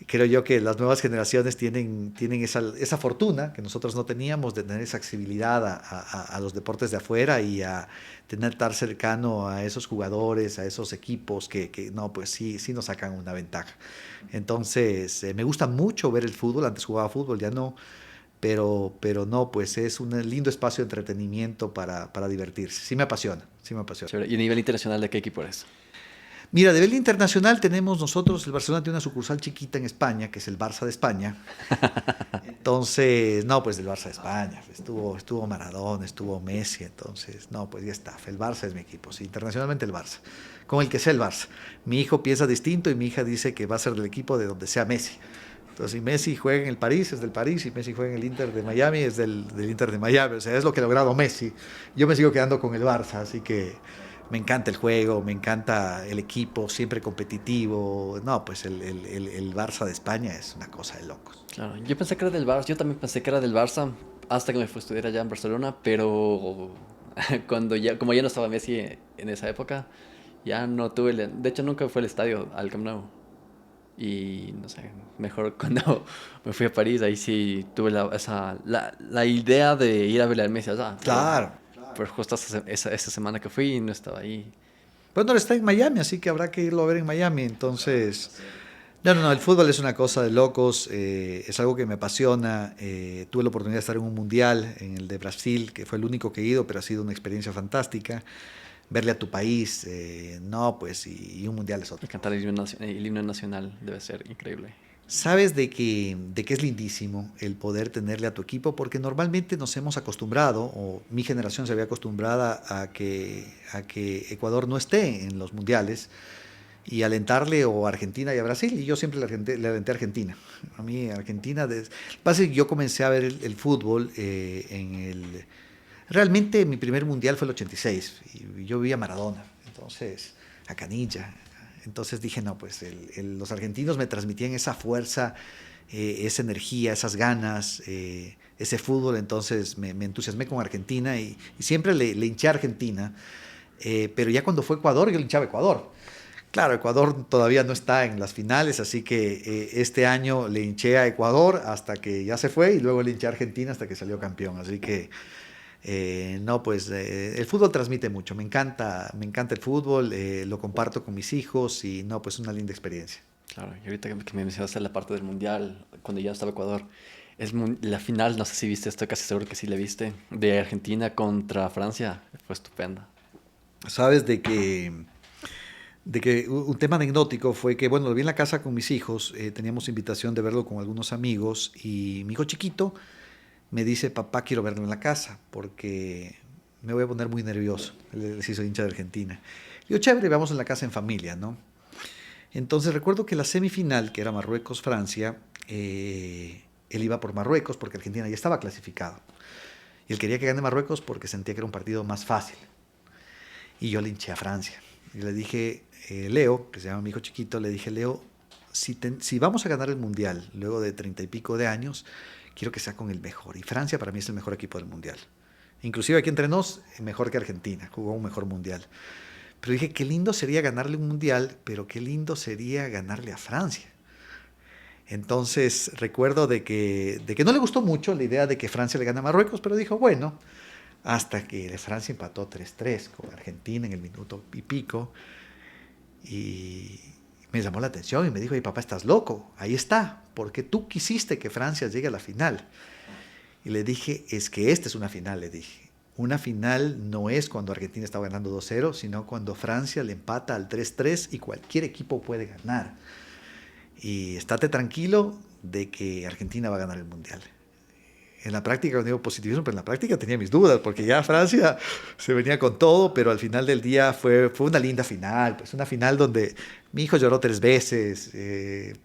creo yo que las nuevas generaciones tienen esa fortuna que nosotros no teníamos de tener esa accesibilidad a los deportes de afuera y a estar cercano a esos jugadores, a esos equipos que no, pues sí nos sacan una ventaja. Entonces, me gusta mucho ver el fútbol, antes jugaba fútbol, ya no, pero no, pues es un lindo espacio de entretenimiento para divertirse. Sí me apasiona, sí me apasiona. Chévere. ¿Y a nivel internacional de qué equipo eres? Mira, de nivel internacional tenemos nosotros, el Barcelona tiene una sucursal chiquita en España, que es el Barça de España. Entonces, no, pues del Barça de España. Estuvo Maradona, estuvo Messi, entonces, no, pues ya está. El Barça es mi equipo, sí, internacionalmente el Barça. Con el que sea el Barça. Mi hijo piensa distinto y mi hija dice que va a ser del equipo de donde sea Messi. Entonces, si Messi juega en el París, es del París. Si Messi juega en el Inter de Miami, es del Inter de Miami. O sea, es lo que ha logrado Messi. Yo me sigo quedando con el Barça, así que me encanta el juego, me encanta el equipo, siempre competitivo. No, pues el Barça de España es una cosa de locos. Claro, yo pensé que era del Barça, yo también pensé que era del Barça hasta que me fui a estudiar allá en Barcelona, pero como ya no estaba Messi en esa época, ya no tuve, de hecho nunca fue al estadio, al Camp Nou. Y no sé, mejor cuando me fui a París, ahí sí tuve la idea de ir a ver al Messi allá. Claro. Pero justo esa semana que fui no estaba ahí. Bueno, ahora está en Miami, así que habrá que irlo a ver en Miami. Entonces, no, el fútbol es una cosa de locos, es algo que me apasiona. Tuve la oportunidad de estar en un mundial, en el de Brasil, que fue el único que he ido, pero ha sido una experiencia fantástica. Verle a tu país, no, pues, y un mundial es otro. Cantar el himno nacional debe ser increíble. Sabes de que es lindísimo el poder tenerle a tu equipo, porque normalmente nos hemos acostumbrado, o mi generación se había acostumbrada a que Ecuador no esté en los mundiales y alentarle o a Argentina y a Brasil, y yo siempre le alenté a Argentina. A mí Argentina, pasa que yo comencé a ver el fútbol realmente mi primer mundial fue el 86, y yo vi a Maradona, entonces a Canilla. Entonces dije, no, pues los argentinos me transmitían esa fuerza, esa energía, esas ganas, ese fútbol. Entonces me entusiasmé con Argentina y siempre le hinché a Argentina. Pero ya cuando fue Ecuador, yo le hinchaba a Ecuador. Claro, Ecuador todavía no está en las finales, así que este año le hinché a Ecuador hasta que ya se fue y luego le hinché a Argentina hasta que salió campeón. Así que no, pues el fútbol transmite mucho, me encanta el fútbol, lo comparto con mis hijos y no, pues una linda experiencia. Claro, y ahorita que me mencionaste la parte del Mundial, cuando ya estaba Ecuador, la final, no sé si viste, estoy casi seguro que sí la viste, de Argentina contra Francia, fue estupenda. Sabes de que un tema anecdótico fue que, bueno, lo vi en la casa con mis hijos, teníamos invitación de verlo con algunos amigos y mi hijo chiquito me dice, papá, quiero verlo en la casa porque me voy a poner muy nervioso. Él se hizo hincha de Argentina. Le digo, chévere, vamos en la casa en familia, ¿no? Entonces recuerdo que la semifinal, que era Marruecos-Francia, él iba por Marruecos porque Argentina ya estaba clasificado. Y él quería que gane Marruecos porque sentía que era un partido más fácil. Y yo le hinché a Francia. Y le dije, Leo, que se llama mi hijo chiquito, le dije, Leo, si vamos a ganar el Mundial luego de 30 y pico de años, quiero que sea con el mejor. Y Francia para mí es el mejor equipo del Mundial. Inclusive aquí entre nos, mejor que Argentina, jugó un mejor Mundial. Pero dije, qué lindo sería ganarle un Mundial, pero qué lindo sería ganarle a Francia. Entonces recuerdo de que no le gustó mucho la idea de que Francia le gane a Marruecos, pero dijo, bueno, hasta que Francia empató 3-3 con Argentina en el minuto y pico. Y me llamó la atención y me dijo, "Ay, papá, estás loco, ahí está, porque tú quisiste que Francia llegue a la final". Y le dije, es que esta es una final, le dije. Una final no es cuando Argentina estaba ganando 2-0, sino cuando Francia le empata al 3-3 y cualquier equipo puede ganar. Y estate tranquilo de que Argentina va a ganar el Mundial. En la práctica, digo positivismo, pero en la práctica tenía mis dudas, porque ya Francia se venía con todo, pero al final del día fue una linda final, pues una final donde mi hijo lloró 3 veces,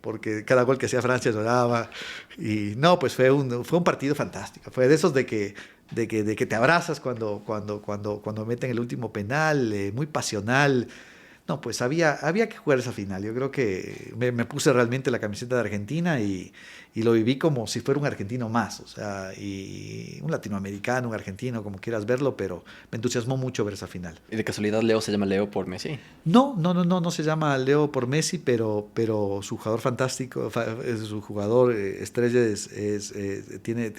porque cada gol que hacía Francia lloraba, y no, pues fue un partido fantástico, fue de esos de que te abrazas cuando meten el último penal, muy pasional. No, pues había que jugar esa final. Yo creo que me puse realmente la camiseta de Argentina y lo viví como si fuera un argentino más. O sea, y un latinoamericano, un argentino, como quieras verlo, pero me entusiasmó mucho ver esa final. ¿Y de casualidad Leo se llama Leo por Messi? No se llama Leo por Messi, pero su jugador fantástico, su jugador estrella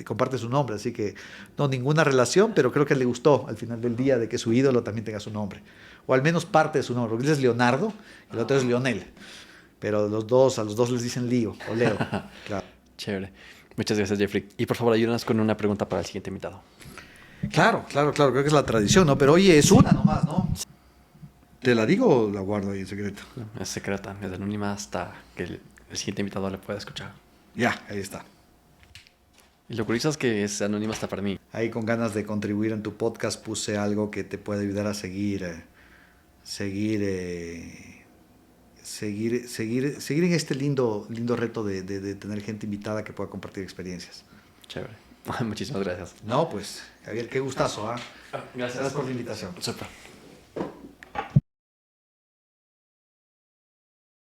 comparte su nombre, así que no, ninguna relación, pero creo que le gustó al final del día de que su ídolo también tenga su nombre, o al menos parte de su nombre, porque él es Leonardo y el otro es Lionel, pero a los dos les dicen Lío o Leo. Claro. Chévere. Muchas gracias, Jeffrey. Y por favor, ayúdanos con una pregunta para el siguiente invitado. Claro, creo que es la tradición, ¿no? Pero oye, es una nomás, ¿no? ¿Te la digo o la guardo ahí en secreto? Es secreta, es anónima hasta que el siguiente invitado la pueda escuchar. Ya, ahí está. Y lo curioso es que es anónima hasta para mí. Ahí con ganas de contribuir en tu podcast puse algo que te puede ayudar a seguir en este lindo reto de tener gente invitada que pueda compartir experiencias. Chévere. Muchísimas gracias. No, pues, Javier, qué gustazo, ¿ah? Gracias. Gracias por la invitación. Súper.